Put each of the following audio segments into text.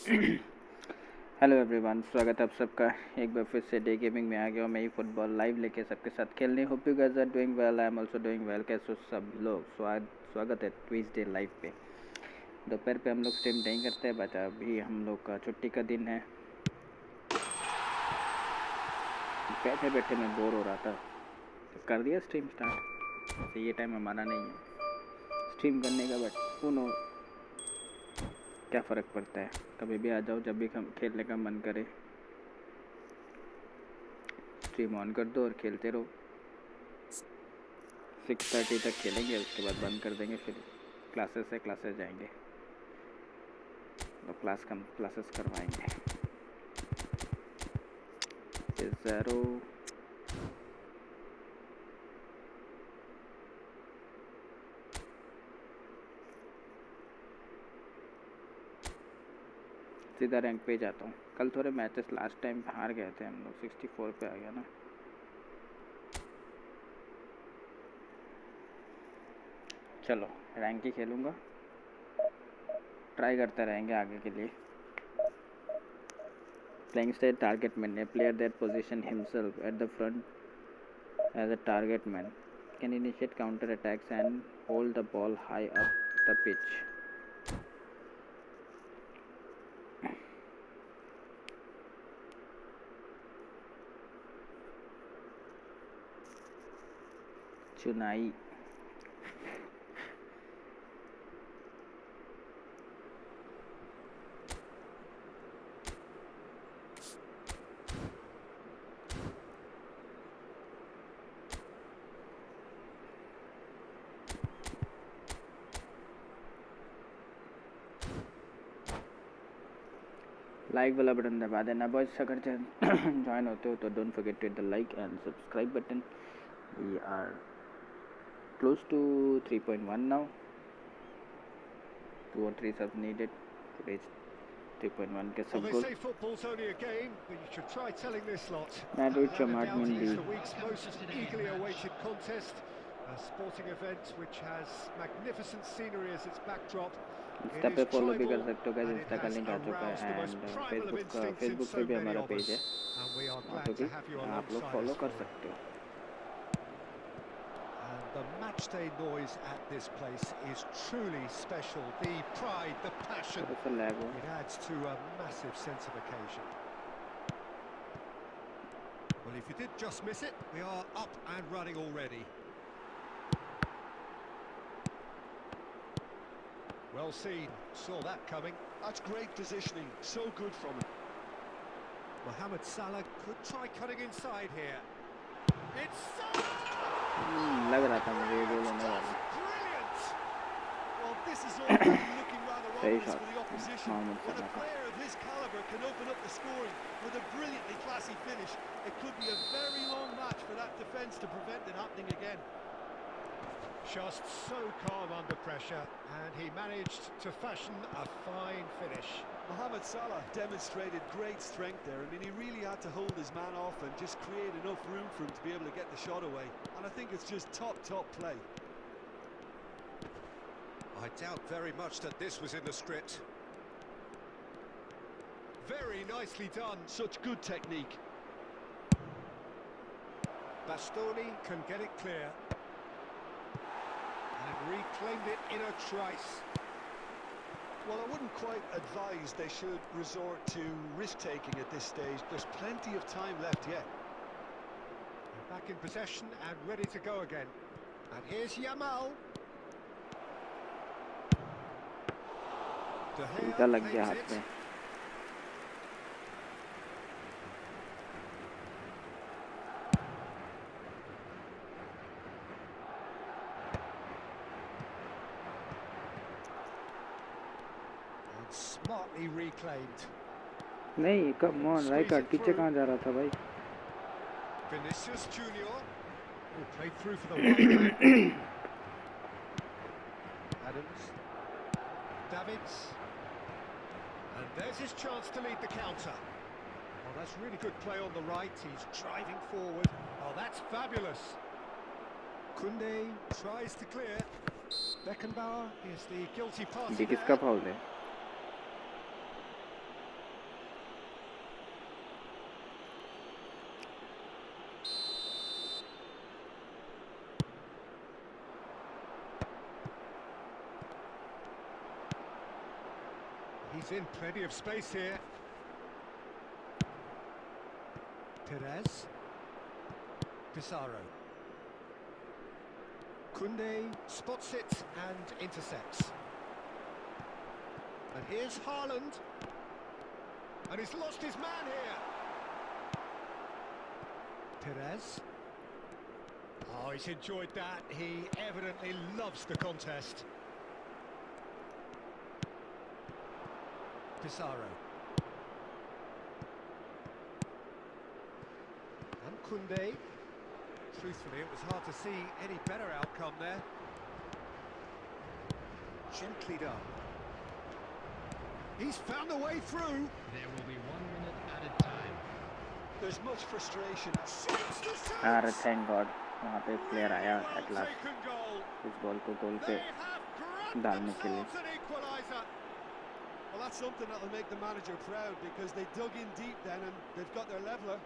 Hello everyone, स्वागत है आप सबका एक बार फिर से डे गेमिंग में आ गया हूँ मैं ही फुटबॉल लाइव लेके सबके साथ खेलने। Hope you guys are doing well, I am also doing well. कैसे हो सब लोग? स्वागत है ट्यूसडे लाइव पे। दोपहर पे हम लोग स्ट्रीम नहीं करते, बट अभी हम लोग का छुट्टी का दिन है। बैठे बैठे मैं बोर हो रहा था तो कर दिया स्ट्रीम स्टार्ट। तो ये टाइम हमारा नहीं है स्ट्रीम करने का, बट यू नो क्या फ़र्क पड़ता है, कभी भी आ जाओ जब भी खेलने का मन करे। स्ट्रीम ऑन कर दो और खेलते रहो। 6:30 तक खेलेंगे, उसके बाद बंद कर देंगे। फिर क्लासेस जाएंगे तो क्लासेस करवाएंगे। ज़रो सीधा रैंक पे जाता हूँ। कल थोड़े मैचेस लास्ट टाइम हार गए थे हम लोग, 64 पे आ गया ना। चलो रैंक ही खेलूँगा, ट्राई करते रहेंगे आगे के लिए। Playing state target man, a player that position himself at the front as a target man can initiate counter attacks and hold the ball high up the pitch. चुनाई लाइक वाला button दबा देना boys. अगर join होते हो तो don't forget to hit the like and subscribe button. We are close to 3.1 now. 2 or 3 subs needed to reach 3.1 के सब गोल। Manoj Chamartman A sporting event which has magnificent scenery as its backdrop. Insta पे follow भी कर सकते हो guys, Insta का link आ चुका है एंड फेसबुक पे भी हमारा पेज है, वहाँ पे भी आप लोग फॉलो कर सकते हो। The matchday noise at this place is truly special. The pride, the passion, it adds to a massive sense of occasion. Well, if you did just miss it, we are up and running already. Well seen, saw that coming. That's great positioning, so good from him. Mohamed Salah could try cutting inside here. It's लग रहा था मुझे ये गोल होने वाला। Well, this is already looking rather obvious for the opposition. Mohamed When a Salah player of his caliber can open up the scoring with a brilliantly classy finish, it could be a very long match for that defence to prevent it happening again. just so calm under pressure, and he managed to fashion a fine finish. Mohamed Salah demonstrated great strength there. I mean, he really had to hold his man off and just create enough room for him to be able to get the shot away. And I think it's just top play. I doubt very much that this was in the script. Very nicely done. Such good technique. Bastoni can get it clear. And reclaimed it in a trice. Well, I wouldn't quite advise they should resort to risk-taking at this stage. There's plenty of time left yet. They're back in possession and ready to go again. And here's Yamal. इनका लग गया हाथ में। Smartly reclaimed. नहीं, come on right, पीछे कहाँ जा रहा था भाई? Vinicius Junior, who played through for the right man. Adams, Davids, and there's his chance to lead the counter. Oh, that's really good play on the right. He's driving forward. Oh, that's fabulous. Koundé tries to clear. Beckenbauer is the guilty party. किसका foul है? He's in plenty of space here. Perez. Pizarro. Koundé spots it and intercepts. And here's Haaland. And he's lost his man here. Perez. Oh, he's enjoyed that. He evidently loves the contest. Pizarro. And Koundé. Truthfully, it was hard to see any better outcome there. Gently done. He's found a way through. There will be 1 minute added time. There's much frustration. अरे thank God वहाँ पे player आया at last इस ball को गोल पे डालने के लिए. Well, that's something that'll make the manager proud because they dug in deep then and they've got their leveler.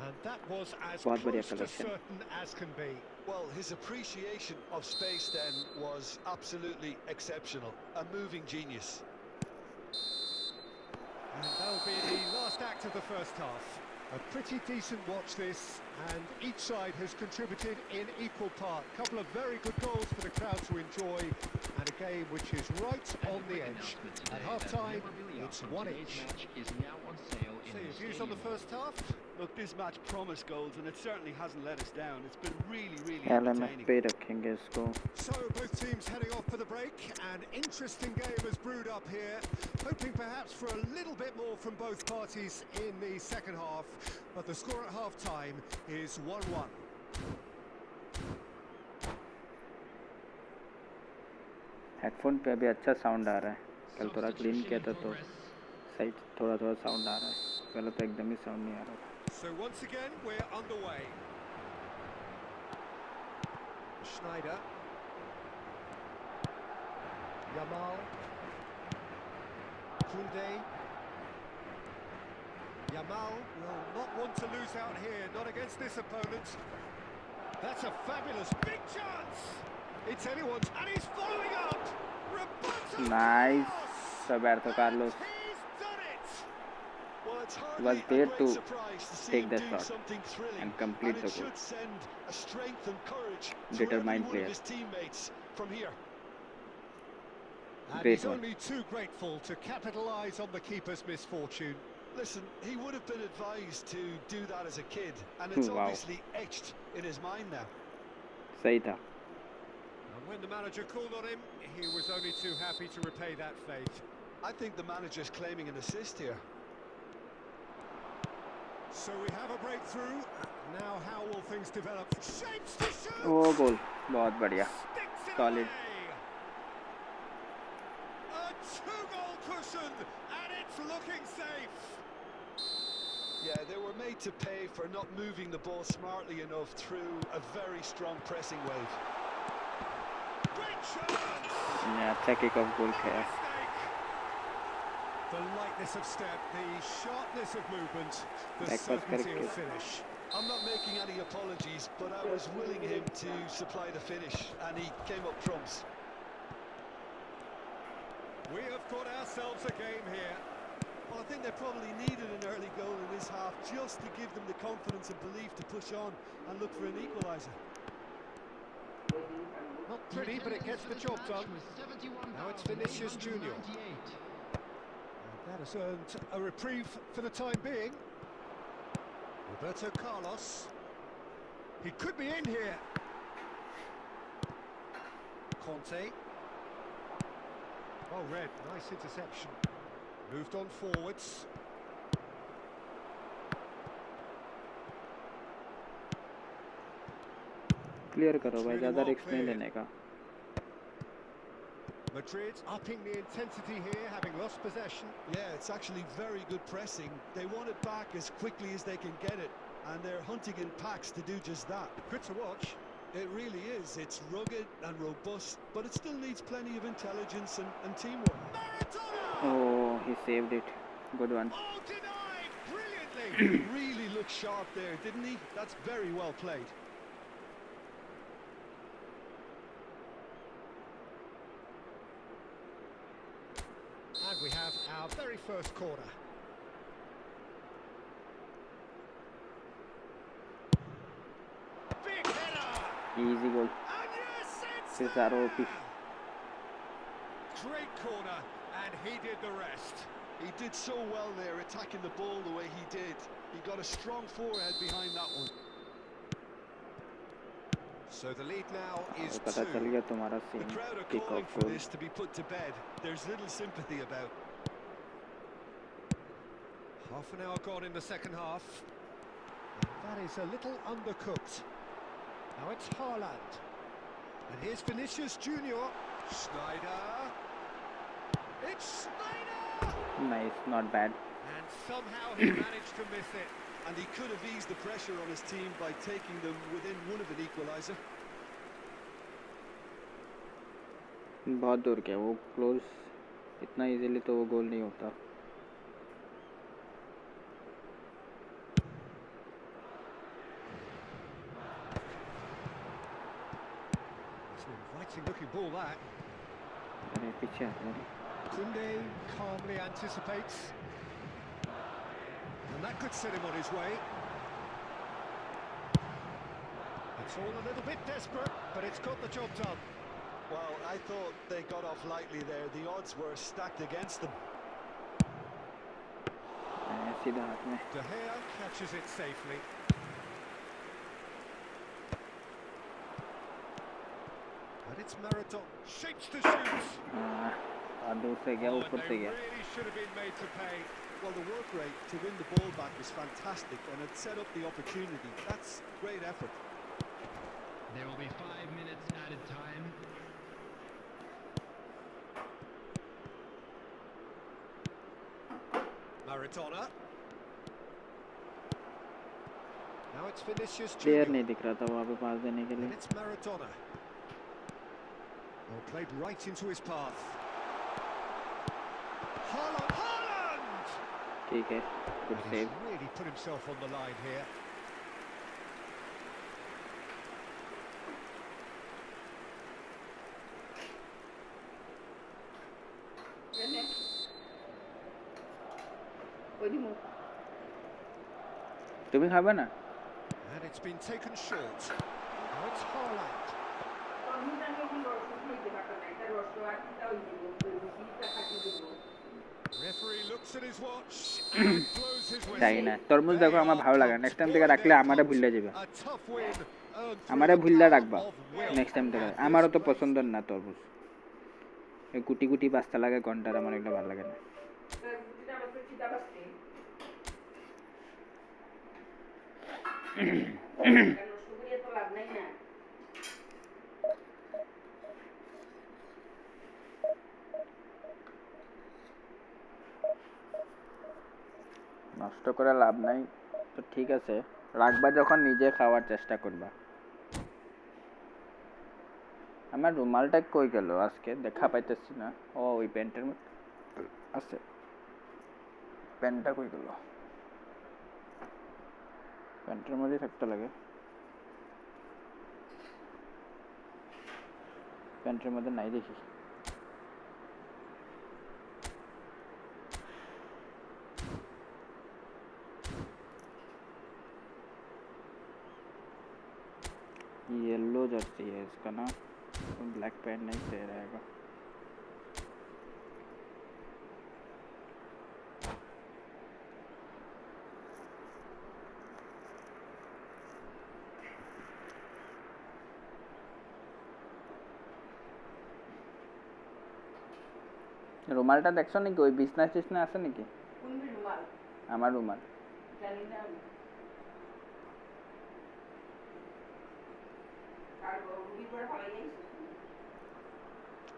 And that was as बहुत बढ़िया close to collection. certain as can be. Well, his appreciation of space then was absolutely exceptional. A moving genius. And that'll be the last act of the first half. A pretty decent watch this, and each side has contributed in equal part. Couple of very good goals for the crowd to enjoy, and a game which is right on the edge. At half-time, it's 1 each. Is now on sale in So your the views on the stadium. first half? Look, this match promised goals and it certainly hasn't let us down. It's been really LMF entertaining. पे रखेंगे इसको. So both teams heading off for the break. An interesting game has brewed up here. Hoping perhaps for a little bit more from both parties in the second half. But the score at half-time is 1-1. Headphone पे अभी अच्छा sound आ रहा है. कल थोड़ा clean किया था तो सही थोड़ा साउंड आ रहा है. पहले तो एकदम ही साउंड नहीं आ रहा था. So once again, we're underway. Schneider. Yamal. Koundé. Yamal will not want to lose out here, not against this opponent. That's a fabulous big chance. It's anyone's, and he's following up. Roberto Nice. Carlos. Roberto Carlos. He's done it. Well, it's Was hardly there a great to surprise to see take him the do shot something thrilling, and complete and the it goal. should send a strength and courage to Determined every one player. of his teammates from here. And Great he's one. only too grateful to capitalise on the keeper's misfortune. Listen, he would have been advised to do that as a kid, and it's Wow. obviously etched in his mind now. सही था. And when the manager called on him, he was only too happy to repay that faith. I think the manager's claiming an assist here. So we have a breakthrough. Now how will things develop? Shapes to shoot! वो गोल बहुत बढ़िया. Sticks it Solid. away. A two-goal cushion, and it's looking safe. Yeah, they were made to pay for not moving the ball smartly enough through a very strong pressing wave. Great chance! अच्छा kick of goal खेला. The lightness of step, the sharpness of movement, the Back pass certainty करके. of finish. I'm not making any apologies, but I was willing him to supply the finish, and he came up trumps. We have got ourselves a game here. Well, I think they probably needed an early goal in this half just to give them the confidence and belief to push on and look for an equaliser. Not pretty, but it gets the job done. Now it's Vinicius Junior. That has earned a reprieve for the time being. Roberto Carlos. He could be in here. Conte. Well read, nice interception. Moved on forwards. Clear करो भाई, ज़्यादा risk नहीं लेने का. Madrid upping the intensity here, having lost possession. Yeah, it's actually very good pressing. They want it back as quickly as they can get it, and they're hunting in packs to do just that. Good to watch. It really is. It's rugged and robust, but it still needs plenty of intelligence and teamwork. Oh, he saved it. Good one. Oh, denied! Brilliantly! He really looked sharp there, didn't he? That's very well played. And we have our very first corner. Big header! Easy goal. And yes, it's Cesaro there! Great corner, and he did the rest. He did so well there, attacking the ball the way he did. He got a strong forehead behind that one. So the lead now is पता 2. चल गया तुम्हारा The scene crowd are kick calling off for goal. this to be put to bed. There's little sympathy about. Half an hour gone in the second half. And that is a little undercooked. Now it's Haaland. And here's Vinicius Junior. Snyder. It's Snyder! Nice, not bad. And somehow he managed to miss it. And he could have eased the pressure on his team by taking them within one of an equaliser. बहुत दूर गया वो, close इतना easily तो वो गोल नहीं होता. It's an inviting looking ball, that. अरे पीछे आ गया. 𝙀𝙀𝙀 calmly anticipates. And that could set him on his way. It's all a little bit desperate, but it's got the job done. Well, I thought they got off lightly there. The odds were stacked against them. सीधा हाथ में. 𝙬𝙗 catches it safely. And it's Mahato. Shapes to shoot. दूर से गया, Oh, ऊपर and से they गया. really should have been made to pay. Well, the work rate to win the ball back was fantastic, and it set up the opportunity. That's great effort. There will be 5 minutes added time. Maradona. Now it's Vinicius player Junior. नहीं दिख रहा था वहाँ पे पास देने के And लिए. it's Maradona. Oh, played right into his path. Haaland! Haaland! ठीक है, good And save. he's really put himself on the line here. তুমি খাবে না? And it's been taken short. Now it's Haaland. Referee looks at his watch and blows his তাই whistle. না, তরমুজ দেখো আমার ভালো লাগে না. নেক্সট টাইম থেকে রাখলে আমারে ভুলে যাবে. A tough win earned through আমারে the ভুললে power রাখবা of will. নেক্সট টাইম থেকে. And আমারও this তো place- পছন্দ না তরমুজ. এই গুটি গুটি বাস্তা লাগে ঘন্টার, আমার এটা ভালো লাগে না. নষ্ট করে লাভ নাই তো ঠিক আছে, রাখবা যখন নিজে খাওয়ার চেষ্টা করবা. আমার রুমালটা কই গেল আজকে, দেখা পাইতেছি না. ও ওই প্যান্টের মধ্যে আছে. প্যান্টটা কই গেল? প্যান্টের মধ্যে থাকতে লাগে. প্যান্টের মধ্যে নাই দেখি. येलो जर्सी है इसका ना, ब्लैक पैंट नहीं सही रहेगा. রুমালটা দেখছো নাকি? ওই বিছনা টিছনা আছে নাকি? আমার রুমাল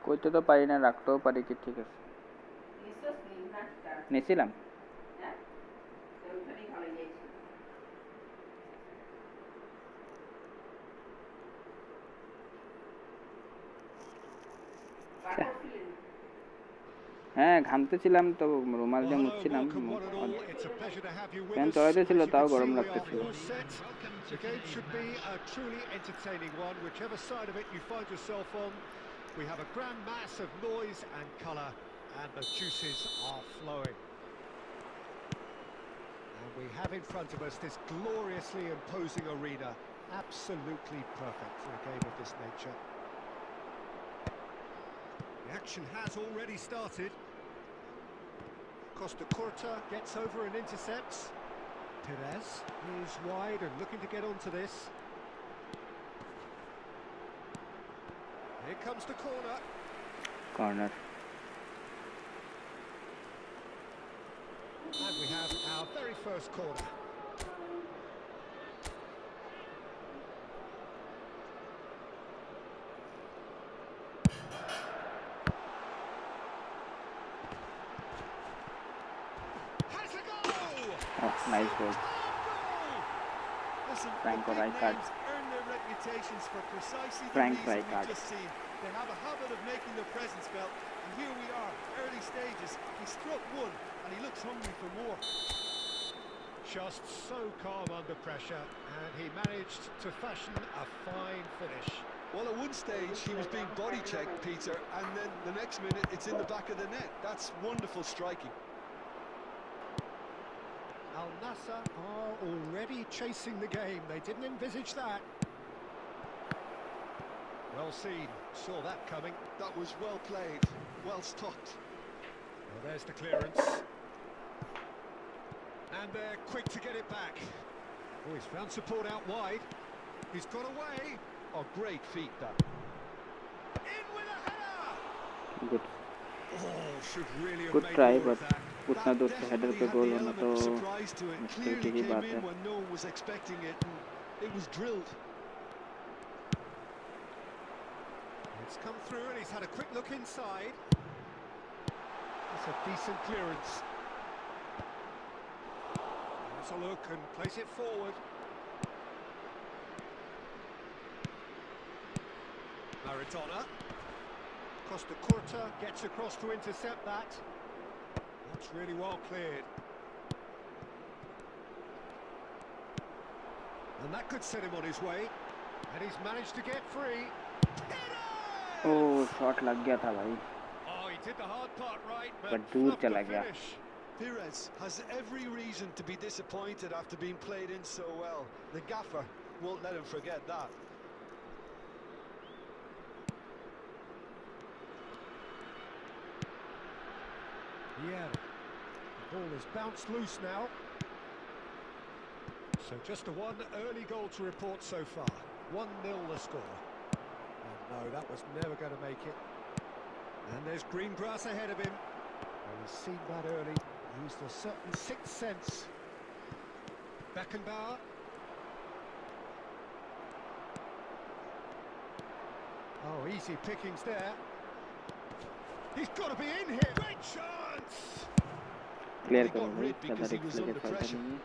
কইতে তো পারি না, রাখতেও পারি কি. ঠিক আছে, নিয়েছিলাম. হ্যাঁ ঘামতেছিলাম তো, রুমাল দিয়ে মুছছিলাম. ফ্যান চড়াইতে ছিল, তাও গরম লাগতেছিল. The game should be a truly entertaining one, whichever side of it you find yourself on. We have a grand mass of noise and colour, and the juices are flowing. And we have in front of us this gloriously imposing arena. Absolutely perfect for a game of this nature. The action has already started. 𝙾𝙃𝙼𝙆𝙀 gets over and intercepts. Perez is wide and looking to get onto this. Here comes the corner. Corner. And we have our very first corner. Has a goal! Oh, nice goal. Listen, Frank the big Rijkaard. names earn their reputations for precisely the Frank reason Rijkaard. we've just seen. They have a habit of making their presence felt, and here we are, early stages. He struck one, and he looks hungry for more. Just so calm under pressure, and he managed to fashion a fine finish. Well, at one stage, he was being body-checked, Peter, and then the next minute, it's in the back of the net. That's wonderful striking. Al Nassr are already chasing the game. They didn't envisage that. Well seen, saw that coming. That was well played, well stopped. Well, there's the clearance. And they're quick to get it back. Oh, he's found support out wide. He's got away. Oh, great feat, that. In with a header! Good. Oh, should really have Good made try, more of but that. उतना दूर से header पे गोल होना तो surprise to it. मुश्किल Clearly की ही came बात in है. when no one was expecting it, and it was drilled. It's come through and he's had a quick look inside. It's a decent clearance. Let's a look and place it forward. Maradona. 𝙾𝙃𝙼𝙆𝙀 gets across to intercept that. That's really well cleared. And that could set him on his way. And he's managed to get free. Oh, shot लग गया था भाई. Oh, he did the hard part right, but But दूर flubbed the चला गया. finish. Perez has every reason to be disappointed after being played in so well. The gaffer won't let him forget that. Yeah, the ball is bounced loose now. So just a one early goal to report so far. 1-0 the score. Oh no, that was never going to make it. And there's green grass ahead of him. Well, he's seen that early. Used a certain sixth sense. Beckenbauer. Oh, easy pickings there. He's got to be in here. Great chance! Clear He करो got भाई. rid because ज़्यादा he was risk लेके under फायदा pressure. नहीं है.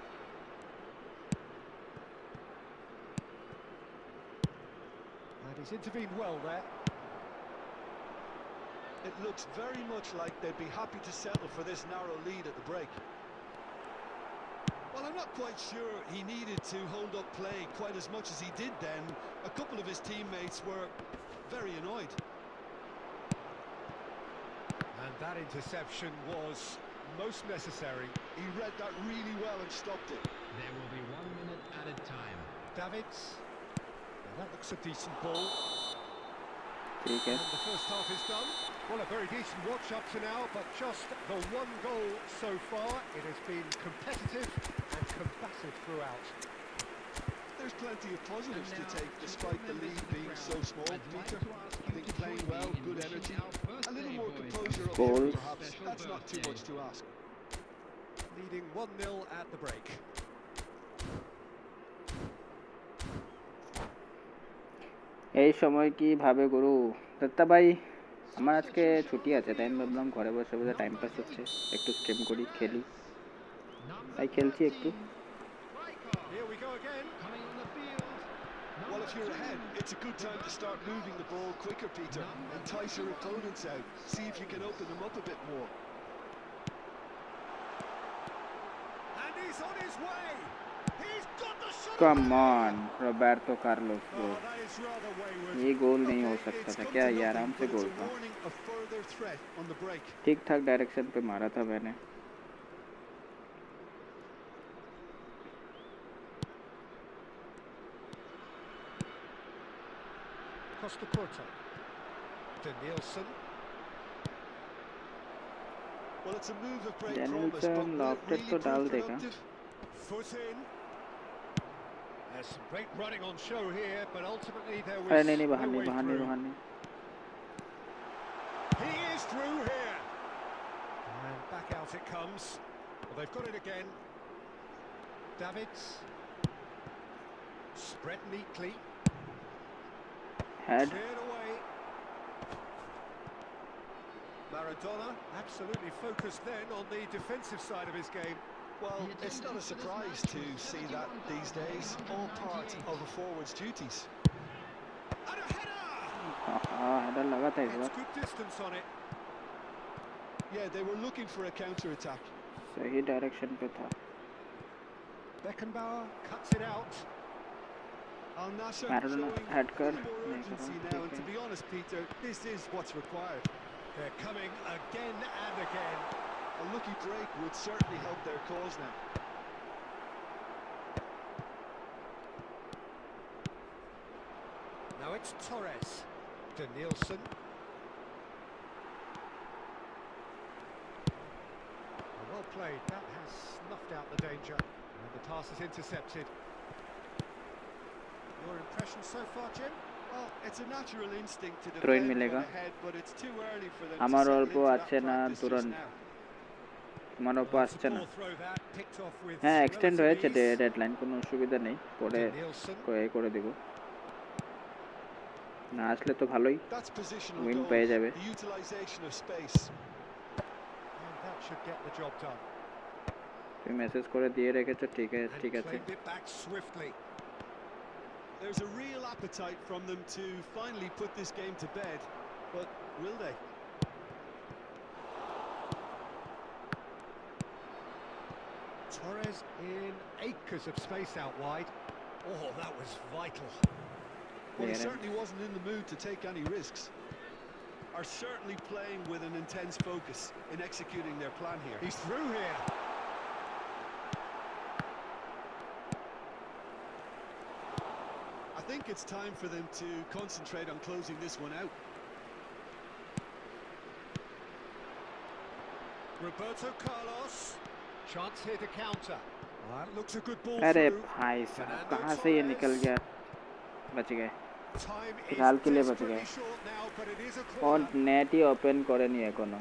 And he's intervened well there. It looks very much like they'd be happy to settle for this narrow lead at the break. Well, I'm not quite sure he needed to hold up play quite as much as he did then. A couple of his teammates were very annoyed. And that interception was most necessary. He read that really well and stopped it. There will be 1 minute added time. Davids. Now that looks a decent ball. ठीक है. And the first half is done. Well, a very decent watch up to now, but just the one goal so far. It has been competitive and combative throughout. There's plenty of positives to take despite the lead being so small, Peter. I think playing well, good energy, a little more composure up Goals. here perhaps. That's not too much to ask. Leading 1-0 at the break. এই সময় কি ভাবে গুরু দত্তা ভাই আমার আজকে ছুটি আছে তাই আমি ভাবলাম ঘরে বসে বসে টাইম পাস হচ্ছে একটু স্ট্রিম করি খেলি তাই খেলছি একটু. Here we go again. Coming on the field. Well, if you're ahead, it's a good time to start moving the ball quicker, Peter. Entice your opponents out. See if you can open them up a bit more. And he's on his way. He's got the shot. Come on Roberto Carlos bro, Oh, that is rather wayward. ये गोल नहीं हो Okay, सकता it's था come क्या? to ये nothing, आराम से but it's goal a था। warning of further threat on the break. ठीक ठाक डायरेक्शन पे मारा था मैंने। Costa Curta. Danielson. Well, it's a move of great promise, डेनियल्सन but will it lofted really तो डाल prove देगा। productive? Foot in. There's some great running on show here, but ultimately there अरे was नहीं नहीं, no बाहर नहीं, way बाहर नहीं, through. बाहर नहीं। He is through here. And back out it comes. Well, they've got it again. Davids. Spread neatly. Head Cleared away. Maradona absolutely focused then on the defensive side of his game. Well, it's not a surprise to see that these days, all part of a forward's duties. And a header! हाँ header लगा था इस It's bar. good distance on it. Yeah, they were looking for a counter-attack. सही direction पे था। Beckenbauer cuts it out. Al Nassr Maradona showing head a कर little more नहीं urgency करा, now, and ठीक to है। be honest, Peter, this is what's required. They're coming again and again. A lucky break would certainly help their cause now. Now it's Torres. Danielson. Well played. That has snuffed out the danger. And the pass is intercepted. Your impression so far, Jim? Well, it's a natural instinct to Throw in defend मिलेगा। from ahead, but it's too early for them to আমার settle অল্প into that আছে না practice just তুরন্ত, now. আমার অল্প Well, আসছে না। ball throw that, picked off with হ্যাঁ এক্সটেন্ড relative হয়েছে ease. ডেডলাইন, কোনো অসুবিধা নেই, পরে Danielson. করে দিব। না আসলে তো ভালোই, That's positional Win goal, পেয়ে যাবে। the utilization of space. And that should get the job done. তুমি মেসেজ করে দিয়ে রেখেছো, ঠিক আছে And ঠিক আছে। claimed it back swiftly. There's a real appetite from them to finally put this game to bed, but will they? Torres in acres of space out wide. Oh, that was vital. Well, he Yeah. certainly wasn't in the mood to take any risks. Are certainly playing with an intense focus in executing their plan here. He's through here. I think it's time for them to concentrate on closing this one out. Roberto Carlos. Chance here to counter. That looks a good ball अरे through. भाई साहब, Fernando कहाँ से ये निकल Torres. गया? बच गए। Time is फिलहाल के लिए बच desperately गए। short now, but it is a और corner. নেট ही ওপেন করেনি এখনো।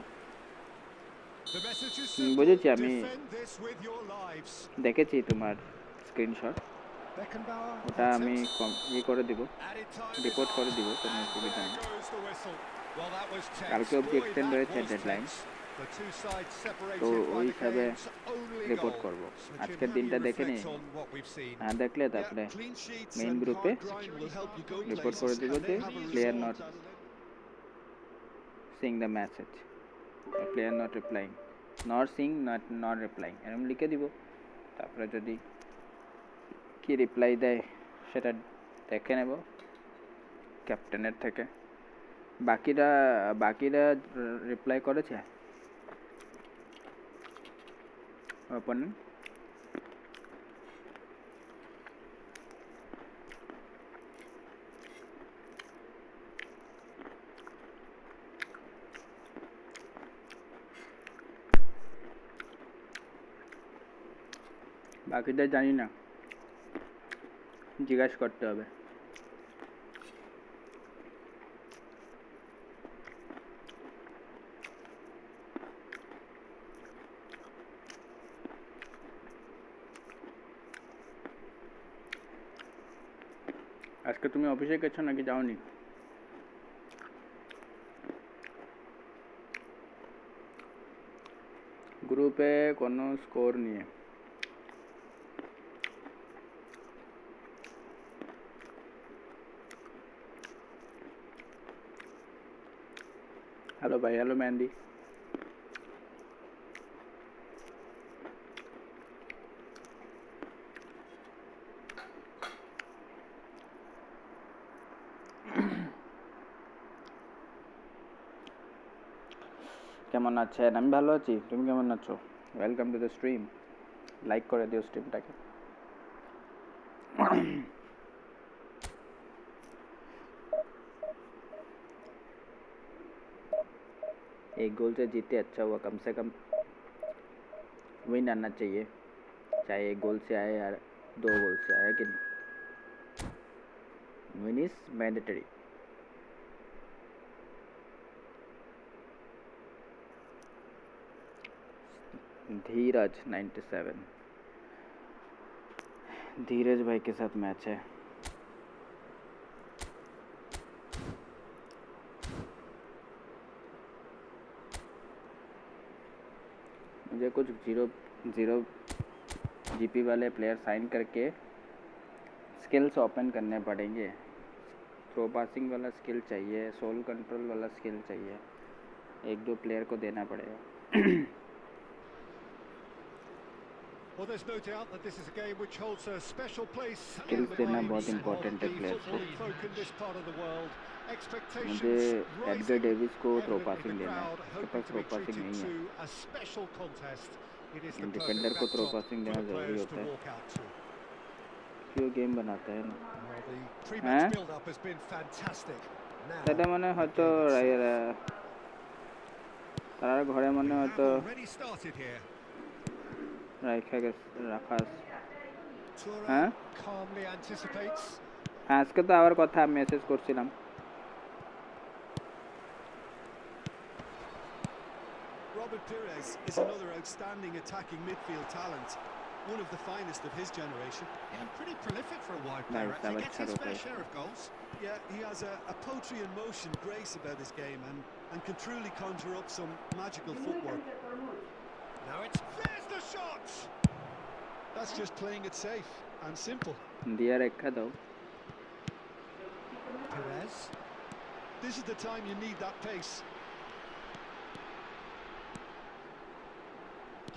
The message is বুঝেছি simple. আমি, Defend this with your lives. দেখেছি তোমার স্ক্রিনশট, Beckenbauer. ওটা আমি ই করে দিব, Added time রিপোর্ট is করে on, দিব, কোনো and অসুবিধা there নেই। goes the whistle. Well, that was tense. কালকে অবধি Boy, এক্সটেন্ড that হয়েছে was deadline, tense. The two sides তো separated by ওই the হিসাবে game's only রিপোর্ট goal. করব। So, Jim, আজকের how do দিনটা you দেখে reflect নিই, on what we've seen? না দেখলে Yeah, তারপরে clean sheets মেইন and গ্রুপে hard grind will help you go report places, করে দিব and যে they have a player result not that'll Singh the message, player not replying, not sing not replying, এরকম লিখে দিব। তারপরে যদি কি রিপ্লাই দেয় সেটা দেখে নেব ক্যাপ্টেনের থেকে। বাকিরা রিপ্লাই করেছে অপোনেন্ট? বাকিটা জানি না, জিজ্ঞাসা করতে হবে। আজকে তুমি অফিসে গেছো নাকি যাওনি? গ্রুপে কোনো স্কোর নিয়ে हेलो भाई, हेलो मेहंदी। কেমন আছেন? আমি ভালো আছি, তুমি কেমন আছো? Welcome to the stream. Like করে দিও স্ট্রিমটাকে। एक गोल से जीते अच्छा हुआ, कम से कम विन आना चाहिए, चाहे एक गोल से आए या 2 गोल से आए, कि विन इज मैंडेटरी। धीरज 97, धीरज भाई के साथ मैच है। मुझे कुछ जीरो जीपी वाले प्लेयर साइन करके स्किल्स ओपन करने पड़ेंगे। थ्रो पासिंग वाला स्किल चाहिए, सोल कंट्रोल वाला स्किल चाहिए, 1-2 प्लेयर को देना पड़ेगा। Well, there's no doubt that this is a game which holds a special place in skills the देना brains बहुत इम्पोर्टेंट है of the प्लेयर्स को। footballing folk in this part of the world. मुझे Expectations Edgar Davis को throw evidently passing the देना है, crowd उसके hoping पास to throw be passing treated नहीं है। to a special contest. It is the defender perfect को throw backdrop passing for देना the ज़रूरी players होता to है, walk out to. क्यों गेम बनाता है ना। Well, the pre-match build-up has been fantastic. Now, তাতে মনে হয়তো তার ঘরে মনে we হয়তো have already started here. রাখা। Choyang calmly anticipates. হ্যাঁ, আজকে তো আবার কথা মেসেজ করছিলাম। Robert Pires is another outstanding attacking midfield talent, one of the finest of his generation. Yeah, pretty prolific for a wide player. Nice, Actually gets his okay. fair share of goals. Yeah, he has a poetry in motion grace about his game and can truly conjure up some magical footwork. Now there's the shot. That's just playing it safe and simple. दिया रखा दो। Perez. This is the time you need that pace.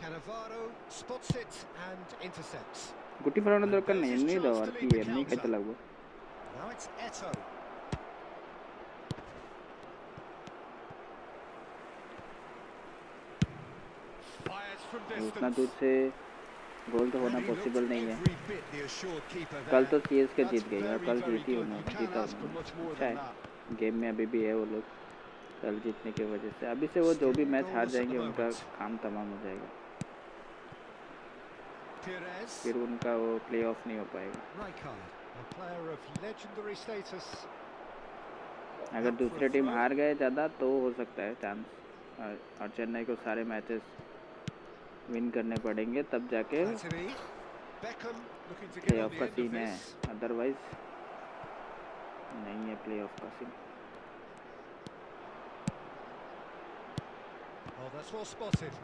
Cannavaro spots it and intercepts. গুটি ফেরানো দরকার নেই, এমনি দাও আর কি, এমনি খেতে লাগবো। Now it's 𝙁𝙁𝙆𝙁. Fires from उतना distance. दूर से गोल तो होना पॉसिबल नहीं है। कल तो सीएसके जीत गई और कल जीती उन्होंने, जीता उन्होंने। अच्छा है, गेम में अभी भी है वो लोग, कल जीतने की वजह से। अभी से वो जो भी मैच हार जाएंगे उनका काम तमाम हो जाएगा, फिर उनका वो प्ले ऑफ नहीं हो पाएगा। अगर दूसरे टीम हार गए ज़्यादा तो हो सकता है चांस, और चेन्नई को सारे मैचेस विन करने पड़ेंगे तब जाके प्ले ऑफ का सीन है, अदरवाइज नहीं है प्ले ऑफ का scene. Oh, that's well spotted.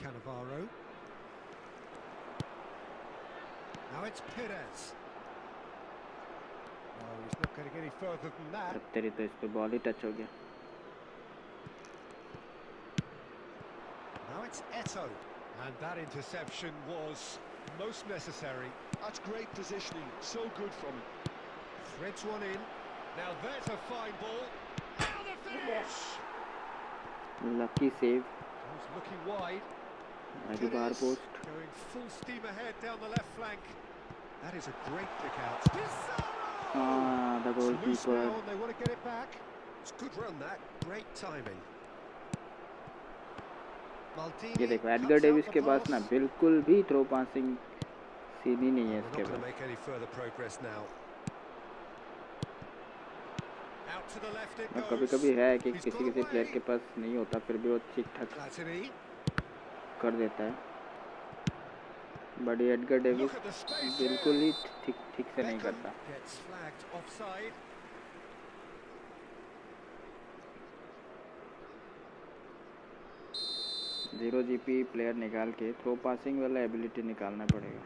Cannavaro. Now it's Perez. Oh, he's not going to get any further than that. तेरी तो इस पे बॉल ही टच हो गया। Now it's 𝙁𝙁𝙆. And that interception was most necessary. That's great positioning, so good from him. Threads one in. Now there's a fine ball. Now the finish! Lucky save, He's looking wide. आगे बाहर post. Going full steam ahead down the left flank. That is a great pick out. हाँ, the goalkeeper. They want to get it back. It's good run that. Great timing. ये देखो Edgar Davis के पास ना बिल्कुल भी throw passing scene ही नहीं है इसके पास। और कभी-कभी है कि किसी प्लेयर के पास नहीं होता, फिर भी वो ठीक ठाक कर देता है, बट एडगर डेविस बिल्कुल ही ठीक से नहीं करता। 0 जीपी प्लेयर निकाल के थ्रो पासिंग वाला एबिलिटी निकालना पड़ेगा।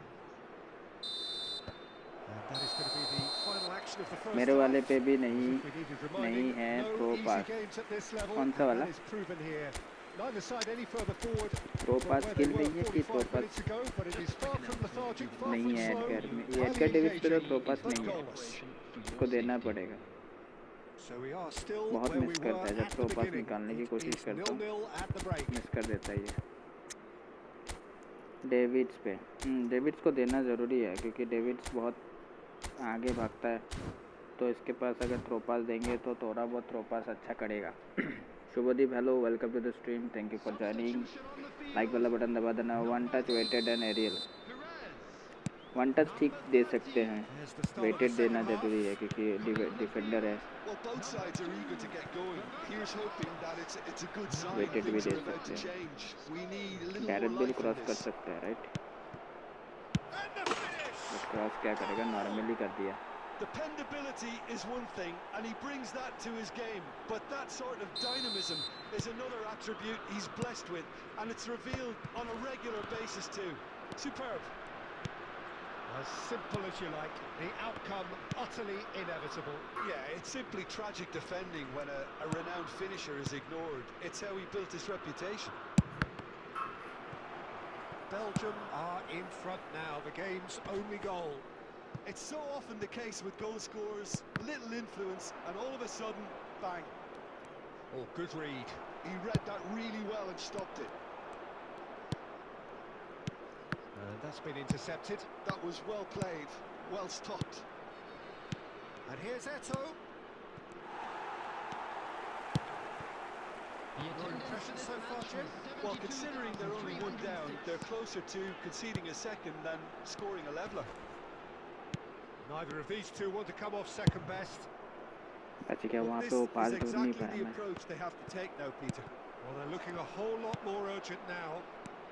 मेरे वाले पे भी नहीं है थ्रो पास। कौन सा वाला? neither side any further forward throw from pass where they skill were नहीं है कि throw 45 pass minutes ago, but it is far from lethargic, far नहीं from है slow, एडगर में, ये highly एडगर डेविस पे तो engaging, थ्रो पास but नहीं है, goalless. इसको देना पड़ेगा। So we are still बहुत where we मिस were करता है जब at throw the pass beginning. निकालने की It कोशिश is करता हूँ, 0-0 at the break. मिस कर देता है ये डेविड्स पे। डेविड्स को देना ज़रूरी है क्योंकि डेविड्स बहुत आगे भागता है, तो इसके पास अगर थ्रो पास देंगे तो थोड़ा बहुत थ्रो पास अच्छा करेगा। Shubhdeep hello, welcome to the stream, thank you for joining. Like वाला बटन दबा देना। One touch weighted and aerial, one touch ठीक दे सकते हैं, वेटेड देना ज़रूरी है क्योंकि डिफेंडर है, वेटेड भी दे सकते हैं। गैरेट बिल क्रॉस कर सकते हैं, राइट? क्रॉस क्या करेगा, नॉर्मली कर दिया। Dependability is one thing, and he brings that to his game, but that sort of dynamism is another attribute he's blessed with, and it's revealed on a regular basis too. Superb. As simple as you like, the outcome utterly inevitable. Yeah, it's simply tragic defending when a renowned finisher is ignored. It's how he built his reputation. Belgium are in front now, the game's only goal. It's so often the case with goal scorers, little influence, and all of a sudden, bang. Oh, good read. He read that really well and stopped it. And that's been intercepted. That was well played, well stopped. And here's Eto'o. Your impressions so far, Jim? Well, considering they're only one down, they're closer to conceding a second than scoring a leveller. Neither of these two want to come off second best. अच्छा क्या वहाँ This पे वो is पास ढूंढ नहीं exactly पाया the मैं। approach they have to take now, Peter. Well, they're looking a whole lot more urgent now.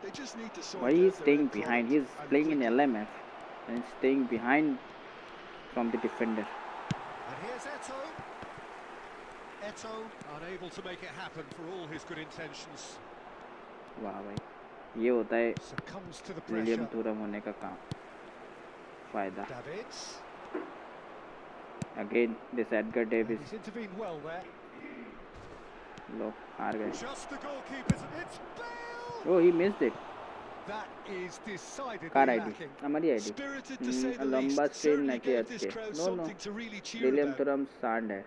They just need to sort Why out he's their staying end behind? product He's and playing in quickly. LMF and staying behind from the defender. And here's Eto'o. Eto'o unable to make it happen for all his good intentions. वाह भाई, ये होता है Succumbs to the William pressure. थूरम होने का काम, फायदा। Davids. Again this Edgar Davis, He's intervened well there. लो हार गए। Just the goalkeepers, and it's Bale! Oh, he missed it. That is decidedly car ID, lacking. हमारी ID. Spirited to say the लंबा least. Strain Certainly न किया gave this crowd no no, something to really cheer William about. Thuram सांड है,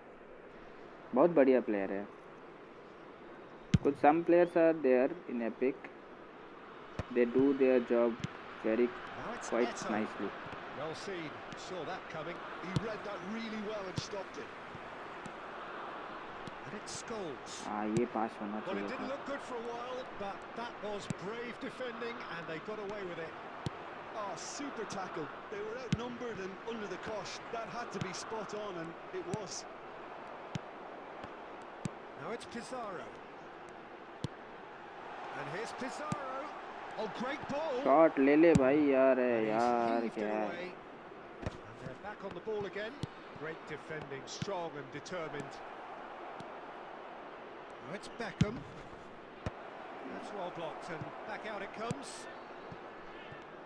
बहुत बढ़िया player है। कुछ some players are there in Epic, they do their job very Now it's quite Eto'o. nicely. Well seen, saw that coming. He read that really well and stopped it. And it's Scholes. हाँ ये पास होना Well, it चाहिए didn't था। look good for a while, but that was brave defending, and they got away with it. Oh, super tackle. They were outnumbered and under the cosh. That had to be spot on, and it was. Now it's Pizarro. And here's Pizarro. Oh, great ball. Shot ले ले भाई, यार है And he's यार, heaved क्या it है? away. And they're back on the ball again. Great defending, strong and determined. Now it's Beckham. That's well blocked, and back out it comes.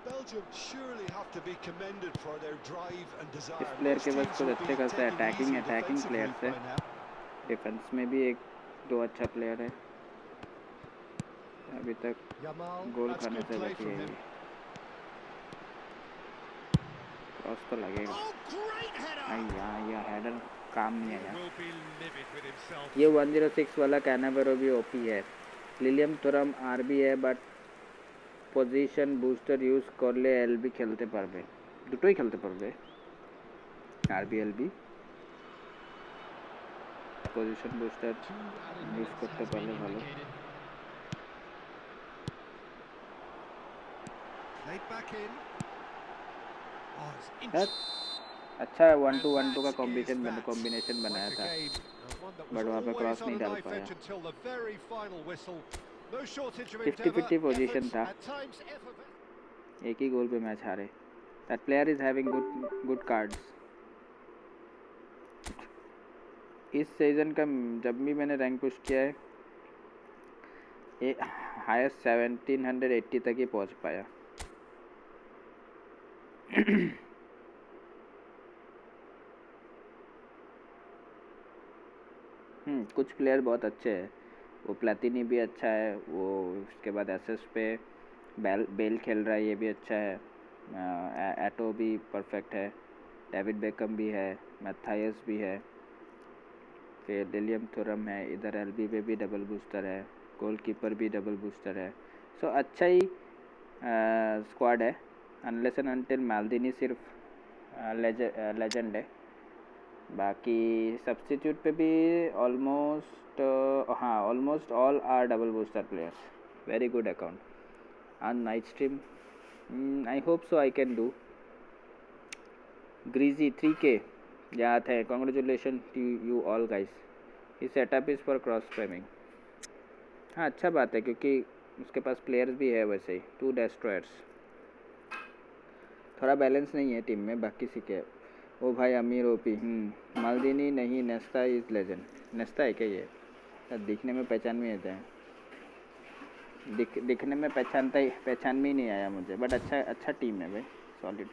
Belgium surely have to be commended for their drive and desire. इस player Most के पास teams कुछ would अच्छे be खासा taking attacking easy defensively players है, by now. Defence में भी एक दो अच्छा प्लेयर है, अभी तक Yamal, गोल That's खाने good से play बची from है। him. क्रॉस तो लगेगा। oh, great header! ये हेडर काम नहीं आया। Will be livid with himself. ये 106 वाला कैनावेरो भी ओपी है। लिलियम थुरम आरबी है, बट पोजीशन बूस्टर यूज করলে এলবি খেলতে পারবে, দুটোই খেলতে পারবে। আরবি এলবি পজিশন বুস্টার ইউজ করতে পারলে ভালো। Laid back in. Oh, it's अच्छा 1-2-1-2 का कॉम्बिनेशन बनाया था, बट वहाँ पे क्रॉस नहीं डाल पाया। 50-50 पोजीशन था, एक ही गोल पे मैच हारे। That player is having good cards. इस सीजन का जब भी मैंने रैंक पुश किया है, ये हाईएस्ट 1780 तक ही पहुँच पाया। कुछ प्लेयर बहुत अच्छे हैं, वो प्लातिनी भी अच्छा है, वो उसके बाद एसएस पे बेल खेल रहा है, ये भी अच्छा है, एटो भी परफेक्ट है, डेविड बेकम भी है, मैथायस भी है, फिर विलियम थोरम है, इधर एलबी पे भी डबल बूस्टर है, गोलकीपर भी डबल बूस्टर है। सो अच्छा ही स्क्वाड है, अनलेस एंड अनटिल माल्दिनी सिर्फ लेजेंड है। बाकी सब्स्टिट्यूट पे भी almost almost all are double booster players. Very good account on night stream. I hope so I can do. ग्रीजी 3K याद है, congratulation to you all guys. He setup is for cross spamming. हाँ अच्छा बात है, क्योंकि उसके पास players भी है वैसे ही। 2 डेस्ट्रॉयर्स, थोड़ा बैलेंस नहीं है टीम में, बाकी सीखे। ओ भाई अमीर ओपी। मालदीनी नहीं, नेस्ता इज़ लेजेंड। नेस्ता है क्या ये? दिखने में पहचान में आता है, दिखने में पहचान में ही नहीं आया मुझे, बट अच्छा टीम है भाई, सॉलिड।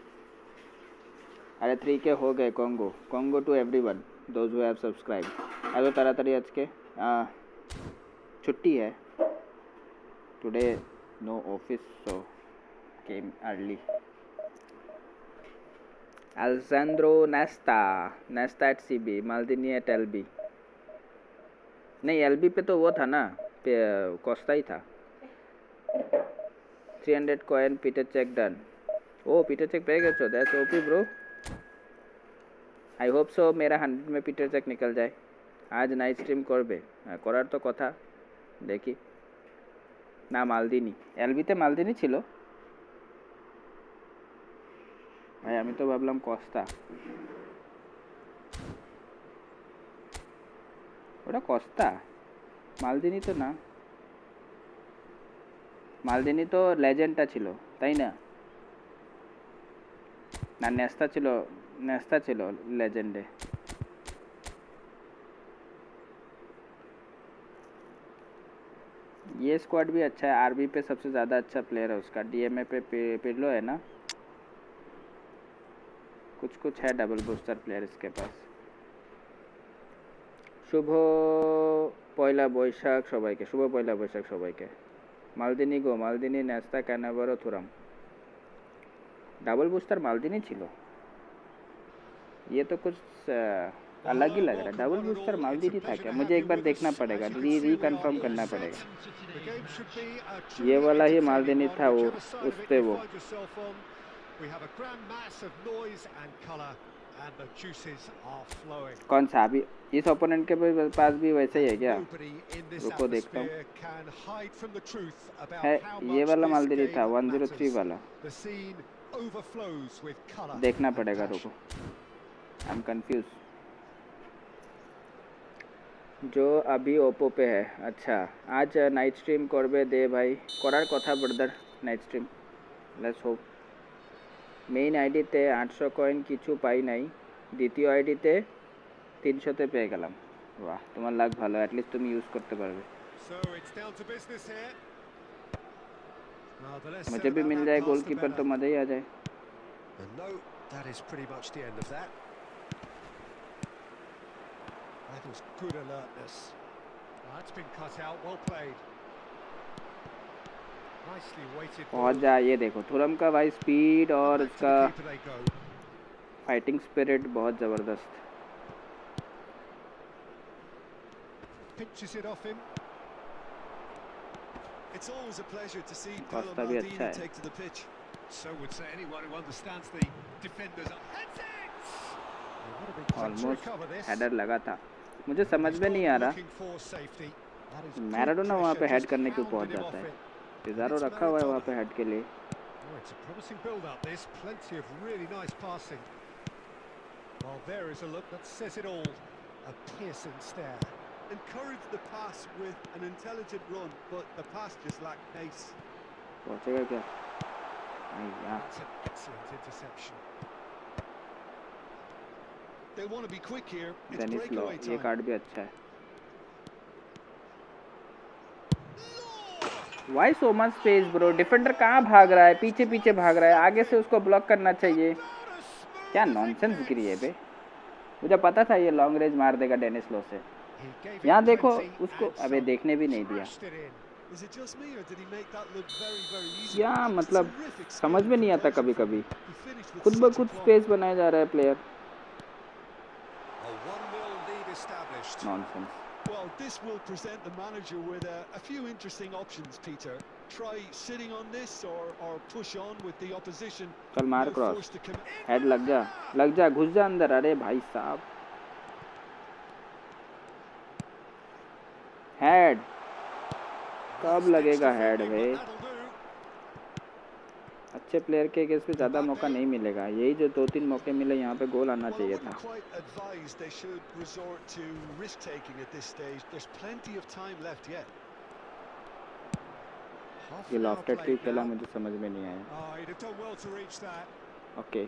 अरे 3K हो गए। Congrats to everyone those who have subscribe. अरे ताड़ाताड़ी आज के छुट्टी है today, no office, so came early. Alejandro Nesta at CB, Maldini at LB। नहीं LB पे तो वो था ना, कोस्टा ही था। 300 कॉइन, पीटर चेक डन। ओ पीटर चेक पे गया, that's OP bro. I hope सो मेरा 100 में पीटर चेक निकल जाए आज नाइट स्ट्रीम करबे। करार तो कथा, देखी ना। मालदिनी LB ते मालदिनी छिलो भाई, आमी तो भाबलाम कोस्टा। ওটা কস্তা, মালদিনি তো না। মালদিনি তো লেজেন্ডটা ছিল তাই না? না নেস্তা ছিল লেজেন্ডে। ये स्क्वाड भी अच्छा है। आरबी पे सबसे ज़्यादा अच्छा प्लेयर है उसका, डीएमए पे पिरलो है ना, कुछ है डबल बूस्टर प्लेयर इसके पास। शुभ पयला बैशाख सबाइके, शुभ पयला बैशाख सबाइके। मालदिनी गो, मालदिनी नेस्ता कैनाबारो थुराम। डबल बूस्टर मालदिनी छिलो, ये तो कुछ अलग ही लग रहा है। डबल बूस्टर मालदिनी था क्या? मुझे एक बार देखना पड़ेगा, रीकन्फर्म करना पड़ेगा। ये वाला ही मालदिनी था वो, उस पे वो। कौन सा? अभी इस ओपोनेंट के पास भी वैसे ही है क्या? रुको देखता हूँ। है ये वाला मालदिनी था, 103 वाला। देखना पड़ेगा, रुको, आई एम कंफ्यूज। जो अभी ओप्पो पे है। अच्छा आज नाइट स्ट्रीम करबे दे भाई, करार कथा brother night stream, let's hope. Main आईडीते 800 कॉइन किछु पाई নাই, দ্বিতীয় আইডিতে 300তে পেয়ে গেলাম। বাহ, তোমার লাক ভালো, অ্যাটলিস্ট তুমি ইউজ করতে পারবে। मुझे भी मिल जाए गोलकीपर तो मजा ही आ जाए। That is pretty much the end of that. That was good alertness. That's been cut out, well played. Nicely weighted. पहुंच जा, ये देखो थुरम का भाई स्पीड और उसका फाइटिंग स्पिरिट बहुत जबरदस्त। Pinches it off him. It's always a pleasure to see Costa भी अच्छा है। take to the pitch. So would say anyone who understands the defenders. Almost header लगा था, मुझे समझ में नहीं आ रहा मैराडोना वहाँ पे हेड करने क्यों पहुँच जाता है। पिज़ारो रखा हुआ है वहाँ पे हेड के लिए। It's a promising build-up. This plenty of really nice passing. Well, there is a look that says it all. A piercing stare. Encourage the pass with an intelligent run, but the pass just lacked pace. पहुँचेगा क्या? That's an excellent interception. They want to be quick here. It's Denis Law, breakaway ये time. Card भी अच्छा है। Why so much space bro? Defender कहाँ भाग रहा है? पीछे पीछे भाग रहा है, आगे से उसको ब्लॉक करना चाहिए। क्या नॉनसेंस गिरी है बे। मुझे पता था ये लॉन्ग रेंज मार देगा डेनिस लॉ से। He gave it यहाँ देखो plenty उसको, and अबे some. देखने भी नहीं दिया। Smashed it in. Is it just me or did he make that look very, very easy? या मतलब Terrific skill समझ and में नहीं आता composure कभी from कभी, him. He finished with खुद ब such खुद aplomb. स्पेस बनाया जा रहा है player. A 1-0 lead established. Nonsense. Well, this will present the manager with a few interesting options, Peter. Try sitting on this or push on with the opposition. चल मार Now cross, forced to commit. Head लग जा, घुस जा अंदर। अरे भाई साहब, हेड कब लगेगा हेड भाई? अच्छे प्लेयर के अगेंस्ट पे ज़्यादा मौका नहीं मिलेगा, यही जो 2-3 मौके मिले यहाँ पे गोल आना Well, I चाहिए wouldn't था। quite advise they should resort to risk-taking at this stage. There's plenty of time left yet. Half ये an hour लॉफ्टेड क्यों played खेला now. मुझे समझ में नहीं आया। Oh, he'd have done well to reach that. Okay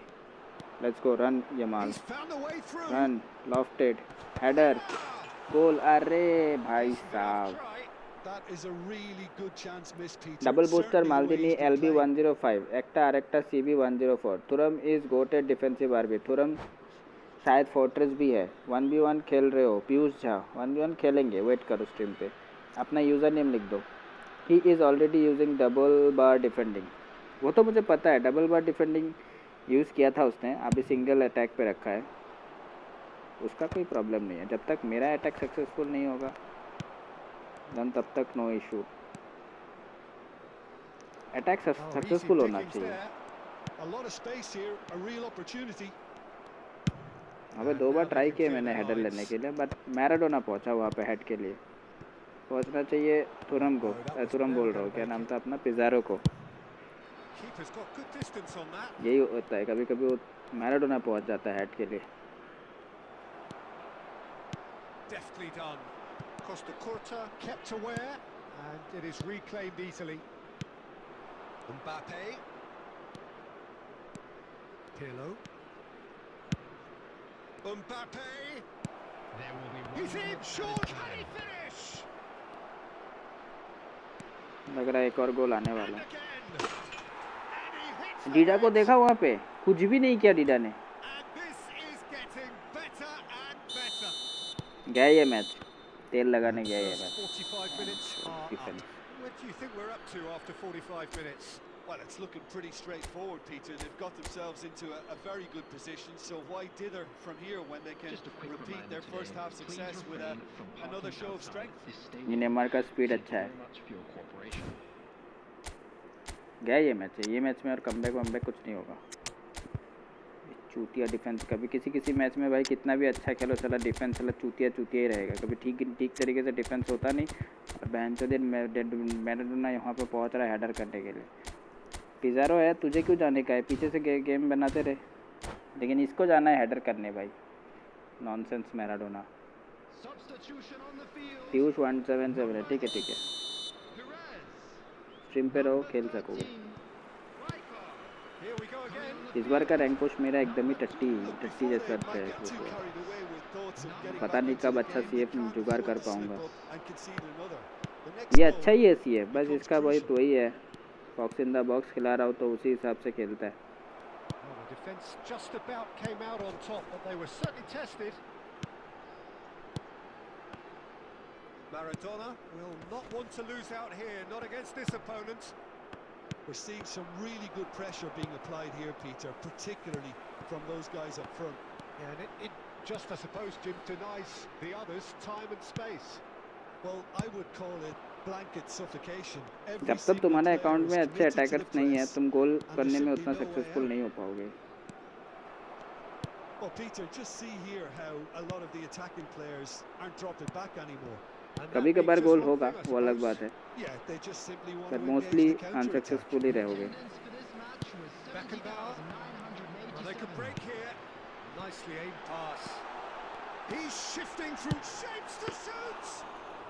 let's go, run Yamal, He's found a way through. Run lofted, header, goal. अरे भाई Decent enough साहब, try. That is a really good chance missed, Peter. Double booster Certainly the way Maldini he's been playing. LB105, एक्टा आरेक्टा CB 104, Thuram is goated defensive RB. Thuram शायद fortress भी है। 1v1 खेल रहे हो पीयूष झा? 1v1 खेलेंगे, वेट करो स्ट्रीम पे, अपना यूज़र नेम लिख दो। He is already using double bar defending, वो तो मुझे पता है, डबल बार डिफेंडिंग यूज़ किया था उसने, अभी सिंगल अटैक पे रखा है, उसका कोई प्रॉब्लम नहीं है। जब तक मेरा अटैक सक्सेसफुल नहीं होगा देन तब तक no issue. Attack Oh, easy successful होना pickings चाहिए। there. A lot of space here, a real opportunity. अबे 2 बार ट्राई किए मैंने हेडर लेने के लिए, बट मैराडोना पहुंचा वहाँ पे हेड के लिए। पहुंचना चाहिए तुरम को, तुरम बोल रहा हूँ, क्या नाम था अपना, पिज़ारो को। Keeper's got good distance on that. यही होता है, कभी कभी वो मैराडोना पहुंच जाता है हेड के लिए। Deftly done. Costa Curta kept aware, and it is reclaimed easily. Mbappe. Pirlo. Mbappe. There will be He's one in. more Sure, added can he time. finish? लग रहा है एक और गोल आने वाला And है। again. And he hits the Dida को net. देखा वहाँ पे, कुछ भी नहीं किया डीडा ने। And this is getting better and better. गया ये मैच, तेल लगाने गया ये First match. 45 minutes are up. Defense. What do you think we're up to after 45 minutes? Well, it's looking pretty straightforward, Peter. They've got themselves into a very good position, so why dither from here when they can Just a quick repeat reminder their first today, half please success with refrain from another parking show of outside strength? this stadium. ये Neymar का speed Thank अच्छा you है। very much for your cooperation. गया ये match है, ये match में और कमबैक वमबैक कुछ नहीं होगा। चूतिया डिफेंस, कभी किसी मैच में भाई कितना भी अच्छा खेलो चला, डिफेंस चला चूतिया ही रहेगा, कभी ठीक तरीके से डिफेंस होता नहीं। और बहन दिन मैराडोना यहाँ पे पहुँच रहा है हेडर करने के लिए। पिज़ारो है, तुझे क्यों जाने का है, पीछे से गेम बनाते रहे, लेकिन इसको जाना है हेडर करने भाई। Nonsense Maradona. Substitution on the field. Piyush 177 है, ठीक है। Perez. स्ट्रीम पे रहो, खेल सकोगे। Here we go again. इस बार का रैंक पुश मेरा एकदम ही टट्टी Before they जैसा might है। get too carried away with thoughts of getting पता back नहीं into कब the अच्छा game, सीएफ they can't जुगाड़ afford कर to slip पाऊंगा। up and concede another. The next ये goal अच्छा ही ऐसी है, बस becomes इसका वही crucial. तो वही है, बॉक्स इन द बॉक्स खिला रहा हूँ तो उसी हिसाब से खेलता है। Well, the defence just about came out on top, but they were certainly tested. Maradona will not want to lose out here, not against this opponent. We're seeing some really good pressure being applied here, Peter, particularly from those guys up front. Yeah, and it just, I suppose, Jim, denies the others time and space. Well, I would call it blanket suffocation. Every जब तक single तुम्हारे player account is में अच्छे committed to the attackers नहीं है, press, तुम गोल and करने there में should उतना be no way successful out. नहीं हो पाओगे। Well, Peter, just see here how a lot of the attacking players aren't dropping back anymore. And that कभी means कभार just गोल one होगा, thing, I वो अलग suppose. बात है, Yeah, they just simply want पर to engage mostly the counter-attack. Unsuccessful ही रहोगे। Attendance for this match was Beckenbauer. Well, they could 70,987. break here. Nicely aimed pass. He's shifting through shapes to shoot.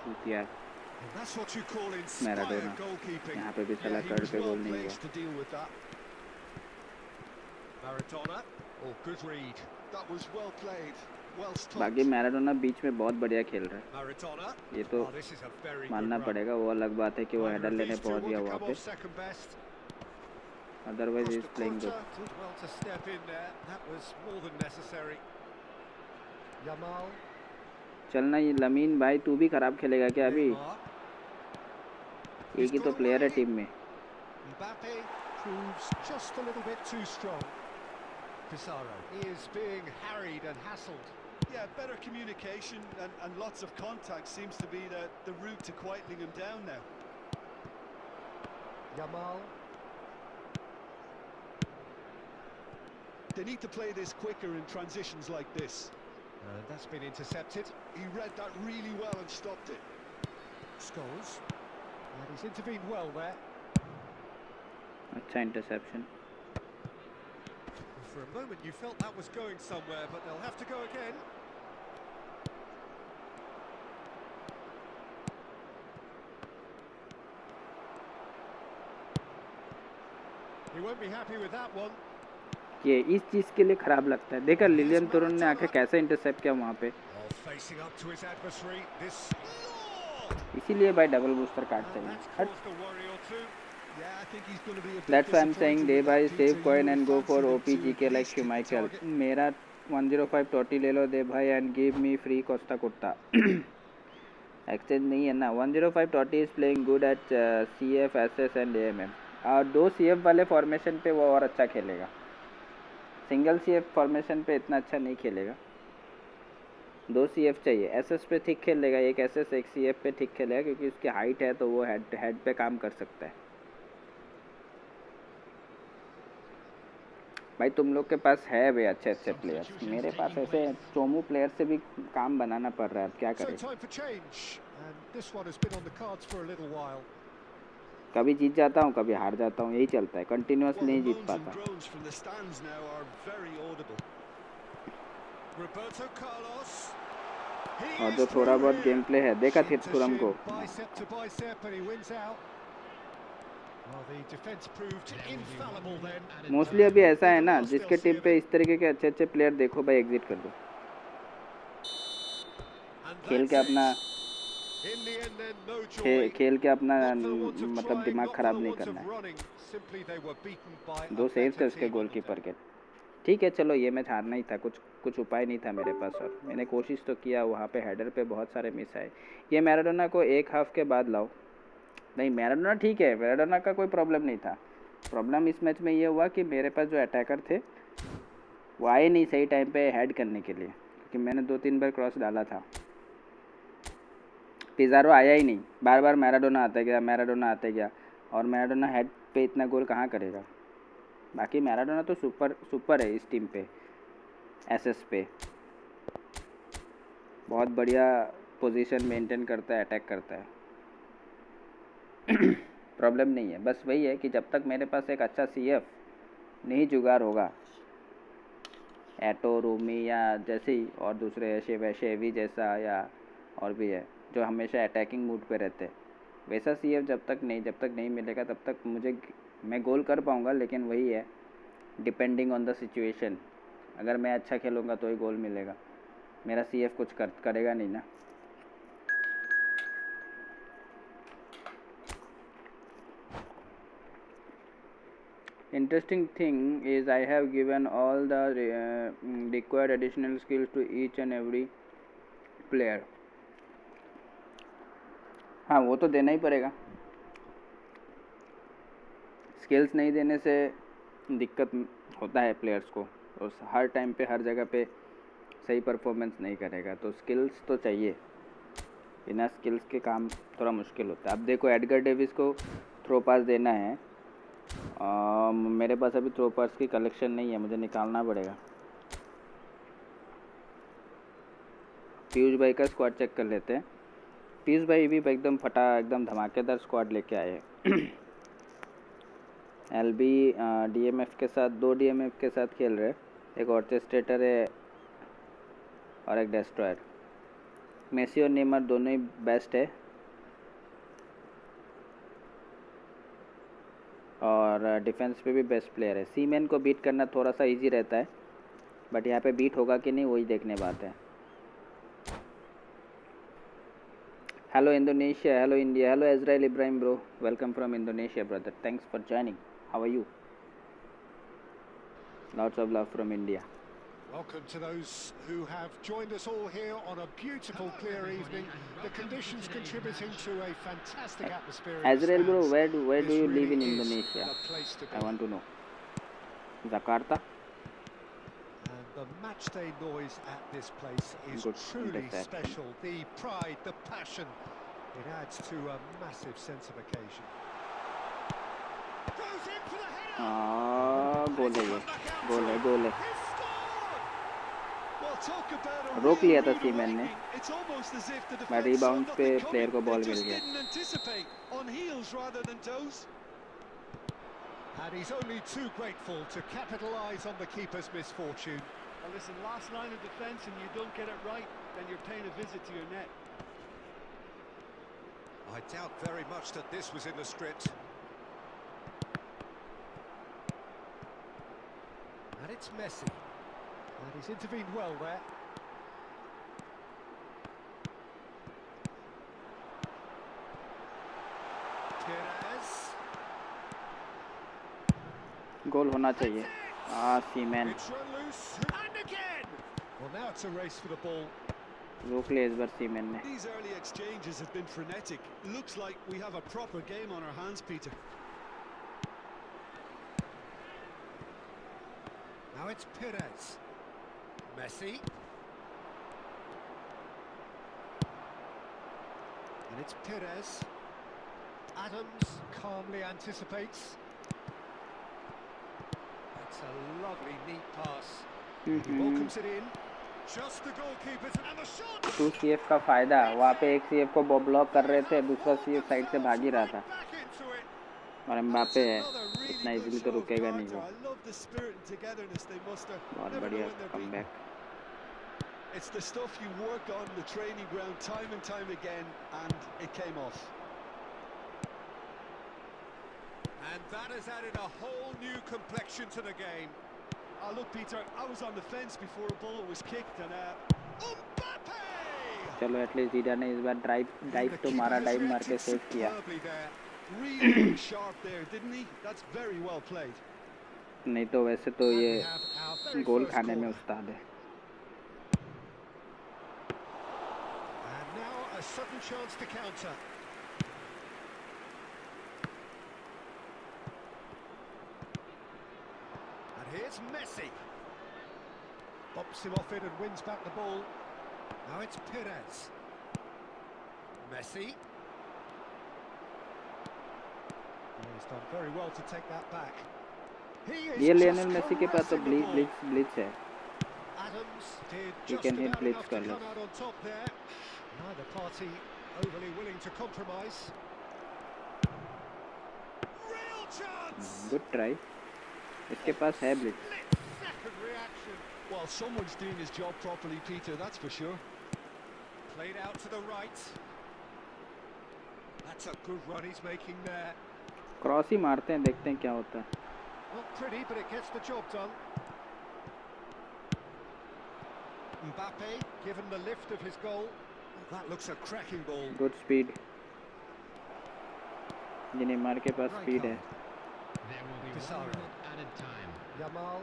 चूतिया And that's what you call inspired Maradona, goalkeeping. यहाँ पे भी Yeah, साला he curd was पे well गोल नहीं हुआ। placed to deal with that. Maradona. Oh, good read. That was well played, well stopped. बाकी Maradona बीच में बहुत बढ़िया खेल रहा है, Maradona. ये तो Oh, this is a very good मानना run. पड़ेगा। वो अलग बात है कि वो Neither हेडर of लेने these two पहुंच want गया to वहाँ come पे, off second best. Otherwise is Costa playing Curta good. did well to step in there. That was more than necessary. Yamal. चलना ये लमीन भाई, तू भी खराब खेलेगा क्या अभी? एक ही तो प्लेयर है टीम में। Mbappe proves just a little bit too strong. Pizarro is being harried and hassled. Yeah, better communication and lots of contact seems to be the route to quieting him down now. Yamal. They need to play this quicker in transitions like this. That's been intercepted. He read that really well and stopped it. Scholes. And he's intervened well there. अच्छा interception. For a moment you felt that was going somewhere, but they'll have to go again. He won't be happy with that one. ये इस चीज़ के लिए ख़राब लगता है। देखा Lillian तुरुन ने आके कैसे इंटरसेप्ट किया वहाँ पे। Facing up to his adversary. This. इसीलिए भाई डबल बूस्टर काटते हैं। Yeah, I think he's going to be a bit That's why I'm saying disappointed they with buy that save pizza. coin You and go for fancied him OP to GK at like least hit the Michael. target. मेरा 105 टोटी ले लो दे भाई and give me free Costa kurta. Exchange नहीं है ना। 105 टोटी is playing good at CF, SS and AMM। और 2 CF वाले फॉर्मेशन पे वो और अच्छा खेलेगा। सिंगल CF फॉर्मेशन पे इतना अच्छा नहीं खेलेगा। 2 CF चाहिए। SS पे ठीक खेल लेगा, एक SS एक CF पे ठीक खेलेगा क्योंकि उसकी हाइट है तो वो हेड पे काम कर सकता है। भाई तुम लोग के पास है वे अच्छे अच्छे प्लेयर्स, मेरे पास ऐसे चोमू प्लेयर से भी काम बनाना पड़ रहा है। अब क्या करें? कभी जीत जाता हूँ कभी हार जाता हूँ, यही चलता है। कंटिन्यूअस नहीं जीत पाता। और जो थोड़ा बहुत गेम प्ले है देखा थी तुरम को। मोस्टली अभी ऐसा है ना, जिसके टीम पे इस तरीके के अच्छे अच्छे प्लेयर देखो भाई एग्जिट कर दो। खेल के अपना खेल के अपना मतलब दिमाग खराब नहीं करना है। 2 सेव थे उसके गोलकीपर के। ठीक है चलो, ये मैच हारना ही था, कुछ उपाय नहीं था मेरे पास। और मैंने कोशिश तो किया, वहाँ पे हेडर पे बहुत सारे मिस आए। ये मैराडोना को एक हाफ के बाद लाओ। नहीं मैराडोना ठीक है, मैराडोना का कोई प्रॉब्लम नहीं था। प्रॉब्लम इस मैच में ये हुआ कि मेरे पास जो अटैकर थे वो आए नहीं सही टाइम पे हेड करने के लिए, क्योंकि मैंने 2-3 बार क्रॉस डाला था। पिज़ारो आया ही नहीं, बार बार मैराडोना आता गया और मैराडोना हेड पे इतना गोल कहाँ करेगा। बाकी मैराडोना तो सुपर है इस टीम पे, एसएस पे बहुत बढ़िया पोजीशन मेंटेन करता है, अटैक करता है। प्रॉब्लम नहीं है, बस वही है कि जब तक मेरे पास एक अच्छा सीएफ नहीं जुगाड़ होगा, एटो रूमी या जैसे ही और दूसरे शेवी जैसा या और भी है जो हमेशा अटैकिंग मूड पे रहते हैं, वैसा सीएफ जब तक नहीं मिलेगा तब तक मैं गोल कर पाऊँगा। लेकिन वही है, डिपेंडिंग ऑन द सिचुएशन। अगर मैं अच्छा खेलूँगा तो ही गोल मिलेगा, मेरा सीएफ कुछ करेगा नहीं ना। Interesting thing is I have given all the required additional skills to each and every player. हाँ वो तो देना ही पड़ेगा, स्किल्स नहीं देने से दिक्कत होता है प्लेयर्स को, और हर टाइम पे हर जगह पे सही परफॉर्मेंस नहीं करेगा, तो स्किल्स तो चाहिए। बिना स्किल्स के काम थोड़ा मुश्किल होता है। अब देखो एडगर डेविस को थ्रो पास देना है, मेरे पास अभी थ्रो पास की कलेक्शन नहीं है, मुझे निकालना पड़ेगा। पीयूष भाई का स्क्वाड चेक कर लेते हैं। पीयूष भाई भी एकदम एकदम धमाकेदार स्क्वाड लेके आए हैं। एलबी डीएमएफ के साथ 2 डीएमएफ के साथ खेल रहे, एक ऑर्केस्ट्रेटर है और एक डेस्ट्रॉयर। मेसी और नेमार दोनों ही बेस्ट है, और डिफेंस पे भी बेस्ट प्लेयर है। सीमैन को बीट करना थोड़ा सा इजी रहता है, बट यहाँ पे बीट होगा कि नहीं वही देखने बात है। Hello Indonesia, hello India, hello Israel Ibrahim bro, welcome from Indonesia brother, thanks for joining, how are you? Lots of love from India. Welcome to those who have joined us all here on a beautiful, clear evening. The conditions contributing to a fantastic atmosphere. Azrael bro, where do you live in Indonesia? I want to know. Jakarta. And the match day noise at this place is truly special. The pride, the passion, it adds to a massive sense of occasion. Goes in for the header. गोल है रोक लिया था seaman ने but rebound पे player को ball मिल गया And he's only too grateful to capitalise on the keeper's misfortune. Well, listen, last line of defence and you don't get it right, then you're paying a visit to your net. I doubt very much that this was in the script. And it's Messi. And he's intervened well there. Perez. गोल होना चाहिए seaman And again. Well, now it's a race for the ball. रोक लिया इस बार seaman ने These early exchanges have been frenetic. Looks like we have a proper game on our hands, Peter. Now it's Perez. Messi. And it's Perez. Adams calmly anticipates. That's a lovely, neat pass. He welcomes it in. Just the goalkeepers and the shot. 2 CF का फायदा वहाँ पे एक CF को block कर रहे थे दूसरा CF साइड से भाग ही रहा था और एम्बापे है इतना इजीली तो रुकेगा नहीं वो बहुत बढ़िया comeback It's the stuff you work on the training ground time and time again, and it came off. And that has added a whole new complexion to the game. Look, Peter, I was on the fence before a ball was kicked, and Mbappe! चलो at least जीडा ने इस बार dive तो मारा dive मार के save किया Really sharp there, didn't he? That's very well played. नहीं तो वैसे तो ये गोल खाने में उस्ताद है A sudden chance to counter. And here's Messi. Bumps him off it and wins back the ball. Now it's Perez. Messi. He's done very well to take that back. ये Lionel Messi के पास तो Blitz है Adams did He just can hit about blitz enough to colours. come out on top there. Neither party overly willing to compromise. Real chance. Good try इसके पास है Blitz Second reaction. Well, someone's doing his job properly, Peter, that's for sure. Played out to the right. That's a good run he's making there. Cross ही मारते हैं देखते हैं क्या होता है Not pretty, but it gets the job done. Mbappe given the lift of his goal. Oh, that looks a cracking ball. Good speed ये Neymar के पास स्पीड है There will be 1 minute added time. Yamal.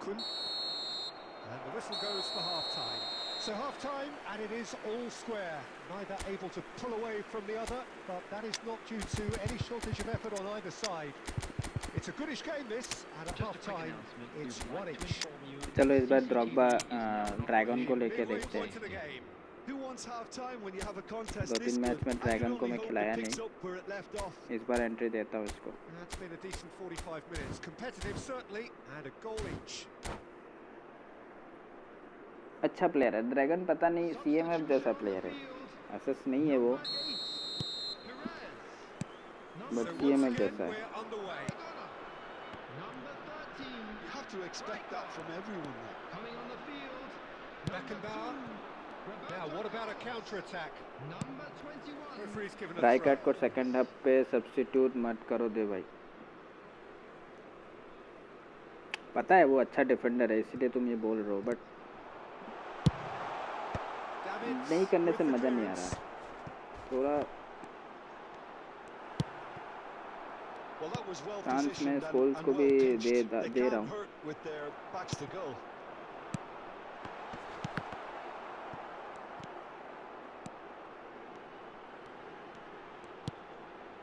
Kun. And the whistle goes for half-time. So half-time, and it is all square. Neither able to pull away from the other, but that is not due to any shortage of effort on either side. It's a goodish game this, and at half-time, it's 1-1. चलो इस बार Drogba dragon को लेके देखते हैं Who wants half-time when you have a contest 2-3 this match good? में I can dragon को only मैं hope खिलाया it picks नहीं up where it left off. इस बार एंट्री देता हूँ इसको That's been a decent 45 minutes. Competitive, certainly, and a goal each. अच्छा प्लेयर है ड्रैगन पता नहीं CMF जैसा प्लेयर है एसएस नहीं है वो बट CMF जैसा है We're underway. Number 13 You have to expect that from everyone. coming on the field. Beckenbauer. Now, what about a counter-attack? Number 21. Referee's given a try throw. Cut को second half पे substitute मत करो दे भाई पता है वो अच्छा डिफेंडर है इसलिए तुम ये बोल रहे हो बट नहीं करने से मजा नहीं आ रहा थोड़ा Well, that was well chance मैं positioned स्कोल्स and को well भी pitched. They दे रहा can't हूँ। hurt with their backs to goal.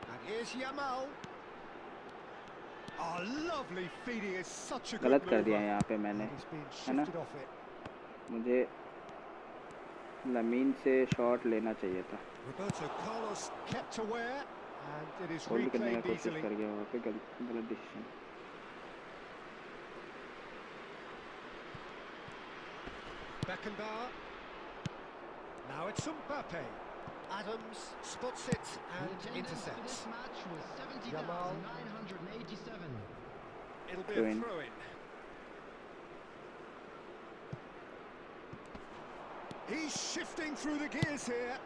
And here's Yamal. Oh, lovely feeding is such a good गलत कर दिया mover. यहाँ पे मैंने, And he's been है ना? shifted off it. मुझे लमीन से शॉट लेना चाहिए था। Roberto Carlos kept aware, and it is hold करने का reclaimed कोशिश easily. कर गया वहाँ पे, गलत decision. Beckenbauer. Now it's Mbappe. Adams spots it and intercepts. This match was Yamal. 70,987. It'll be a Throw-in. throw-in. He's shifting through the gears here.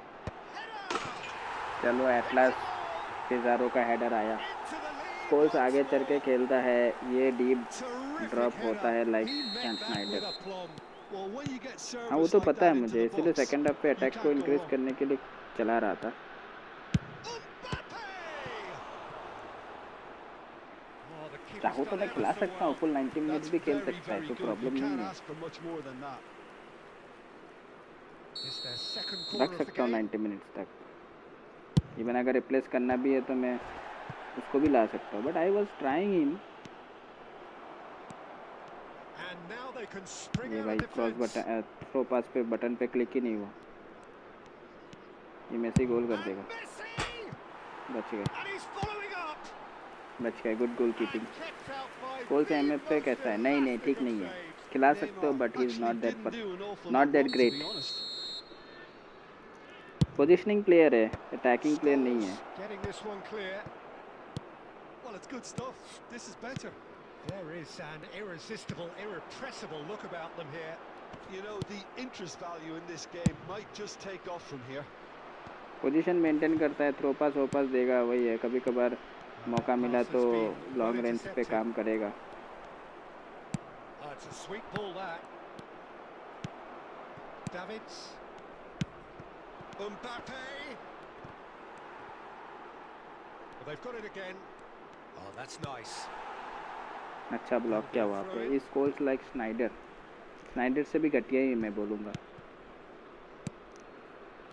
Header! चलो at last Pizarro का header आया। Into the lead. Scholes आगे चल के खेलता है, ये deep Terrific drop header. होता है like He met that Snyder. with aplomb. Well, when you get service हाँ वो तो like पता है that into मुझे, the इसीलिए box, सेकंड हाफ पे you अटैक को can't go इंक्रीज wrong. करने के लिए चला रहा था। Mbappe! Oh, the keeper's चाहो तो done मैं खिला ever so सकता हूँ, well. फुल 90 मिनट्स That's भी खेल very, सकता है, very कोई good. प्रॉब्लम You नहीं can't है। ask for much more than that. It's their second रख corner of the सकता हूँ game. 90 मिनट्स तक। इवन अगर रिप्लेस करना भी है तो मैं उसको भी ला सकता हूँ, but I was trying him. And now they can spring ये out भाई of cross defense. Button, throw pass पे बटन पे क्लिक ही नहीं हुआ। ये मेसी गोल कर And देगा। Messi! बच गए, And he's following up. बच गए। Good goalkeeping. And kept out by Scholes the MF पे most कैसा है? नहीं नहीं, ठीक elastic of नहीं है। saves. खिला सकते हो, but he is Actually not didn't that do an awful not lot that wrong, to great. be honest. Positioning player है, अटैकिंग प्लेयर नहीं है। Scholes getting this one clear. Well, it's good stuff. This is better. There is an irresistible, irrepressible look about them here. You know, the interest value in this game might just take off from here. Position maintain करता है, throw पास हो पास देगा, वही है। कभी कभार मौका मिला तो लॉन्ग रेंज पे काम करेगा। It's a sweet ball that. Davids. Mbappe. Well, they've got it again. Oh, that's nice. अच्छा ब्लॉक क्या हुआ पे? इस स्कोल्स लाइक स्नाइडर, स्नाइडर से भी घटिया ही मैं बोलूँगा।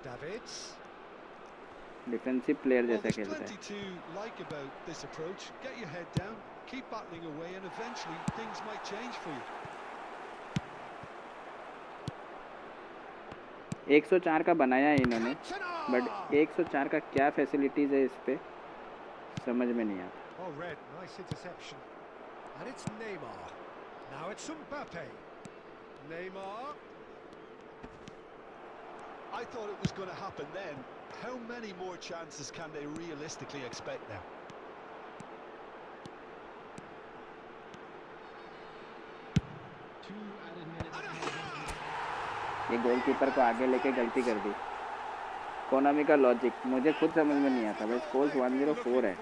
Davids. डिफेंसिव प्लेयर Well, जैसा there's खेलता plenty है। to like about this approach. Get your head down, keep battling away, and eventually things might change for you. 104 का बनाया है इन्होंने, बट 104 का क्या फैसिलिटीज़ है इस पे समझ में नहीं आता। Oh, red. Nice interception. And it's Neymar. Now it's Mbappe. Neymar. I thought it was going to happen then. How many more chances can they realistically expect now? ये गोलकीपर को आगे लेके गलती कर दी। कोनामी का लॉजिक मुझे खुद समझ में नहीं आता। भाई स्कोर 104 है,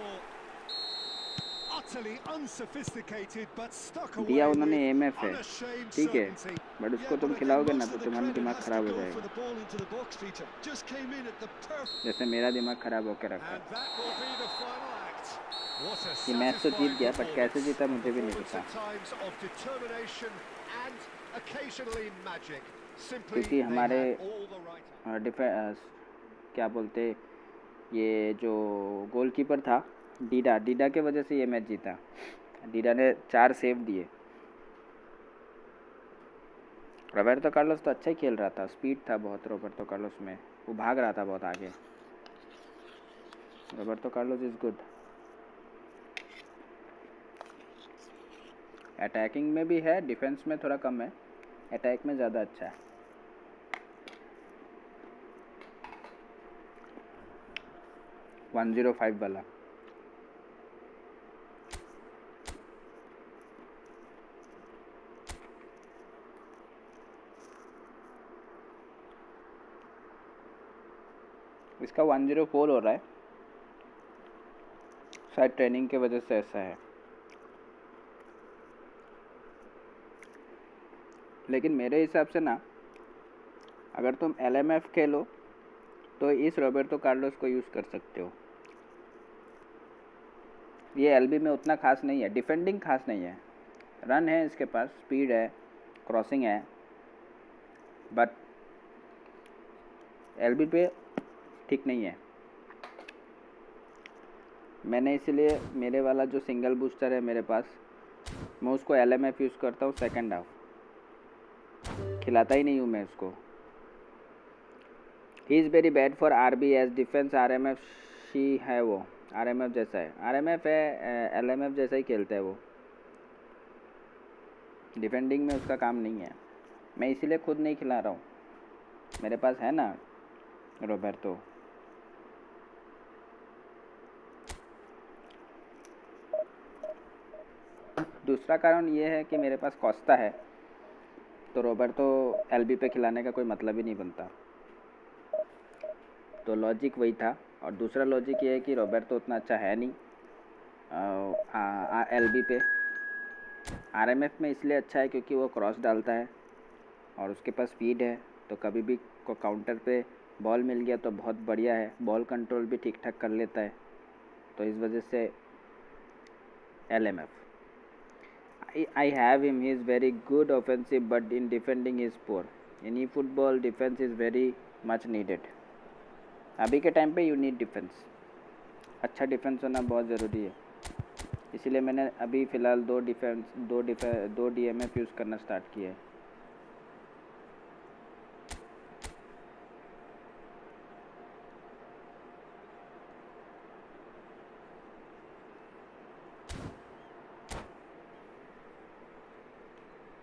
Utterly unsophisticated, but stuck away दिया उन्होंने with एमएफ है, unashamed ठीक है, certainty. बट उसको Yeah, तुम but I खिलाओगे think ना most तो of the तुम्हारा credit दिमाग has खराब to हो go for जाएगा। the ball into the box, Peter. Just came in at the perfect. जैसे मेरा दिमाग खराब होकर रखा And है। that will be the final act. What a ये मैच तो जीत satisfying गया, बट कैसे जीता performance. मुझे भी नहीं Performance पता, at times of determination and occasionally magic. Simply क्योंकि they हमारे had all the right. क्या बोलते, ये जो गोलकीपर था डीडा के वजह से ये मैच जीता। डीडा ने 4 सेव दिए। रॉबर्टो कार्लोस तो अच्छा ही खेल रहा था, स्पीड था बहुत रॉबर्टो कार्लोस में, वो भाग रहा था बहुत आगे। Roberto Carlos is good. Attacking में भी है, डिफेंस में थोड़ा कम है, अटैक में ज़्यादा अच्छा है। वन 105 वाला इसका 104 हो रहा है, शायद ट्रेनिंग की वजह से ऐसा है। लेकिन मेरे हिसाब से ना, अगर तुम LMF खेलो तो इस रॉबर्टो कार्लोस को यूज़ कर सकते हो। ये एलबी में उतना खास नहीं है, डिफेंडिंग खास नहीं है, रन है इसके पास, स्पीड है, क्रॉसिंग है, बट एलबी पे ठीक नहीं है। मैंने इसलिए मेरे वाला जो सिंगल बूस्टर है मेरे पास, मैं उसको LMF यूज़ करता हूँ सेकंड हाफ, खिलाता ही नहीं हूँ मैं उसको। He is very bad for RB as defence RMF शी है, वो RMF जैसा है, RMF है LMF जैसा ही खेलता है वो, डिफेंडिंग में उसका काम नहीं है। मैं इसीलिए खुद नहीं खिला रहा हूँ, मेरे पास है ना रोबर्टो। दूसरा कारण ये है कि मेरे पास कॉस्टा है, तो रोबर्टो LB पे खिलाने का कोई मतलब ही नहीं बनता। तो लॉजिक वही था। और दूसरा लॉजिक ये है कि रोबर्टो उतना अच्छा है नहीं LB पे। RMF में इसलिए अच्छा है क्योंकि वो क्रॉस डालता है और उसके पास स्पीड है, तो कभी भी को काउंटर पे बॉल मिल गया तो बहुत बढ़िया है, बॉल कंट्रोल भी ठीक ठाक कर लेता है, तो इस वजह से LMF। I have him, he is very good offensive but in defending he is poor. In eFootball defense is very much needed. अभी के टाइम पे you need defense, अच्छा डिफेंस होना बहुत ज़रूरी है। इसीलिए मैंने अभी फ़िलहाल दो DMF यूज़ करना स्टार्ट किया है।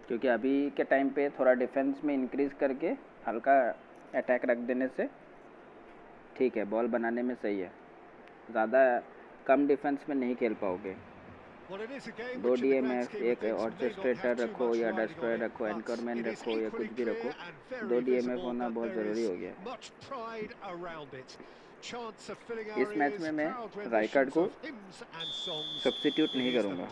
क्योंकि अभी के टाइम पे थोड़ा डिफेंस में इंक्रीज़ करके हल्का अटैक रख देने से ठीक है, बॉल बनाने में सही है, ज़्यादा कम डिफेंस में नहीं खेल पाओगे। 2 DMF, एक ऑर्केस्ट्रेटर रखो या डस्ट्रॉयर रखो, एंकरमैन रखो या कुछ भी रखो, 2 DMF होना बहुत ज़रूरी हो गया। इस मैच में मैं राइकार्ड को सब्स्टिट्यूट नहीं करूँगा,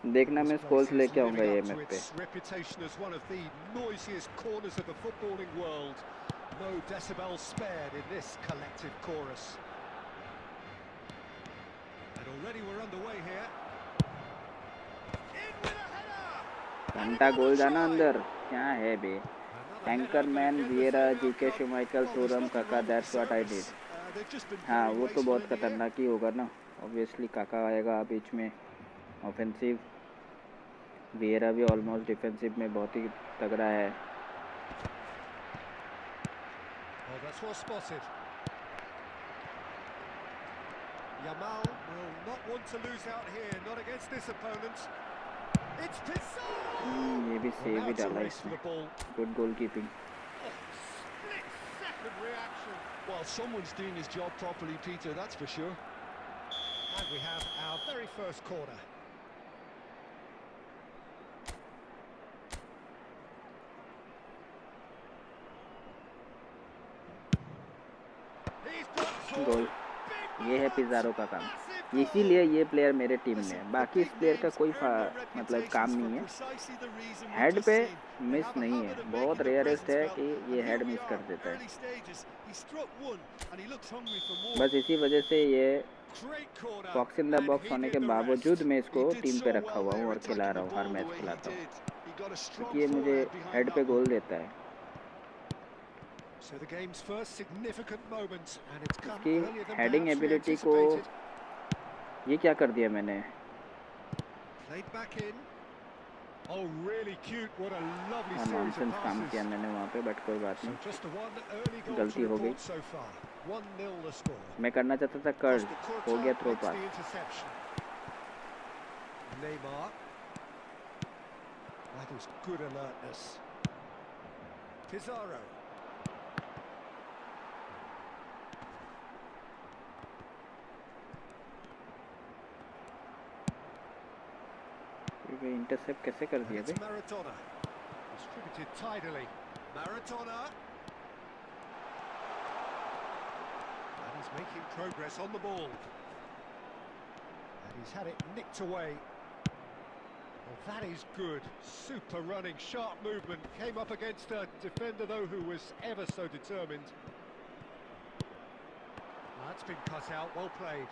देखना मैं स्कोर्स लेके आऊँगा ये मैच पे। घंटा गोल जाना अंदर, क्या है बे। एंकरमैन, विएरा, जीके, शुमाइकल, टूरम, काका, दैट्स व्हाट आई डिड। हाँ वो तो बहुत खतरनाक ही होगा ना, ऑब्वियसली काका आएगा बीच में ऑफेंसिव, विएरा भी ऑलमोस्ट डिफेंसिव में बहुत ही तगड़ा है। Yamal will not want to lose out here, not against this opponent. It's ये भी सेव ही डाला इसने, good goal keeping. split second reaction. Well, someone's doing his job properly, Peter, that's for sure. And we have our very first corner. गोल, ये है Pizarro का काम, इसीलिए ये प्लेयर मेरे टीम में है। बाकी इस प्लेयर का कोई मतलब काम नहीं है। हेड पे मिस नहीं है, बहुत रेयरेस्ट है कि ये हेड मिस कर देता है, बस इसी वजह से ये बॉक्स इन द बॉक्स होने के बावजूद मैं इसको टीम पे रखा हुआ हूँ और खिला रहा हूँ, हर मैच खिलाता हूँ, क्योंकि ये मुझे हेड पे गोल देता है। इसकी हेडिंग एबिलिटी को ये क्या कर दिया मैंने, नॉनसेंस काम किया मैंने वहाँ पे, बट कोई बात नहीं, गलती हो गई। मैं करना चाहता था कर्ज, हो गया थ्रो पास। इंटरसेप्ट कैसे कर दिया बे? Distributed tidily. Maradona. And he's making progress on the ball. And he's had it nicked away. Well, that is good. Super running, sharp movement. Came up against a defender, though, who was ever so determined. That's been cut out, well played.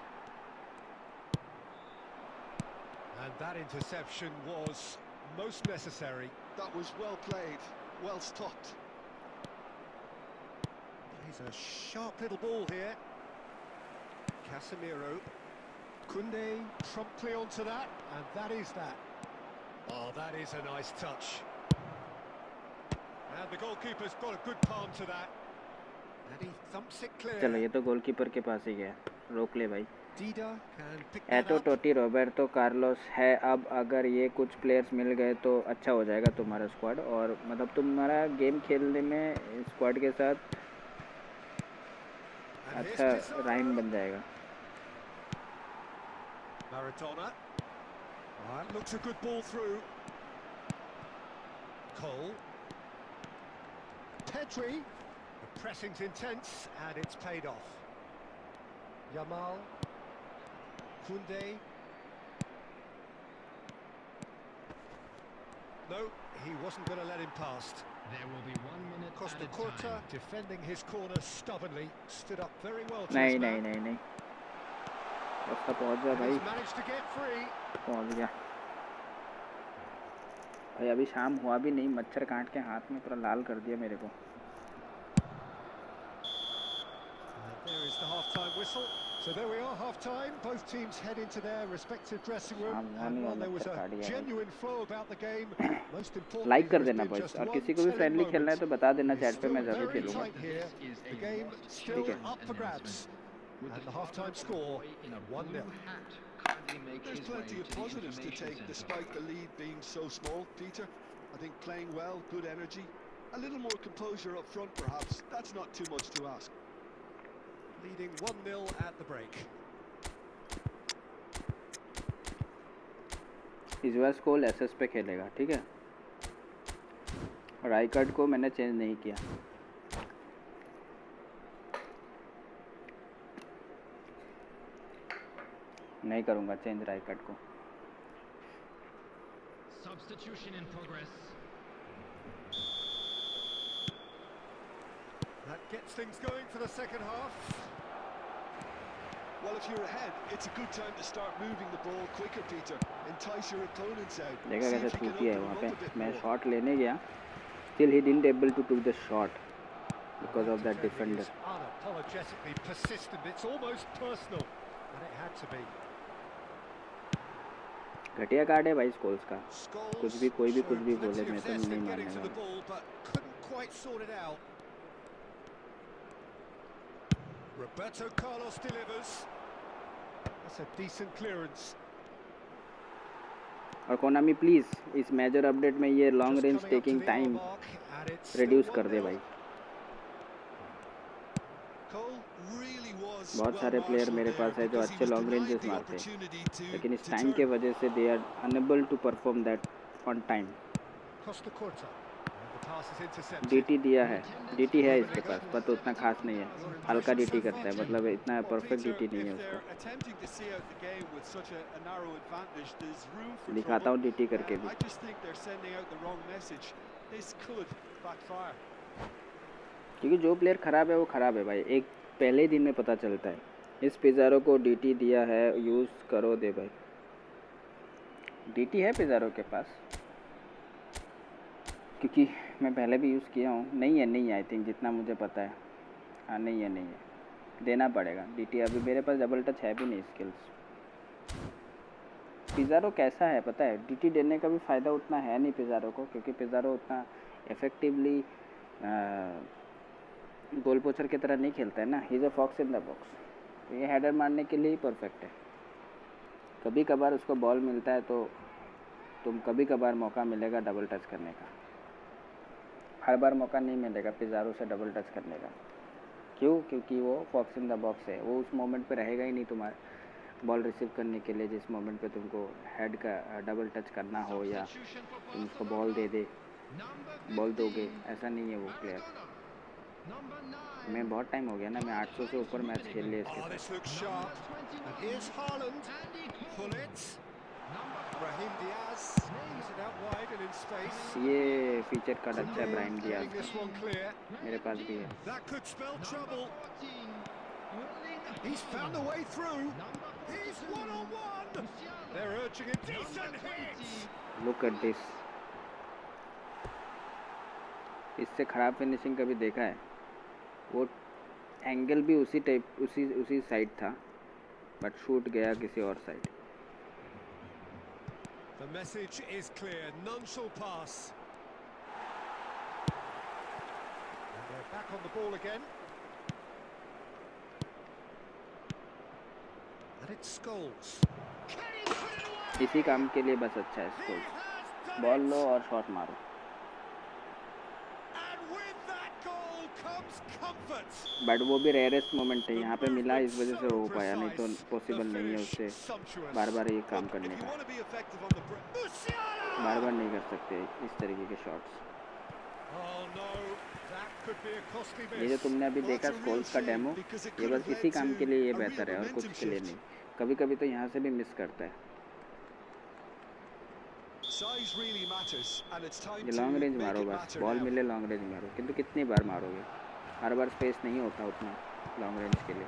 And that interception was most necessary. That was well played, well stopped. He's a sharp little ball here. Casemiro. 𝙀𝙀 promptly onto that, and that is that. Oh, that is a nice touch. And the goalkeeper's got a good palm to that. And he thumps it clear. चलो ये तो goalkeeper के पास ही गया, रोक ले भाई। 𝙑𝙄𝘼𝙆 can pick that Eto'o up. Totti Roberto Carlos है। अब अगर ये कुछ प्लेयर्स मिल गए तो अच्छा हो जाएगा तुम्हारा स्क्वाड, और मतलब तुम्हारा गेम खेलने में स्क्वाड के साथ अच्छा राइम बन जाएगा। Maradona. That looks a good ball through. Cole. Pedri. The pressing's intense and it's paid off. Yamal. 𝙀𝙀. No, he wasn't going to let him past. There will be 1 minute added 𝙾𝙃𝙼𝙆 time. defending his corner stubbornly, stood up very well to नहीं his नहीं man. नहीं नहीं, उसका पहुंच जा And भाई, he's managed to get free. पहुंच गया भाई। अभी शाम हुआ भी नहीं, मच्छर काट के हाथ में पूरा लाल कर दिया मेरे को। And there is the half-time whistle. So there we are, half-time. Both teams head into their respective dressing room. And while there was a genuine flow about the game, most important. Like कर देना boys, और किसी को भी friendly खेलना है तो बता देना चैट पे, मैं जरूर Very खेलूंगा। tight here. The game still up for grabs. And the half-time score 1-0. There's plenty of positives to take despite the lead being so small, Peter. I think playing well, good energy, a little more composure up front perhaps. That's not too much to ask. Leading 1-0 at the break. इस बार स्कोल SS पे खेलेगा, ठीक है। और I card को मैंने change नहीं किया। नहीं करूँगा चेंज राइट कार्ड को। Substitution in progress. That gets things going for the second half. Well, if you're ahead, it's a good time to start moving the ball quicker, Peter. Entice your opponents out. देखा See कैसे if you can थूकी है open वहाँ them पे। up a bit मैं more. Shot लेने गया, still he didn't able to took the shot because of that defender. Is unapologetically persistent. It's almost personal, and it had to be. घटिया card है भाई Scholes का। Scholes कुछ भी कोई भी कुछ भी showed बोले, plenty मैं of तो zest नहीं in मानने getting to the वाला। ball, but couldn't quite sort it out. Roberto Carlos delivers. That's a decent clearance. और कोनामी प्लीज इस मेजर अपडेट में ये long Just range coming up to taking the time hour mark, and it's reduce still कर दे 1-0. भाई। Cole really was बहुत सारे player मेरे पास है जो अच्छे लॉन्ग रेंजेस मारते हैं, लेकिन इस टाइम के वजह से they are unable to perform that on time. 𝙾𝙃𝙼𝙆. And the pass is intercepted. DT दिया है, डीटी है इसके पास, पर तो उतना खास नहीं है, हल्का डीटी करता है, मतलब इतना परफेक्ट डीटी नहीं है उसका। दिखाता हूँ डीटी करके भी। क्योंकि जो प्लेयर ख़राब है वो ख़राब है भाई, एक पहले ही दिन में पता चलता है। इस पिज़ारो को डीटी दिया है, यूज़ करो दे भाई। डीटी है पिज़ारो के पास, क्योंकि मैं पहले भी यूज़ किया हूँ। नहीं है आई थिंक, जितना मुझे पता है। हाँ नहीं है, देना पड़ेगा डीटी। अभी मेरे पास डबल टच है भी नहीं स्किल्स। पिज़ारो कैसा है पता है, डीटी देने का भी फ़ायदा उतना है नहीं पिज़ारो को, क्योंकि पिज़ारो उतना इफ़ेक्टिवली गोल पोचर की तरह नहीं खेलता है ना। He is a fox in the box, तो ये हेडर मारने के लिए ही परफेक्ट है। कभी कभार उसको बॉल मिलता है तो तुम कभी कभार मौका मिलेगा डबल टच करने का, हर बार मौका नहीं मिलेगा पिज़ारो से डबल टच करने का। क्यों? क्योंकि वो फॉक्स इन द बॉक्स है, वो उस मोमेंट पे रहेगा ही नहीं तुम्हारे बॉल रिसीव करने के लिए, जिस मोमेंट पे तुमको हेड का डबल टच करना हो या तुम उसको बॉल बॉल दोगे, ऐसा नहीं है वो प्लेयर। मैं बहुत टाइम हो गया ना, मैं 800 से ऊपर मैच खेल लिया इसके साथ। ये फीचर कार्ड अच्छा है ब्राहिम डियाज का, मेरे पास भी है। He's found a way through. He's one-on-one. They're urging a decent hit. Look at this. इससे खराब फिनिशिंग कभी देखा है? वो एंगल भी उसी टाइप उसी साइड था, बट शूट गया किसी और side. The message is clear. None shall pass. And they're back on the ball again. And it's Scholes. इसी काम के लिए बस अच्छा है स्कोल्स. बॉल लो और शॉट मारो. बट वो भी रेयरेस्ट मोमेंट है, यहाँ पे मिला इस वजह से हो पाया, नहीं तो पॉसिबल नहीं है उससे बार बार ये काम करने का. बार बार नहीं कर सकते इस तरीके के शॉट्स. ये जो तुमने अभी देखा स्कोल्स का डेमो, ये बस इसी काम के लिए ये बेहतर है और कुछ के लिए नहीं. कभी कभी तो यहाँ से भी मिस करता है. ये लॉन्ग रेंज मारो बस, बॉल मिले लॉन्ग रेंज मारो, किंतु कितनी बार मारोगे? हर बार स्पेस नहीं होता उतना लॉन्ग रेंज के लिए.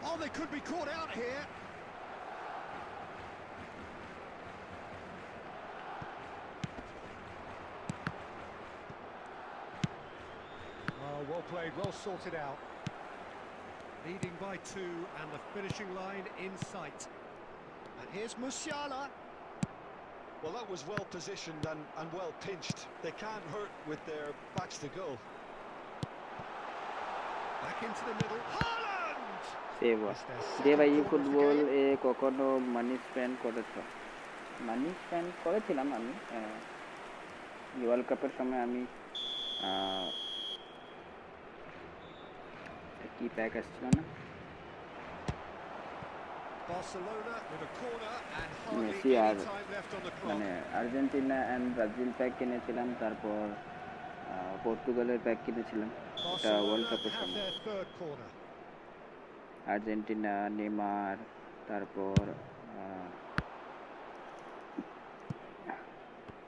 Oh, they could be caught out here. Oh, well played, well sorted out. Leading by 2 and the finishing line in sight. And here's Musiala. Well, that was well positioned and well pinched. They can't hurt with their backs to goal. Back into the middle. Haaland! Save. DEYGAMING football এ কখনো money spend করেছো? মানি spend করেছিলাম আমি world কাপের সময়. আমি কি pack আসছিল না, মেসি আর মানে আর্জেন্টিনা অ্যান্ড ব্রাজিল প্যাক কিনেছিলাম, তারপর পর্তুগালের প্যাক কিনেছিলাম. এটা ওয়ার্ল্ড কাপের সময়. আর্জেন্টিনা, নেইমার, তারপর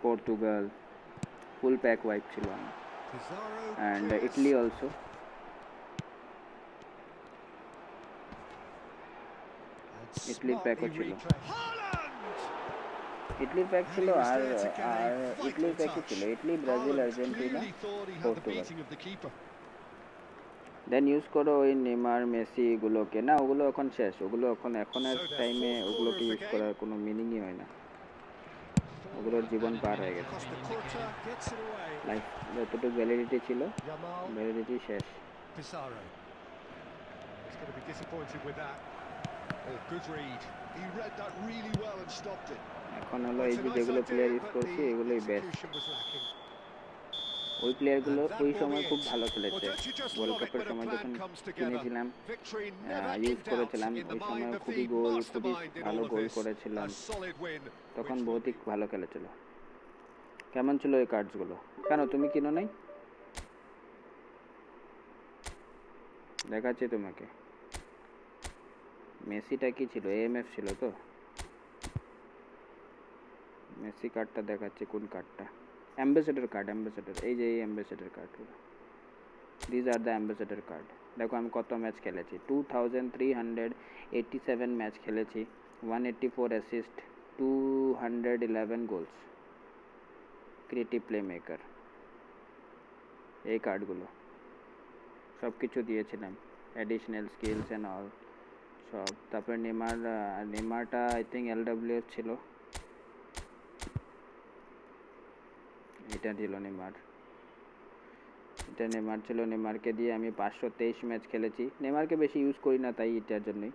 পর্তুগাল, ফুল প্যাক ওয়াইপ ছিল আমার. And Italy also. ইটালির প্যাকও ছিল. ইটালির প্যাক ছিল আর ইটালির প্যাকই ছিল. Italy, Brazil, Argentina, Portugal. Then use করো ওই নেইমার, মেসি এগুলোকে. না, ওগুলো এখন শেষ. ওগুলো এখনের টাইমে ওগুলোকে ইউজ করার কোনো মিনিংই হয় না. ওগুলোর জীবন পার হয়ে গেছে. লাইফ যতটুকু ভ্যালিডিটি ছিল, ভ্যালিডিটি শেষ. এখন হলো এই যে যেগুলো প্লেয়ার ইউজ করছি এগুলোই বেস্ট. ওই প্লেয়ারগুলো ওই সময় খুব ভালো খেলেছে. ওয়ার্ল্ড কাপের সময় যখন কিনেছিলাম, ইউজ করেছিলাম, ওই সময় খুবই ভালো গোল করেছিলাম. তখন বহুতই ভালো খেলেছিল. কেমন ছিল এই কার্ডসগুলো? কেন তুমি কিনো নাই? দেখাচ্ছি তোমাকে. মেসিটা কি ছিল? এএমএফ ছিল তো. মেসি কার্ডটা দেখাচ্ছি. কোন কার্ডটা? Ambassador card. অ্যাম্বাসেডর, এই যে এই অ্যাম্বাসেডর কার্ডগুলো. These are the ambassador card. দেখো আমি কত ম্যাচ খেলেছি. 2387 ম্যাচ খেলেছি. 184 assist, 211 goals. Creative play maker. এই কার্ডগুলো সব কিছু দিয়েছিলাম. অ্যাডিশনাল স্কিলস অ্যান্ড অল সব. তারপরে নেইমারটা আই থিঙ্ক LWF ছিল. এটা ছিল নেইমার. এটা নেইমার ছিল. নেইমারকে দিয়ে আমি 523 ম্যাচ খেলেছি. নেইমারকে বেশি ইউজ করি না, তাই এটার জন্যই.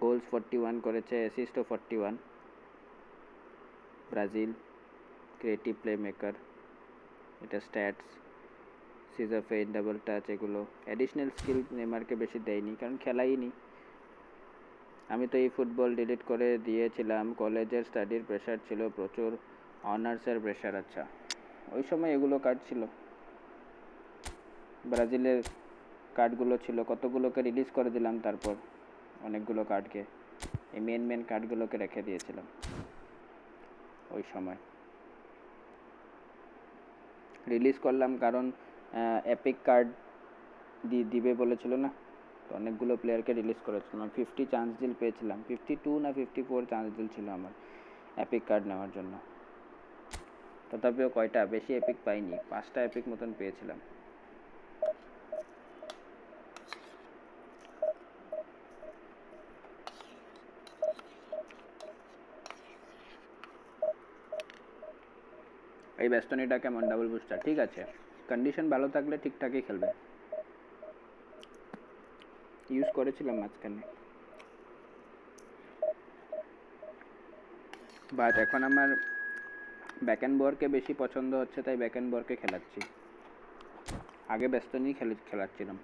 গোলস 41 করেছে, অ্যাসিস্টও 41. Brazil, creative play maker. এটা স্ট্যাটস, সিজার ফেইন, ডাবল টাচ, এগুলো অ্যাডিশনাল স্কিল নেইমারকে বেশি দেয়নি, কারণ খেলাই নি. আমি তো এই ফুটবল ডিলিট করে দিয়েছিলাম. কলেজের স্টাডির প্রেশার ছিল প্রচুর, অনার্সের প্রেশার. আচ্ছা, ওই সময় এগুলো কার্ড ছিল. ব্রাজিলের কার্ডগুলো ছিল, কতগুলোকে রিলিজ করে দিলাম, তারপর অনেকগুলো কার্ডকে, এই মেন কার্ডগুলোকে রেখে দিয়েছিলাম ওই সময়. রিলিজ করলাম কারণ এপিক কার্ড দিবে বলেছিল না, তো অনেকগুলো প্লেয়ারকে রিলিজ করেছিলাম। 50 চান্স ডিল পেয়েছিলাম, 52 না 54 চান্স ডিল ছিল আমার এপিক কার্ড নেওয়ার জন্য। তথাপিও কয়টা বেশি এপিক পাইনি, 5টা এপিক মতন পেয়েছিলাম। এই ব্যস্তনীটা কেমন ডাবল বুস্টার? ঠিক আছে, কন্ডিশন ভালো থাকলে ঠিকঠাকই খেলবে। ইউজ করেছিলাম মাঝখানে, বাট এখন আমার ব্যাকএন্ড বরকে বেশি পছন্দ হচ্ছে, তাই ব্যাকএন্ড বরকে খেলাচ্ছি। আগে ব্যস্তনী খেলাচ্ছিলাম।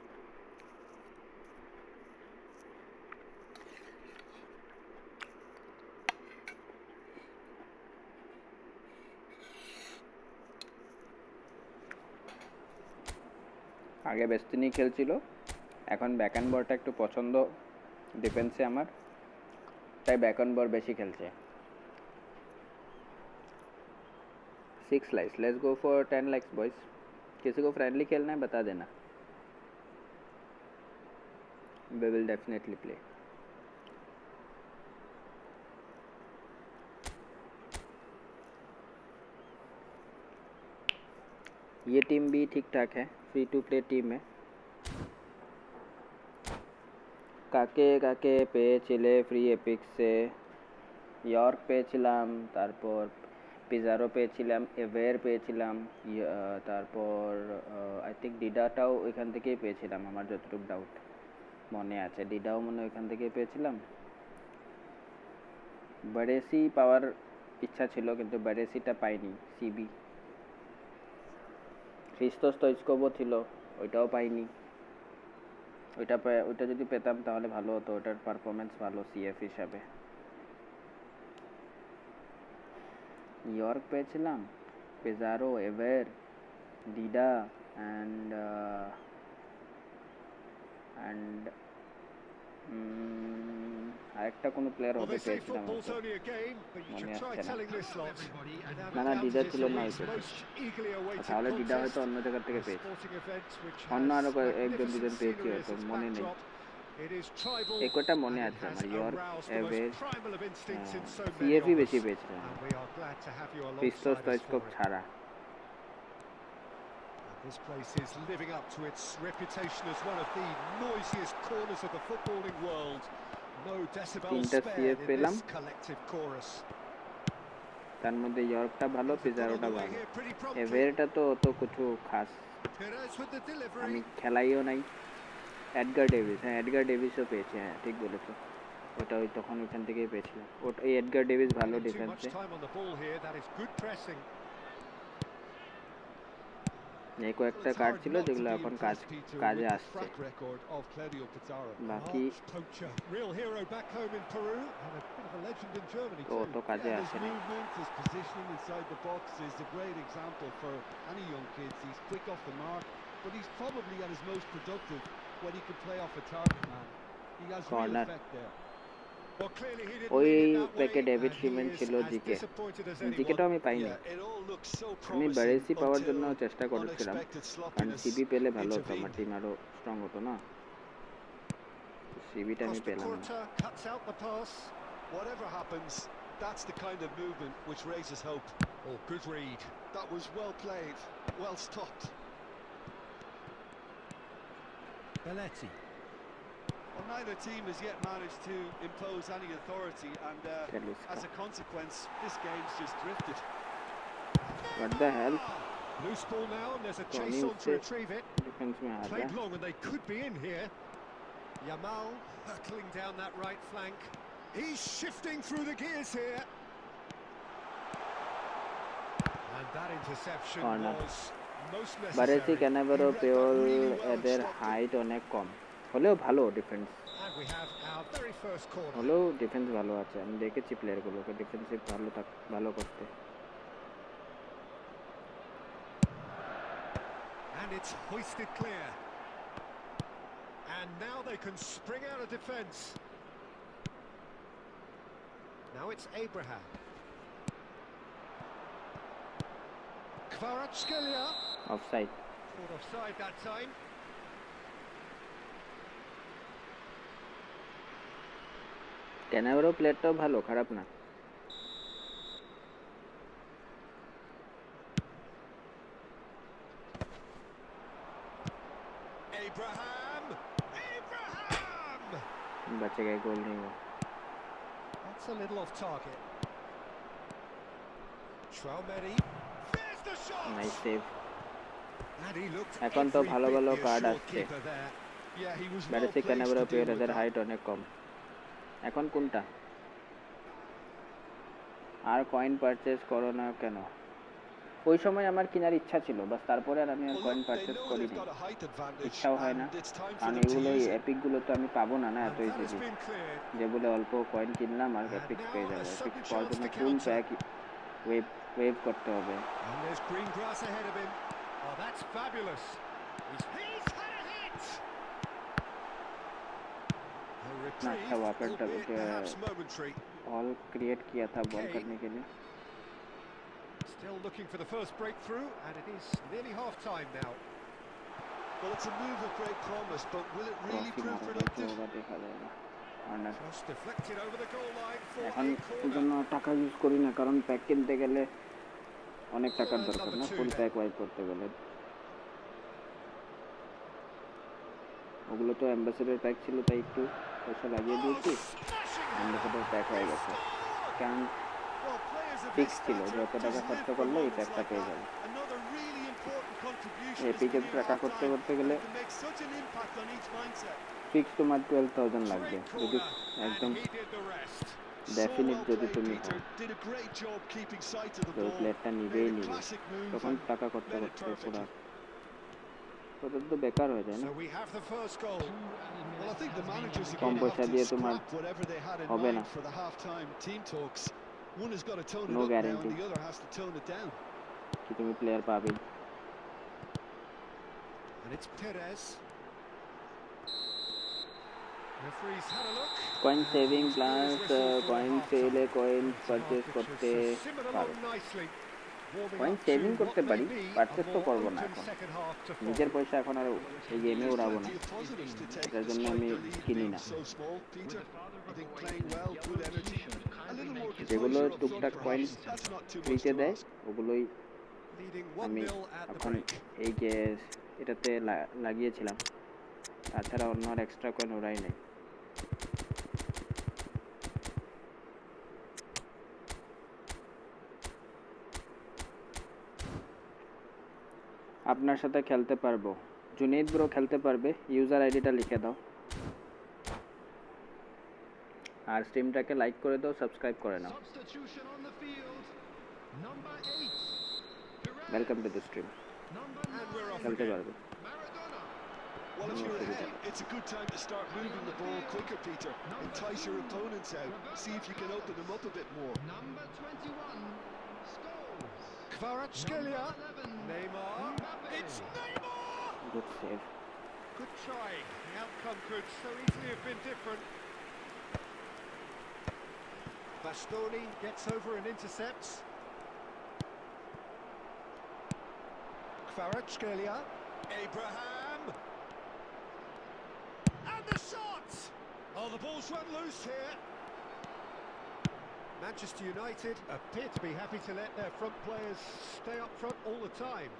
আগে ব্যস্তনী খেলছিল, এখন ব্যাকএন্ড বরটা একটু পছন্দ ডিফেন্সে আমার, তাই ব্যাকএন্ড বর বেশি খেলছে। 6 likes, let's go for 10 likes boys. किसी को फ्रेंडली खेलना है बता देना, वी विल डेफिनेटली प्ले। ये टीम भी ठीक ठाक है, फ्री टू प्ले टीम है। কাকে কাকে পেয়েছিলে ফ্রি এপিক সে? ইয়র্ক পেয়েছিলাম, তারপর পিজারো পেয়েছিলাম, এভের পেয়েছিলাম, তারপর আই থিঙ্ক ডিডাটাও ওইখান থেকেই পেয়েছিলাম আমার যতটুকু ডাউট মনে আছে। ডিডাও মনে ওইখান থেকেই পেয়েছিলাম। বারেসি পাওয়ার ইচ্ছা ছিল কিন্তু বারেসিটা পাইনি। সিবি খ্রিস্টোস স্টোইচকোভও ছিল, ওইটাও পাইনি। ওইটা যদি পেতাম তাহলে ভালো হতো, ওটার পারফরমেন্স ভালো সিএফ হিসাবে। ইয়র্ক পেয়েছিলাম, পেজারো, এভার, ডিডা অ্যান্ড আরেকটা কোনো প্লেয়ার হতে পেয়েছিলাম, মনে আসছে না। না, ডিডা ছিল না ওই পেজে, তাহলে ডিডা হয়তো অন্য জায়গা থেকে পেয়েছি, অন্য আরো একজন দুজন পেয়েছি হয়তো, মনে নেই। এই কটা মনে আছে আমার, ইয়র্ক, এভের, সিএফই বেশি পেয়েছিলাম খ্রিস্টোস স্টোইচকোভ ছাড়া। This place is living up to its reputation as one of the noisiest corners of the footballing world. No decibels spared in this collective chorus. তার মধ্যে ইয়র্কটা ভালো, পিজারোটা ভালো, এভেরটা তো অত কিছু খাস আমি খেলাইও নাই। এডগার ডেভিস, হ্যাঁ এডগার ডেভিসও পেয়েছে, হ্যাঁ ঠিক বলেছো, ওটা ওই তখন ওইখান থেকেই পেয়েছিলাম। ওটা এই এডগার ডেভিস ভালো ডিফেন্সে। এই কয়েকটা কার্ড ছিল যেগুলো এখন কাজে আসছে, বাকি তো অত কাজে আসে না। কর্নার ওই প্যাকে ডেভিড সিমেন ছিল, জিকেটাও আমি পাইনি। আমি বারেসি পাওয়ার জন্য চেষ্টা করেছিলাম, কারণ সিবি পেলে ভালো হতো, আমার টিম আরো স্ট্রং হতো না। সিবিটা আমি পেলাম না। Whatever happens, that's the kind of movement which raises hope. Oh, good read. That was well played, well stopped. Belletti. Well, neither team has yet managed to impose any authority, and as a consequence, this game's just drifted. What the hell? Loose ball now, and there's a chase on to retrieve it. Played long, and they could be in here. Yamal hurtling down that right flank. He's shifting through the gears here. And that interception was most necessary. Baresi Cannavaro Puyol এদের height অনেক কম হলেও ভালো defence, হলেও defence ভালো আছে। আমি দেখেছি প্লেয়ারগুলোকে defensive ভালো করতে। And it's hoisted clear. And now they can spring out of defence. Now it's Abraham. Kvaratskhelia. Offside. Caught offside that time. ক্যানাবেরও প্লেয়ারটাও ভালো, খারাপ না। Abraham! बचे गए, गोल नहीं हुआ। That's a little off target. Traumeri. There's the shot. Nice save. And he looked এখন তো ভালো ভালো কার্ড assured আসছে। keeper there. Yeah, he was well ব্যারেসি placed ক্যানাবেরও to deal player, with এদের that. হাইট অনেক কম। এখন কোনটা? আর কয়েন পারচেজ করো না কেন? ওই সময় আমার কেনার ইচ্ছা ছিল, বাস তারপরে আর আমি আর কয়েন পারচেজ করিনি, ইচ্ছাও হয় না। কারণ এগুলো এপিকগুলো তো আমি পাবো না না এত ইজিলি, যে বলে অল্প কয়েন কিনলাম আর এপিক্স পেয়ে যাবো। এপিক্স পাওয়ার জন্য ফুল প্যাক ওয়েভ করতে হবে। And there's green grass ahead of him. Oh, that's fabulous. He's had a hit. अच्छा वाकर बॉल क्रिएट किया था बॉल करने के लिए। Still looking for the first breakthrough, and it is nearly half time now. Well, it's a move of great promise, but will it really prove productive? Just deflected over the goal line for এখন a corner. জন্য টাকা use করি না, কারণ pack কিনতে গেলে অনেক টাকার দরকার না, ফুল প্যাক ওয়াইপ করতে গেলে। ওগুলো তো অ্যাম্বাসেডর প্যাক ছিল, তাই একটু পয়সা লাগিয়ে দিয়েছি, অ্যাম্বাসেডর প্যাক হয়ে গেছে। কারণ ফিক্স ছিল যত টাকা খরচ করলে এই প্যাকটা পেয়ে যাবে। এপিকে টাকা খরচ করতে গেলে ফিক্স তোমার 12,000 লাগবে, যদি একদম ডেফিনিট যদি তুমি হও, তো প্লেয়ারটা নিবেই নিবে, তখন টাকা খরচ করতে পুরো ওটা তো বেকার হয়ে যায় না। কম পয়সা দিয়ে তোমার হবে না, নো গ্যারেন্টি কি তুমি প্লেয়ার পাবে। কয়েন সেভিং প্লাস কয়েন সেলে কয়েন পারচেজ করতে পারো। কয়েন সেভিং করতে পারি, পারচেজ তো করবো না এখন, নিজের পয়সা এখন আর এই গেমে উড়াবো না, এটার জন্য আমি কিনি না। যেগুলো টুকটাক কয়েন ফ্রিতে দেয় ওগুলোই আমি এখন এই যে এটাতে লাগিয়েছিলাম, তাছাড়া অন্য আর এক্সট্রা কয়েন ওরাই নেই। আপনার সাথে খেলতে পারবো, জুনেদ ব্রো খেলতে পারবে, ইউজার আইডিটা লিখে দাও আর স্ট্রিমটাকে লাইক করে দাও, সাবস্ক্রাইব করে নাও। ওয়েলকাম টু দ্য স্ট্রিম, খেলতে পারবে। Well, if you're ahead, it's a good time to start moving the ball quicker, Peter. Entice your opponents out. See if you can open them up a bit more. Number 21 scores. Kvaratskhelia. Neymar. It's Neymar! Good save. Good trying. The outcome could so easily have been different. Bastoni gets over and intercepts. Kvaratskhelia. Abraham. And the shot! Oh, the ball's run loose here. Manchester United appear to be happy to let their front players stay up front all the time.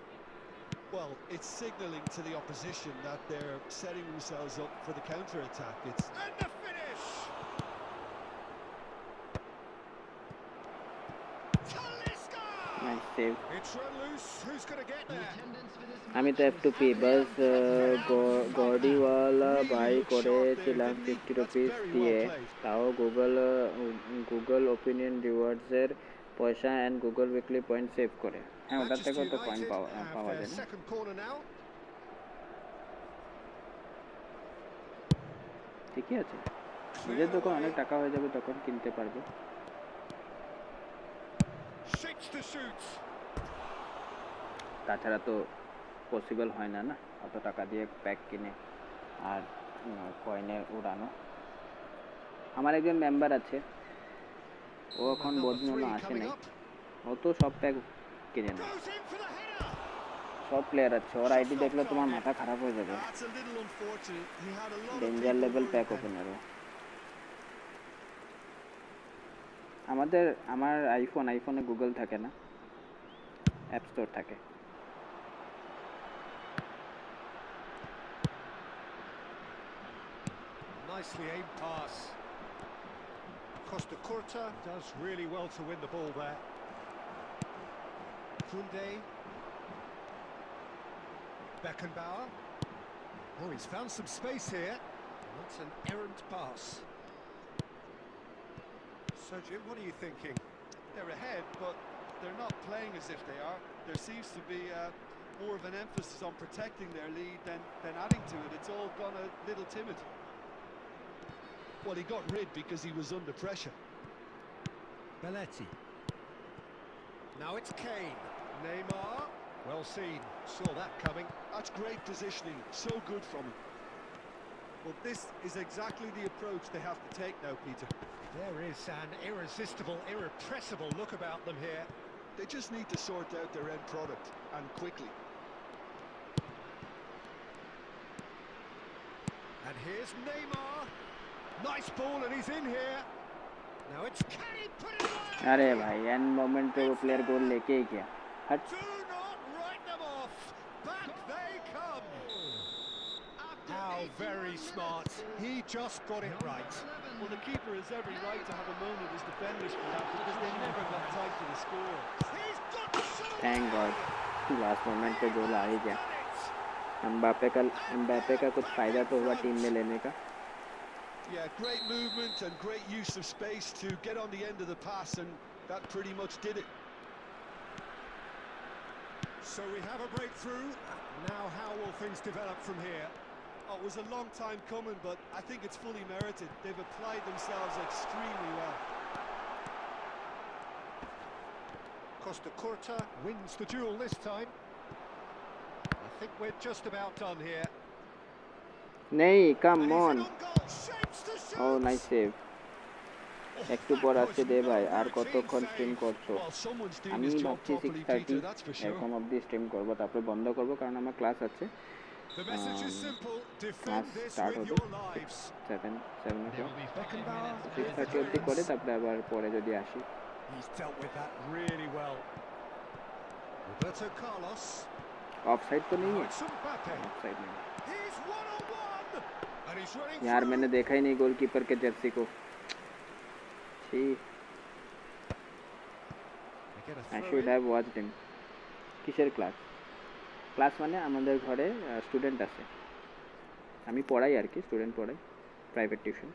Well, it's signalling to the opposition that they're setting themselves up for the counter-attack. It's And the finish! Talisca! Nice save. It's run loose. Who's going to get there? আমি তো F2P bus গডিওয়ালা by করেছিলাম 50 rupees দিয়ে, তাও Google opinion রিওয়ার্ডসের পয়সা and Google weekly point save করে। হ্যাঁ, ওটার থেকেও তো পয়েন্ট পাওয়া যায় না। ঠিকই আছে, নিজের যখন অনেক টাকা হয়ে যাবে তখন কিনতে পারবে। তাছাড়া তো পসিবল হয় না না অত টাকা দিয়ে প্যাক কিনে আর কয়েনে উড়ানো। আমার একজন মেম্বার আছে, ও এখন বোধ মনে আসে নাই, ও তো সব প্যাক কিনে নেয়, সব প্লেয়ার আছে, ওর আইডি দেখলে তোমার মাথা খারাপ হয়ে যাবে। ডেঞ্জার লেভেল প্যাক ওপেনারও। আমার আইফোনে গুগল থাকে না, অ্যাপ স্টোর থাকে। Nicely aimed pass. 𝙾𝙃𝙼𝙆𝙀 does really well to win the ball there. Koundé. Beckenbauer. Oh, he's found some space here. That's an errant pass. So, Jim, what are you thinking? They're ahead, but they're not playing as if they are. There seems to be more of an emphasis on protecting their lead than adding to it. It's all gone a little timid. Well, he got rid because he was under pressure. Belletti. Now it's Kane. Neymar. Well seen. Saw that coming. That's great positioning. So good from him. Well, this is exactly the approach they have to take now, Peter. There is an irresistible, irrepressible look about them here. They just need to sort out their end product, and quickly. And here's Neymar. Nice ball, and he's in here. Now it's Kane, put it away! अरे भाई end moment पे वो player गोल लेके ही गया। हट। Do not write them off. Back they come. How very smart. He just got it right. Well, the keeper has every right to have a moan at his defenders for that, because they never got time to the score. He's got the shot. Thank God last moment पे गोल आ ही गया। Mbappe का कुछ फायदा तो हुआ team में लेने का। Yeah, great movement and great use of space to get on the end of the pass, and that pretty much did it. So we have a breakthrough. Now how will things develop from here? Oh, it was a long time coming, but I think it's fully merited. They've applied themselves extremely well. 𝙾𝙃𝙼𝙆𝙀 wins the duel this time. I think we're just about done here. नहीं come on. Shapes the shot. ও nice save. একটু পর আসছে দে ভাই, আর কতক্ষণ stream করছো? আমি ভাবছি 6:30 এরকম অবধি স্ট্রিম করবো, তারপরে বন্ধ করবো কারণ আমার ক্লাস আছে। The message is simple. Class Defend this start with হবে your lives. 7 o'clock। Beckenbauer. 6:30 অবধি করে তারপরে আবার পরে যদি আসি। He's dealt with that really well. Roberto Carlos. Offside तो नहीं है? It's Mbappe. ऑफसाइड नहीं। He's 1-on-1. And he's running यार through. मैंने देखा ही नहीं गोलकीपर के जर्सी को। छी। I should have watched him. কিসের ক্লাস? ক্লাস মানে আমাদের ঘরে স্টুডেন্ট আছে, আমি পড়াই আর কি, স্টুডেন্ট পড়াই, private tuition.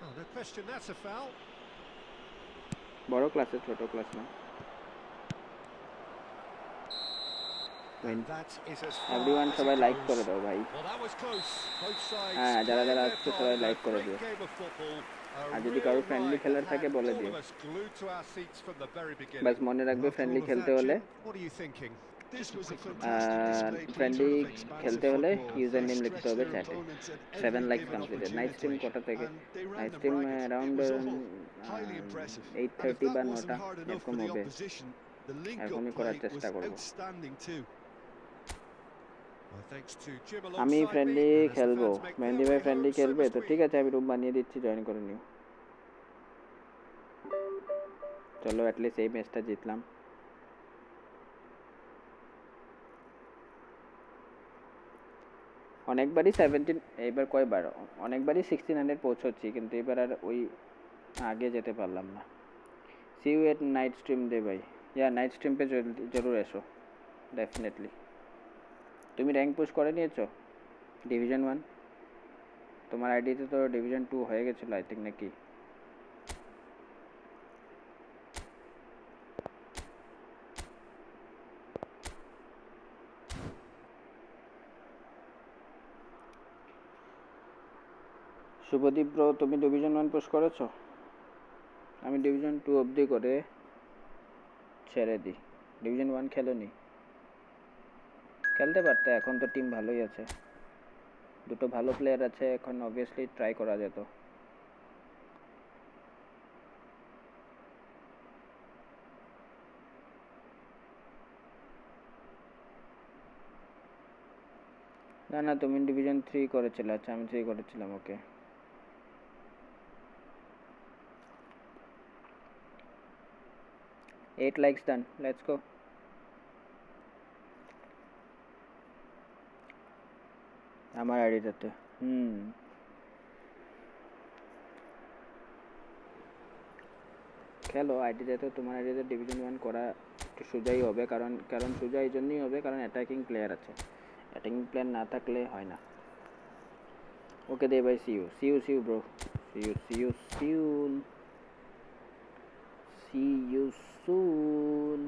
Oh, no question, that's a foul. বড় ক্লাসে, ছোট ক্লাস না। এভরিওয়ান সবাই লাইক করে দাও ভাই। হ্যাঁ যারা যারা আসছে সবাই লাইক করে দিও, আর যদি কারো ফ্রেন্ডলি খেলার থাকে বলে দিও। বাস মনে রাখবে ফ্রেন্ডলি খেলতে হলে ইউজার নেম লিখতে হবে চ্যাটে। 7 লাইকস কমপ্লিটেড। নাইট স্ট্রিম কটা থেকে? নাইট স্ট্রিম অ্যারাউন্ড 8:30 বা 9টা এরকম হবে, এরকমই করার চেষ্টা করবো। আমি ফ্রেন্ডলি খেলবো, মেহেন্দি ভাই ফ্রেন্ডলি খেলবে তো ঠিক আছে, আমি রুম বানিয়ে দিচ্ছি, জয়েন করে নিও। চলো অ্যাটলিস্ট এই ম্যাচটা জিতলাম। অনেকবারই 17, এইবার কয়বার অনেকবারই 1600 পৌঁছচ্ছি, কিন্তু এবার আর ওই আগে যেতে পারলাম না। See you at night stream দে ভাই। ইয়া নাইট স্ট্রিম पे জরুর এসো ডেফিনেটলি। তুমি র্যাঙ্ক পুশ করে নিয়েছো ডিভিশন 1? তোমার আইডিতে তো ডিভিশন 2 হয়ে গেছিল আই থিঙ্ক, নাকি? শুভদীপ ব্রো তুমি ডিভিশন 1 পুশ করেছো? আমি ডিভিশন 2 অবধি করে ছেড়ে দিই, ডিভিশন 1 খেলোনি? খেলতে পারতে, এখন তো টিম ভালোই আছে, দুটো ভালো প্লেয়ার আছে, এখন অবভিয়াসলি ট্রাই করা যেত। না না তুমি ডিভিশন 3 করেছিলে আচ্ছা আমি 3 করেছিলাম ওকে Eight likes done. Let's go. আমার আইডিটাতে খেলো আইডিটাতে তোমার আইডিতে ডিভিশন 1 করা একটু সোজাই হবে কারণ সোজা এই জন্যই হবে কারণ অ্যাটাকিং প্লেয়ার আছে অ্যাটাকিং প্লেয়ার না থাকলে হয় না ওকে দে ভাই see you bro see you soon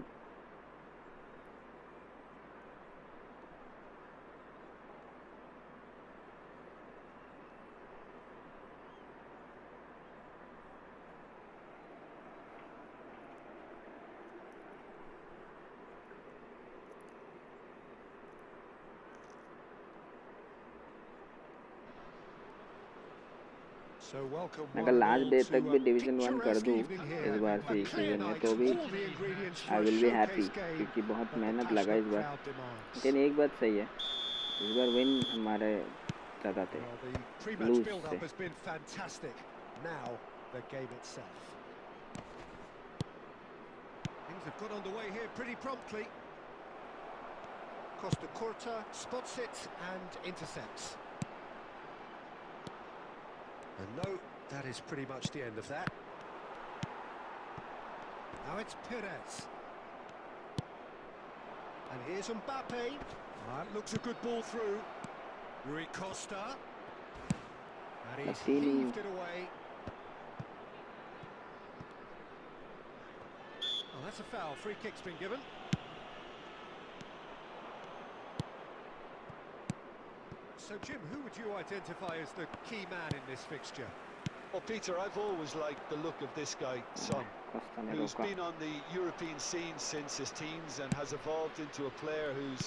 अगर लास्ट डे तक भी डिवीजन 1 कर दूं इस बार से सीजन में तो भी आई विल बी हैप्पी क्योंकि बहुत मेहनत लगा इस बार लेकिन एक बात सही है इस बार विन हमारे ज़्यादा थे लूज थे Things have got underway here pretty promptly. Costa Curta spots it and intercepts. And no, that is pretty much the end of that. Now it's Perez. And here's Mbappe. That looks a good ball through. Rui Costa. And he's heaved it away. Oh, that's a foul. Free kick's been given. So, Jim, who would you identify as the key man in this fixture? Well, Peter, I've always liked the look of this guy, Son, who's been on the European scene since his teens and has evolved into a player who's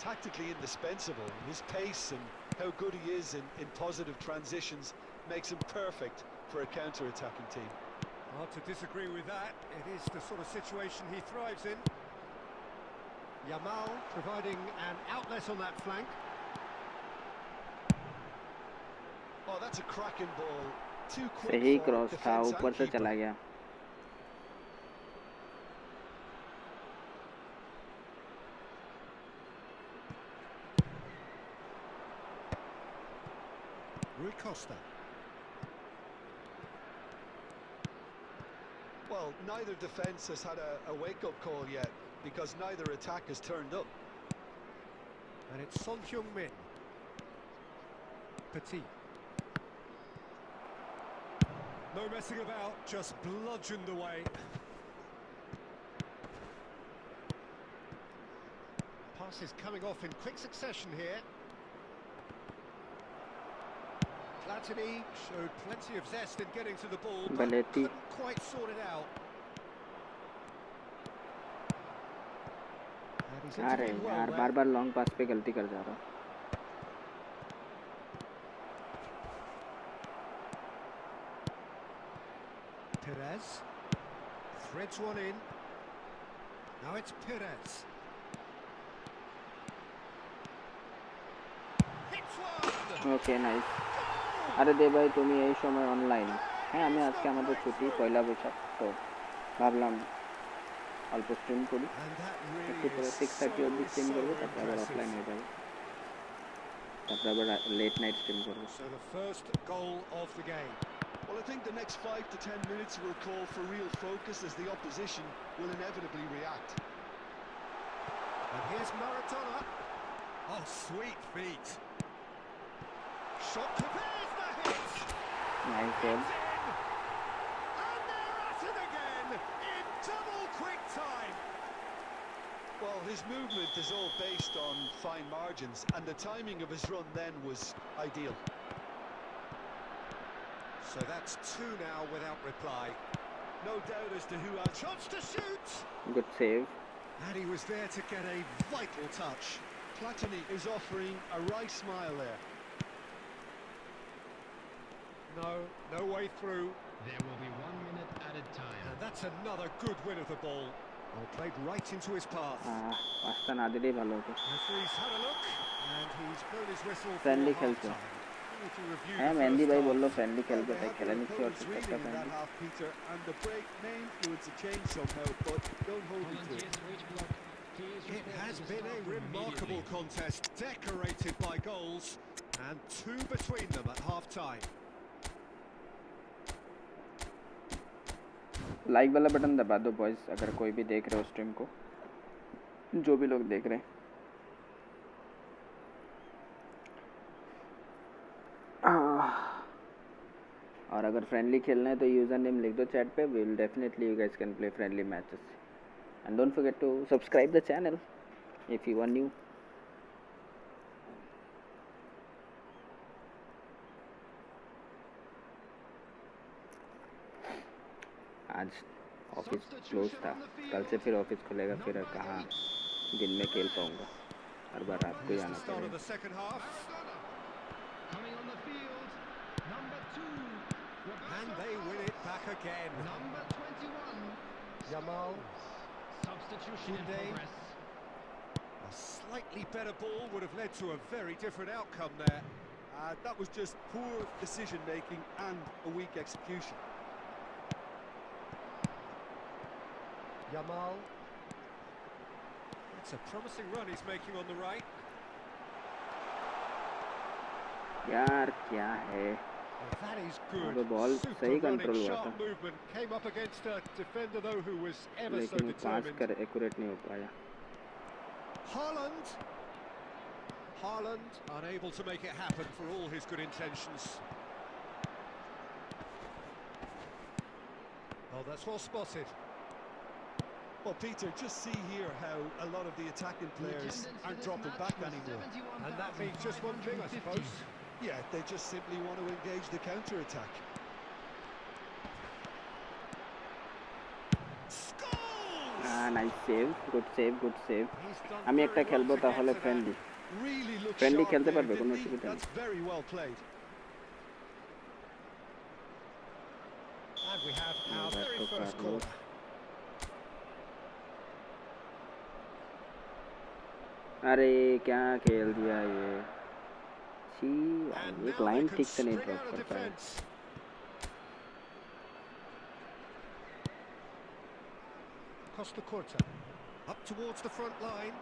tactically indispensable. His pace and how good he is in positive transitions makes him perfect for a counter-attacking team. Hard to disagree with that. It is the sort of situation he thrives in. Yamal providing an outlet on that flank. Oh, that's a cracking ball. Too quick. सही cross था ऊपर से चला गया Rui Costa. Well, neither defence has had a wake-up call yet because neither attack has turned up. And it's Son Heung-min. Petit. No messing about, just bludgeoned away. Pass is coming off in quick succession here. Latini showed plenty of zest in getting to the ball, but couldn't quite sort it out. अरे यार बार-बार long पास पे गलती कर जा रहा हूँ Perez threads one in. Now it's Perez. Hits one. Okay, nice. अरे दे भाई तुम यही समय ऑनलाइन হ্যাঁ আমি আজকে আমাদের ছুটি পয়লা বৈশাখ তো ভাবলাম অল্প স্ট্রিম করি একটু পরে 6:30 অবধি স্ট্রিম করবো তারপর আবার অফলাইন হয়ে যাবো তারপর আবার লেট নাইট স্ট্রিম করবো So the first goal of the game. Well, I think the next 5 to 10 minutes will call for real focus as the opposition will inevitably react. And here's Maradona. Oh, sweet feet. Shot prepares the hit. Nice goal. And they're at it again in double quick time. Well, his movement is all based on fine margins, and the timing of his run then was ideal. So that's 2 now without reply. No doubt as to who had Shots to shoot. Good save. And he was there to get a vital touch. Platini is offering a wry smile there. No way through. There will be 1 minute added time. And that's another good win of the ball. Well, played right into his path. পাঁচটা না দিলেই ভালো হতো। Referee's had a look and he's blown his whistle for Friendly half খেলছে। time. হ্যাঁ মেহেন্দি ভাই বললো friendly খেলবে তাই খেলে নিচ্ছি ওর Reading সাথে in that half, Peter, and the break may influence a change somehow, but don't hold me to it. It has been a remarkable contest, decorated by goals, and two between them at half time. Like वाला button दबा दो boys, अगर कोई भी देख रहे हो stream को, जो भी लोग देख रहे हैं। और अगर फ्रेंडली खेलना है तो यूज़र नेम लिख दो चैट पे, will definitely you guys can play friendly matches and don't forget to subscribe the channel if you are new. आज ऑफिस क्लोज था, कल से फिर ऑफिस खुलेगा, फिर कहाँ दिन में खेल पाऊँगा, हर बार रात को ही आना पड़ेगा। And they win it back again. Number 21. Yamal. Substitution in progress. A slightly better ball would have led to a very different outcome there. That was just poor decision making and a weak execution. Yamal. It's a promising run he's making on the right. यार क्या है, That is good. the ball सही control हुआ था, movement came up against a defender though who was ever so लेकिन वो पास determined. कर accurate नहीं हो पाया। Haaland unable to make it happen for all his good intentions. Oh, that's well spotted. Well, Peter, just see here how a lot of the attacking players aren't dropping back anymore. And that means just one thing, I suppose. Yeah, they just simply want to engage the counter-attack. Nice save, good save, good save. আমি একটা খেলবো তাহলে friendly, friendly খেলতে পারবে, কোনো অসুবিধা নেই। That's very well played. And we have our very first corner. अरे क्या खेल दिया ये, छी एक लाइन ठीक से नहीं ड्रॉप कर पाया। 𝙾𝙃 up towards the front line,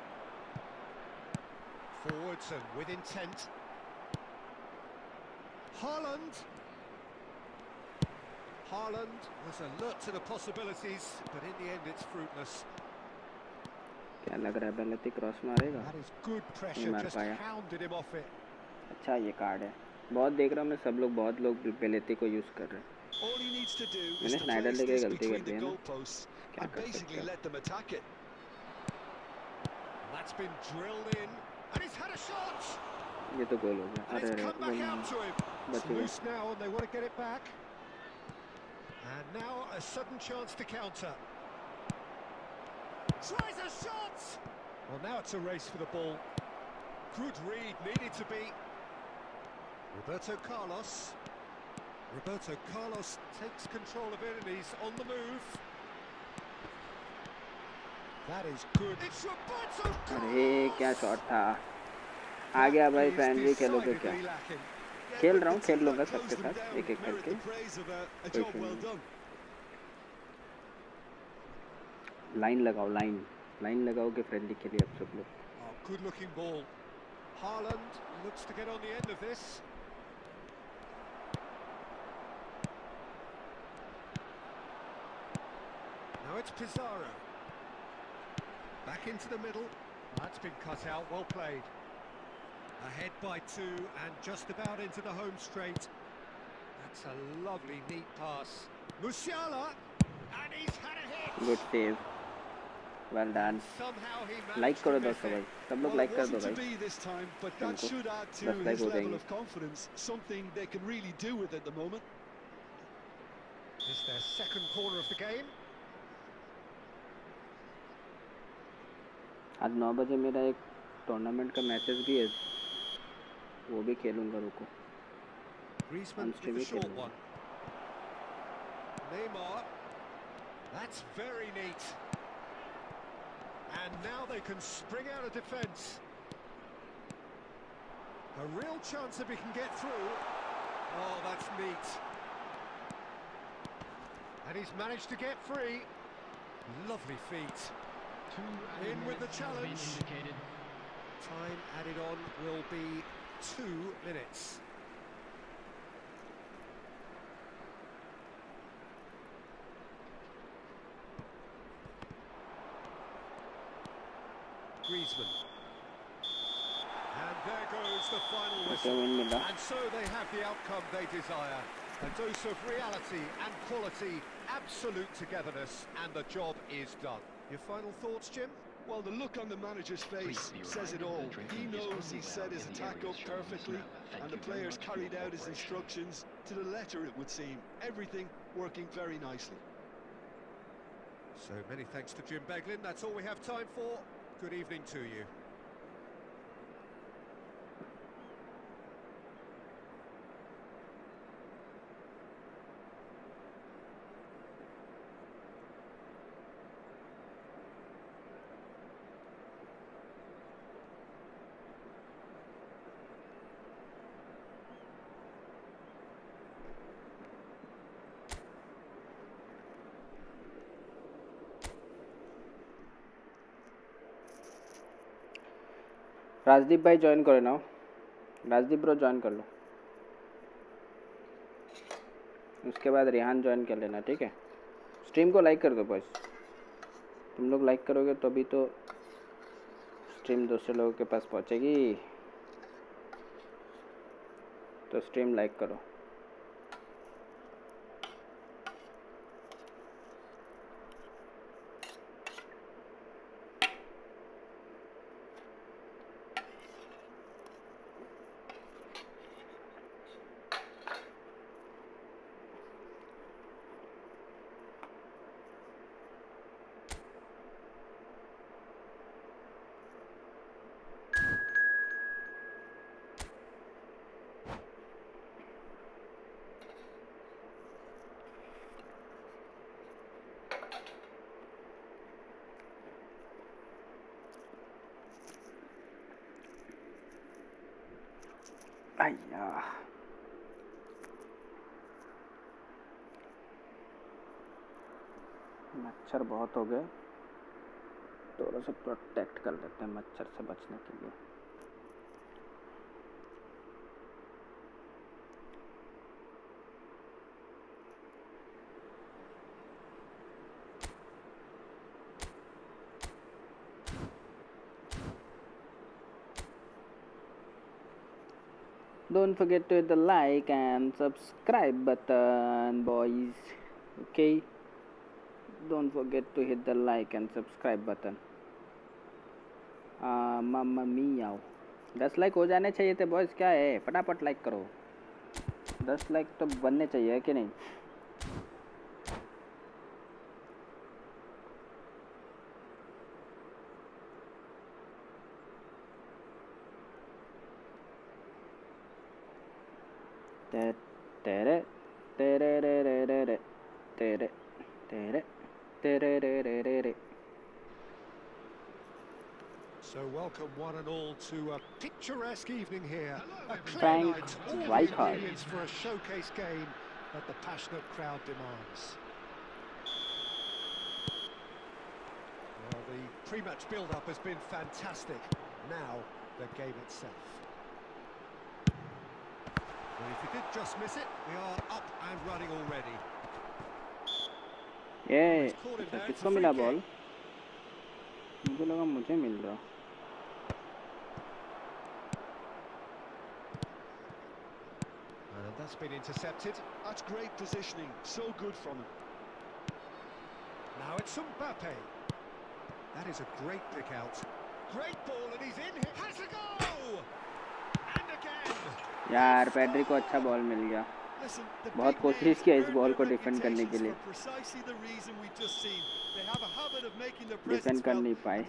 forwards and with intent. Haaland was alert to the possibilities, but in the end it's fruitless. क्या लग रहा है बेलेती क्रॉस मारेगा? That is good pressure, just hounded him off it. अच्छा ये card है, बहुत देख रहा हूँ मैं, सब लोग बहुत लोग बेलेती को यूज कर रहे हैं। All he needs to do is मैंने to स्नाइडर place लेके this गलती कर between दी the है ना, goalposts क्या and कर सकते basically हैं। let them attack it. That's been drilled in, and he's had a shot. ये तो गोल हो गया। And अरे it's अरे come back out to him. बच It's गया। loose now, and they want to get it back. And now a sudden chance to counter. Tries a shot. Well, now it's a race for the ball. Good read, needed to be. Roberto Carlos takes control of it, and he's on the move. That is good. It's Roberto Carlos. अरे क्या shot था, आ गया भाई। Friendly खेलोगे क्या? खेल रहा हूँ, खेल लूँगा सबके साथ एक एक करके, लाइन लगाओ, लाइन लगाओ कि फ्रेंडली खेलिए अब सब लोग। Good looking ball. Haaland looks to get on the end of this. Now it's Pizarro. Back into the middle. That's been cut out, well played. Ahead by 2 and just about into the home straight. That's a lovely, neat pass. Musiala, and he's had a hit. Good save. Well done. Somehow he like managed करो to दोस्त miss भाई, it. सब लोग Well, like it कर दो wasn't to भाई। be this time, but that हमको should add to 10 like his हो level जाएंगे। of confidence, something they can really do with at the moment. It's their second corner of the game. आज 9 बजे मेरा एक tournament का matches भी है, वो भी खेलूंगा। रुको, Griezmann with the short one. Neymar. That's very neat. And now they can spring out of defence. A real chance if he can get through. Oh, that's neat. And he's managed to get free. Lovely feet. In with the challenge. Time added on will be 2 minutes. Griezmann. And there goes the final whistle. And so they have the outcome they desire. A dose of reality and quality, absolute togetherness, and the job is done. Your final thoughts, Jim? Well, the look on the manager's face says it all. He knows he set his attack up perfectly, and the players carried out his instructions to the letter, it would seem. Everything working very nicely. So many thanks to Jim Beglin. That's all we have time for. Good evening to you. Rajdeep भाई join करो ना, Rajdeep bro join कर लो, उसके बाद Rehan join कर लेना, ठीक है। स्ट्रीम को लाइक कर दो बॉयस, तुम लोग लाइक करोगे तो अभी तो स्ट्रीम दूसरे लोगों के पास पहुंचेगी, तो स्ट्रीम लाइक करो। आया मच्छर बहुत हो गए, थोड़ा सा प्रोटेक्ट कर लेते हैं मच्छर से बचने के लिए। Don't forget to hit the like and subscribe button, boys. Okay? Don't forget to hit the like and subscribe button. Mamma mia. 10 like हो जाने चाहिए थे बॉयज, क्या है, फटाफट लाइक करो। 10 लाइक तो बनने चाहिए कि नहीं। तेरे तेरे रे रे रे रे तेरे तेरे तेरे रे रे रे रे। So welcome one and all to a picturesque evening here. A clear Frank night, all the Rijkaard. ingredients for a showcase game that the passionate crowd demands. Well, the pre-match build-up has been fantastic. Now, the game itself. Well, if you did just miss it, we are up and running already. ये किसको मिला ball? मुझे लगा मुझे मिल रहा। That's been intercepted. That's great positioning, so good from him. Now it's Mbappe. That is a great pick out. Great ball and he's in here. Has a goal! And again. यार Pedri को अच्छा ball मिल गया। बहुत कोशिश किया इस ball को defend करने के लिए, डिफेंड कर नहीं पाए।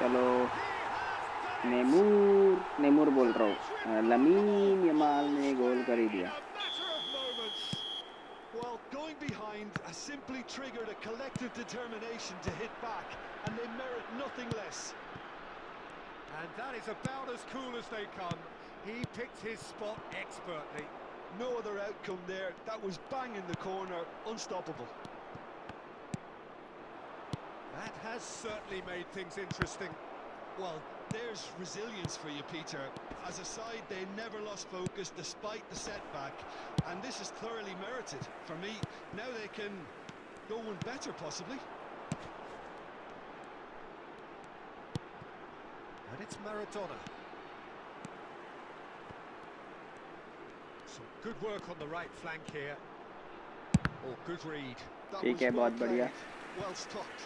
चलो नेमूर बोल रहा हूँ, लमीन यमाल ने गोल कर ही दिया। behind has simply triggered a collective determination to hit back, and they merit nothing less. And that is about as cool as they come. He picked his spot expertly. No other outcome there. That was bang in the corner, unstoppable. That has certainly made things interesting. Well, there's resilience for you, Peter. As a side, they never lost focus despite the setback, and this is thoroughly merited. For me, now they can go one better, possibly. And it's Maradona. Some good work on the right flank here. Oh, good read. That ठीक was है, well बहुत बढ़िया. played, well stopped.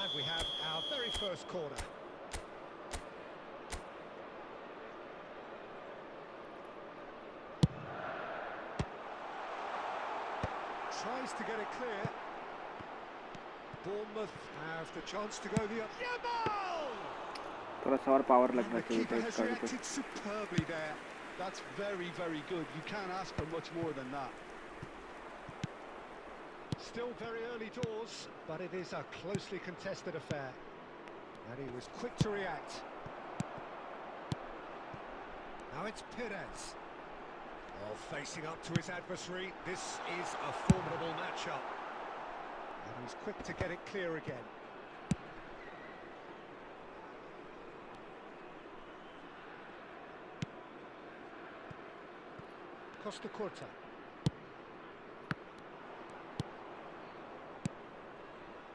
And we have our very first corner. Tries to get it clear. Bournemouth have the chance to go the other. Yeah, ball! थोड़ा सा और power And लगना the चाहिए था keeper has इसका भी. reacted superbly there. That's very, very good. You can't ask for much more than that. Still very early doors, but it is a closely contested affair. And he was quick to react. Now it's Perez. Oh, facing up to his adversary. This is a formidable matchup. And he's quick to get it clear again. Costa Curta.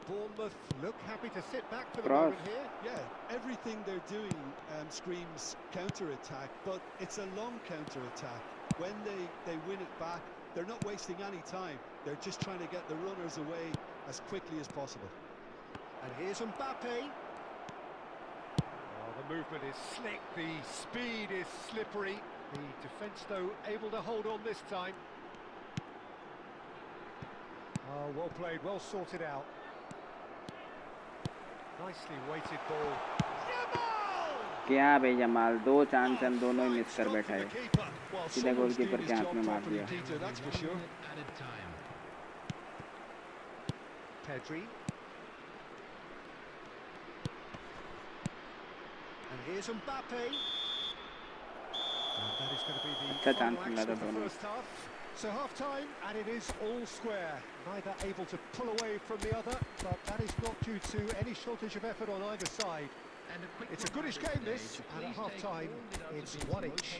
Bournemouth look happy to sit back for the Cross. moment here. Yeah, everything they're doing screams counter-attack, but it's a long counter-attack. When they win it back, they're not wasting any time. They're just trying to get the runners away as quickly as possible. And here's Mbappe. Oh, the movement is slick, the speed is slippery. The defence, though, able to hold on this time. Oh, well played, well sorted out. Nicely weighted ball. क्या भाई जमाल, दो chance हम दोनों ही miss कर बैठा है. Well, सीधा someone's goalkeeper doing के his हाथ job में मार properly, दिया. Peter, that's for sure. Added time. Pedri. And here's Mbappe. And that is going to be the अच्छा final चांस मिला action था of the दोनों. first half. So half-time, and it is all square. Neither able to pull away from the other, but that is not due to any shortage of effort on either side. And a quick It's a goodish game, this, and at half-time, it's one each.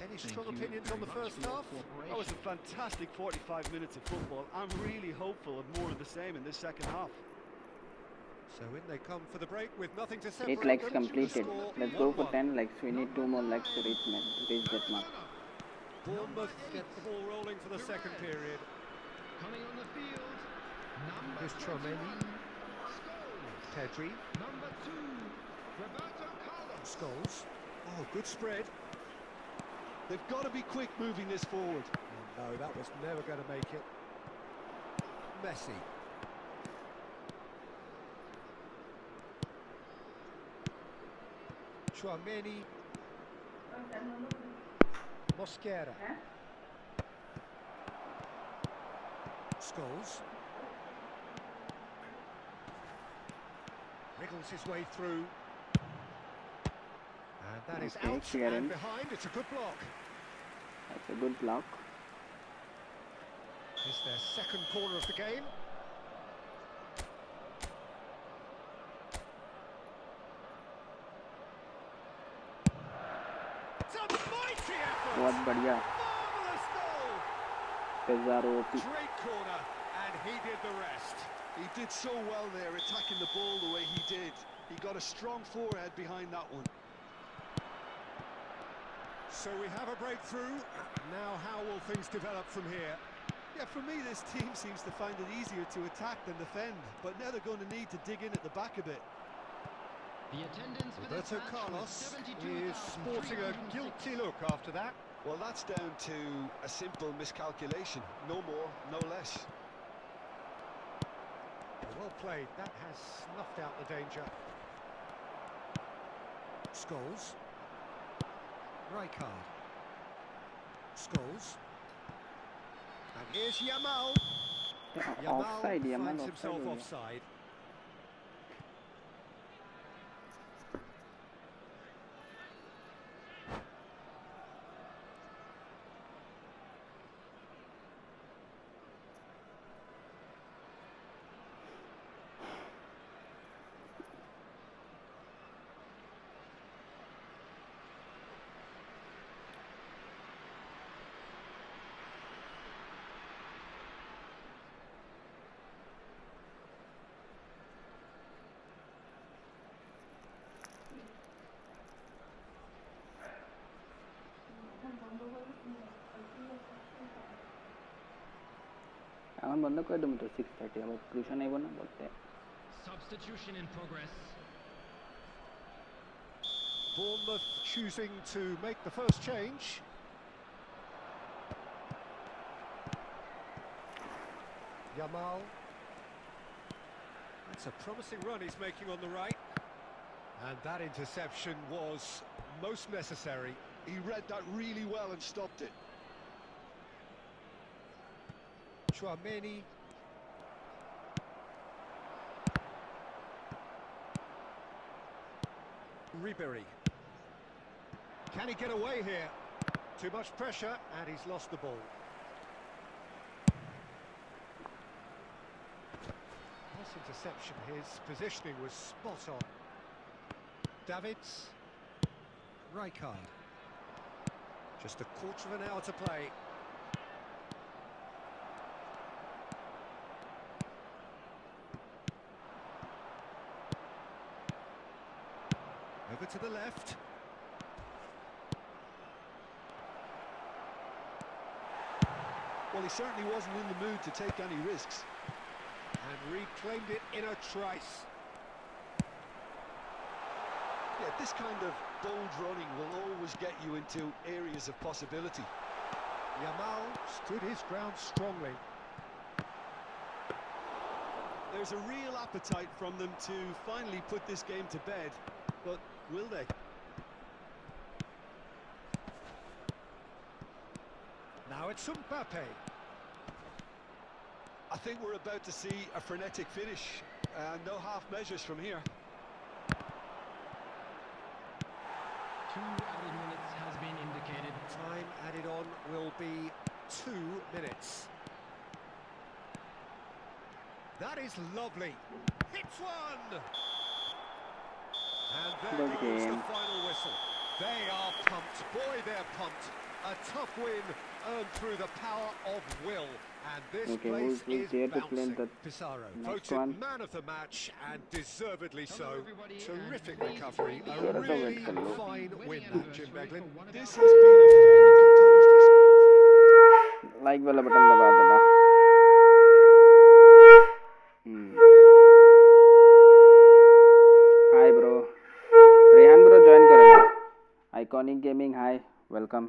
Any strong opinions on the first half? That was a fantastic 45 minutes of football. I'm really hopeful of more of the same in this second half. So in they come for the break with nothing to separate 8 legs them. completed. The score, Let's go for 1-1. 10 legs. We need 2 more legs to reach that mark. Bournemouth get the ball rolling for the second period. Coming on the field, number Here's Choyang. Pedri. number 2, Roberto Carlos. Scholes. Oh, good spread. They've got to be quick moving this forward. Oh, no, that was never going to make it. Messi. Chouameni. Mosquera. Scholes. Wriggles his way through. And that is Okay, out clearance. and behind. It's a good block. That's a good block. It's their second corner of the game. It's a mighty effort. बहुत बढ़िया. Marvellous goal. पेज़ारोटी. Great corner, and he did the rest. He did so well there, attacking the ball the way he did. He got a strong forehead behind that one. So we have a breakthrough. Now how will things develop from here? Yeah, for me, this team seems to find it easier to attack than defend, but now they're going to need to dig in at the back a bit. The attendance for this Roberto match Carlos was is sporting a guilty look after that. Well, that's down to a simple miscalculation. No more, no less. Well played. That has snuffed out the danger. Scholes. Rijkaard. Scholes. And here's Yamal. Offside, Yamal Yamal finds offside himself हो गया. offside. এখন বন্ধ করে দেবো তো 6:30 আবার tuition আইব না বলতে. Substitution in progress. Bournemouth choosing to make the first change. Yamal. That's a promising run he's making on the right. And that interception was most necessary. He read that really well and stopped it. Chouameni. Ribery. Can he get away here? Too much pressure and he's lost the ball. Nice interception, his positioning was spot on. 𝙈𝙆𝙆𝙆𝙁. Just a quarter of an hour to play. Over to the left. Well, he certainly wasn't in the mood to take any risks. And reclaimed it in a trice. Yeah, this kind of bold running will always get you into areas of possibility. Yamal stood his ground strongly. There's a real appetite from them to finally put this game to bed, but will they? Now it's Mbappe. I think we're about to see a frenetic finish. No half measures from here. 2 added minutes has been indicated. Time added on will be 2 minutes. That is lovely. Hits one! And there Good goes the game. final whistle. They are pumped. Boy, they're pumped. A tough win earned through the power of will. And this Okay, place who's is there to play bouncing. the Pizarro next voted one? man of the match and deservedly so. Hello, everybody, Terrific and recovery. A Sure, it's a really win, hello. fine win, that, Jim Beglin. This has been a very composed response. Like वाला button दबा देना. Hi bro, Rehan bro join करेगा. Iconic gaming hi, welcome.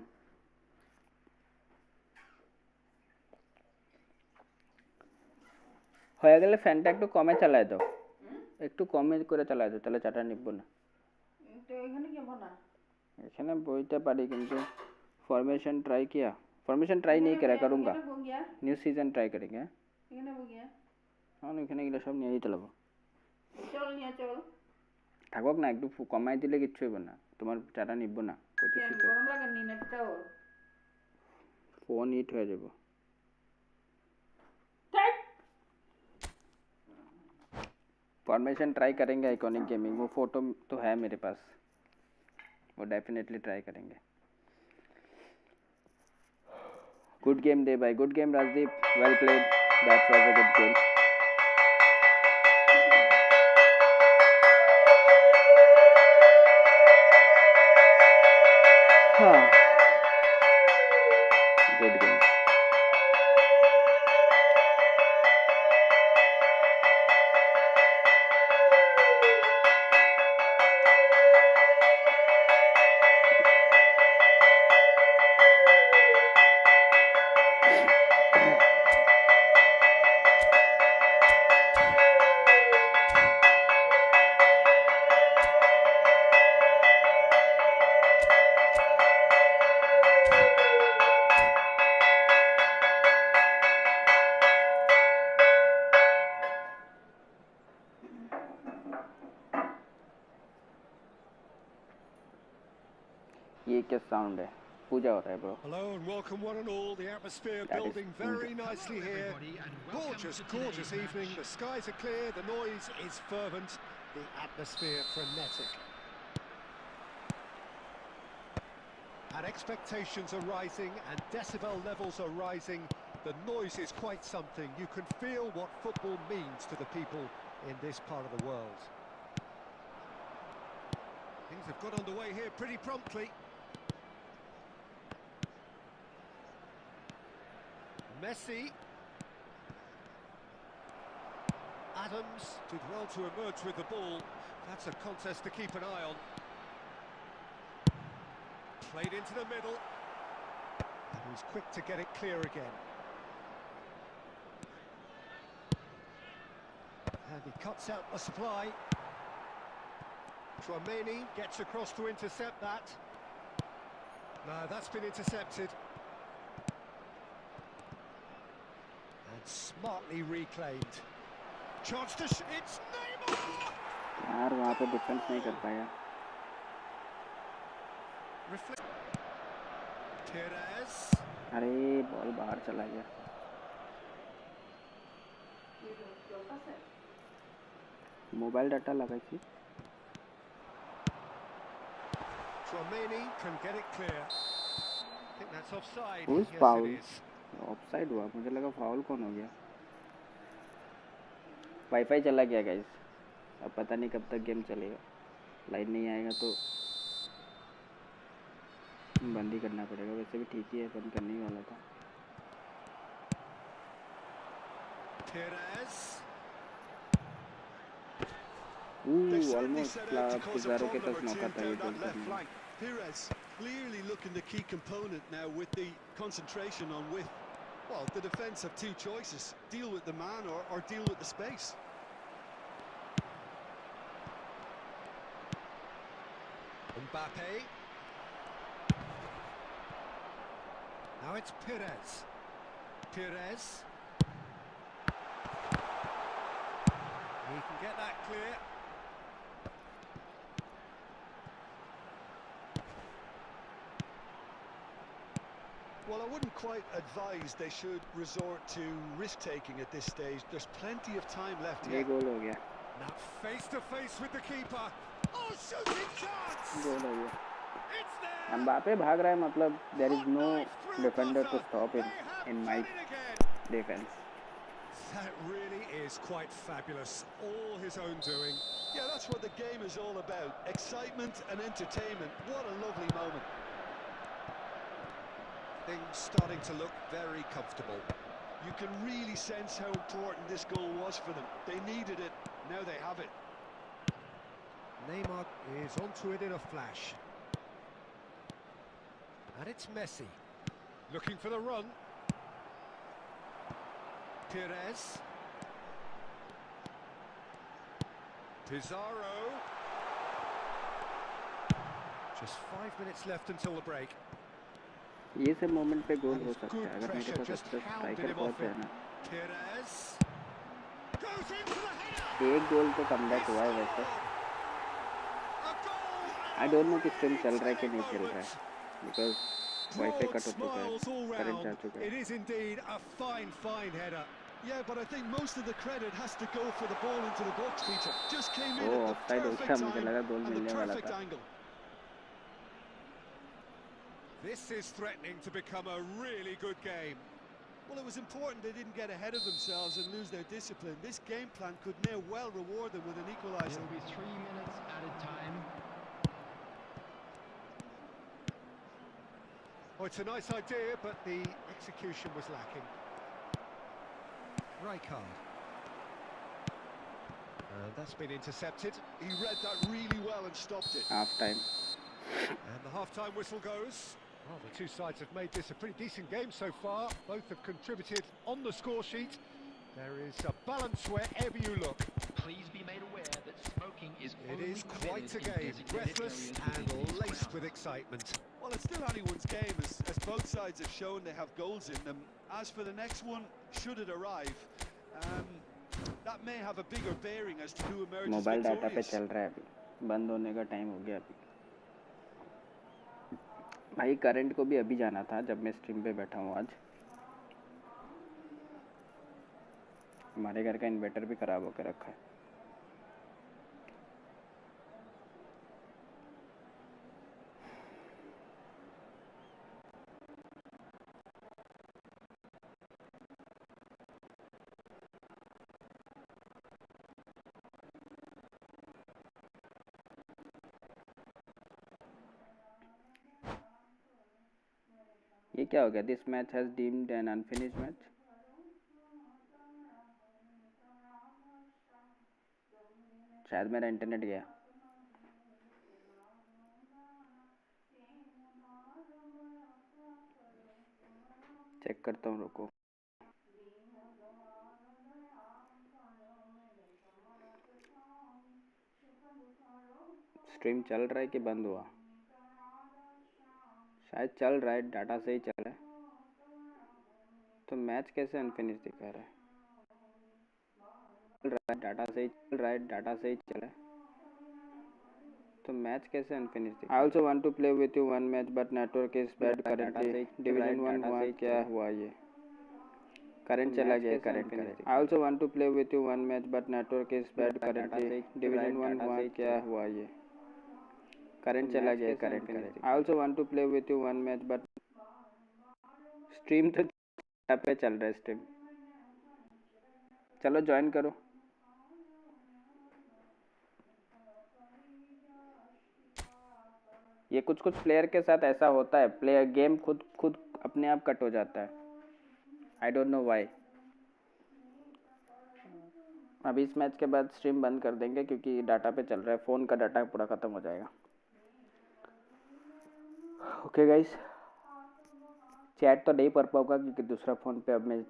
হয়ে গেলে ফ্যানটা একটু কমে চালায় দাও, একটু কমে করে চালায় দাও, তাহলে চাটা নিব না. এখানে বইতে পারি কিন্তু फॉर्मेशन ट्राई किया, फॉर्मेशन ट्राई नहीं करा, करूँगा. न्यू सीजन ट्राई करेंगे. हाँ এখানে গেলে সব নিয়েই চালাবো. থাকক না, একটু কমাই দিলে কিচ্ছু হইব না, তোমার চাটা নিব না. ফোন হিট হয়ে যাব. फॉर्मेशन ट्राई करेंगे आइकॉनिक गेमिंग, वो फोटो तो है मेरे पास, वो डेफिनेटली ट्राई करेंगे. गुड गेम दे भाई, good game Rajdeep, well played, that was a good game. हाँ, गुड गेम. ये क्या साउंड है? पूजा हो रहा है bro. Hello and welcome one and all. The atmosphere That is building very nicely here. everybody, and welcome Gorgeous, to gorgeous today's evening. match. The skies are clear, the noise is fervent, the atmosphere frenetic. And expectations are rising and decibel levels are rising. The noise is quite something. You can feel what football means to the people in this part of the world. Things have got underway here pretty promptly. Messi. Adams did well to emerge with the ball. That's a contest to keep an eye on. Played into the middle. And he was quick to get it clear again. And he cuts out the supply. Tchouaméni gets across to intercept that. No, that's been intercepted. And smartly reclaimed. Chance to it's Neymar! यार वहाँ पे defence नहीं कर पाया. Perez. अरे ball बाहर चला गया. मोबाइल डाटा लगाई थी. Tchouaméni can get it clear. I think that's offside. Who's Yes, foul? it is. Offside हुआ. मुझे लगा फाउल कौन हो गया. वाईफाई चला गया गाइस. अब पता नहीं कब तक गेम चलेगा. लाइन नहीं आएगा तो बंद ही करना पड़ेगा. वैसे भी ठीक ही है, बंद करने ही वाला था. Perez. ऑलमोस्ट पिज़ारो के पास मौका था ये गोल करने का. Perez clearly looking the key component now with the concentration on width. Well, the defence have two choices: deal with the man or deal with the space. Mbappe. Now it's Perez. Perez. He can get that clear. Well, I wouldn't quite advise they should resort to risk-taking at this stage. There's plenty of time left ये here. गोल हो गया. Now face to face with the keeper. Oh, shooting chance! गोल हो गया. It's there! Mbappe भाग रहा है, मतलब there is no defender to stop him in my defense. That really is quite fabulous. All his own doing. Yeah, that's what the game is all about. Excitement and entertainment. What a lovely moment. Things starting to look very comfortable. You can really sense how important this goal was for them. They needed it. Now they have it. Neymar is onto it in a flash. And it's Messi. Looking for the run. Perez. Pizarro. Just 5 minutes left until the break. ये से moment पे गोल That हो is सकता है good अगर मेरे pressure, पास just अच्छा hounded striker him पहुंच off जाए it. ना. Perez. Goes into the header. एक गोल तो कमबैक हुआ है वैसे. A goal. I don't know कि स्ट्रीम चल रहा है कि नहीं चल रहा है, बिकॉज वाईफाई Broad कट हो चुका smiles all है, करंट जा round. चुका It है. is indeed a fine header. Yeah, but I think most of the credit has to go for the ball into the box, Peter. Just came in Oh, at the offside हो गया, perfect मुझे time लगा गोल and the मिलने वाला perfect था. angle. This is threatening to become a really good game. Well, it was important they didn't get ahead of themselves and lose their discipline. This game plan could now well reward them with an equaliser. It'll be 3 minutes added time. Oh, it's a nice idea, but the execution was lacking. Rijkaard. And that's been intercepted. He read that really well and stopped it. Half time. And the half-time whistle goes. Well, the two sides have made this a pretty decent game so far. Both have contributed on the score sheet. There is a balance wherever you look. Please be made aware that smoking is It only is quite a permitted in game, designated breathless areas and within these laced grounds. with excitement. Well, it's still anyone's game, as both sides have shown they have goals in them. As for the next one, should it arrive, that may have a bigger bearing as to who emerges mobile data पे victorious. चल रहा है अभी, बंद होने का time हो गया अभी. भाई करंट को भी अभी जाना था जब मैं स्ट्रीम पे बैठा हूँ आज। हमारे घर का इन्वर्टर भी ख़राब होकर रखा है। ये क्या हो गया? This match has deemed an unfinished match. शायद मेरा इंटरनेट गया। चेक करता हूँ, रुको। स्ट्रीम चल रहा है कि बंद हुआ? शायद चल रहा है, डाटा सही चल रहा है। तो मैच कैसे अनफिनिश दिखा रहा है? चल रहा है, डाटा सही चल रहा है, डाटा सही चल रहा है। तो मैच कैसे अनफिनिश दिखा रहा है? I also want to play with you one match but network is bad currently. Division 1 हुआ, क्या हुआ ये? करंट चला गया, करंट करें। I also want to play with you one match but network is bad currently. Division 1 हुआ, क्या हुआ ये? करंट चला गया, करंट करें। I also want to play with you one match but stream तो पे चल रहा है स्ट्रीम। चलो ज्वाइन करो। ये कुछ कुछ प्लेयर के साथ ऐसा होता है, प्लेयर गेम खुद अपने आप कट हो जाता है। I don't know why. अभी इस मैच के बाद स्ट्रीम बंद कर देंगे क्योंकि डाटा पे चल रहा है, फ़ोन का डाटा पूरा ख़त्म हो जाएगा। ओके गाइस, चैट तो नहीं पढ़ पाऊँगा क्योंकि दूसरा फ़ोन पे अब मैं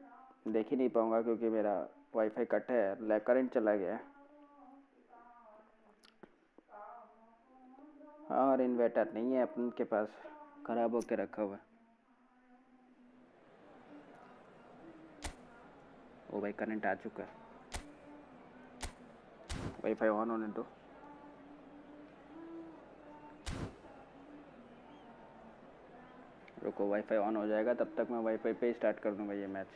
देख ही नहीं पाऊँगा क्योंकि मेरा वाईफाई कट है, करंट चला गया है। और इन्वर्टर नहीं है अपन के पास, ख़राब होके रखा हुआ है। ओ भाई करंट आ चुका है, वाईफाई ऑन होने दो। रुको, वाईफाई ऑन हो जाएगा तब तक मैं वाईफाई पे स्टार्ट कर दूंगा ये मैच।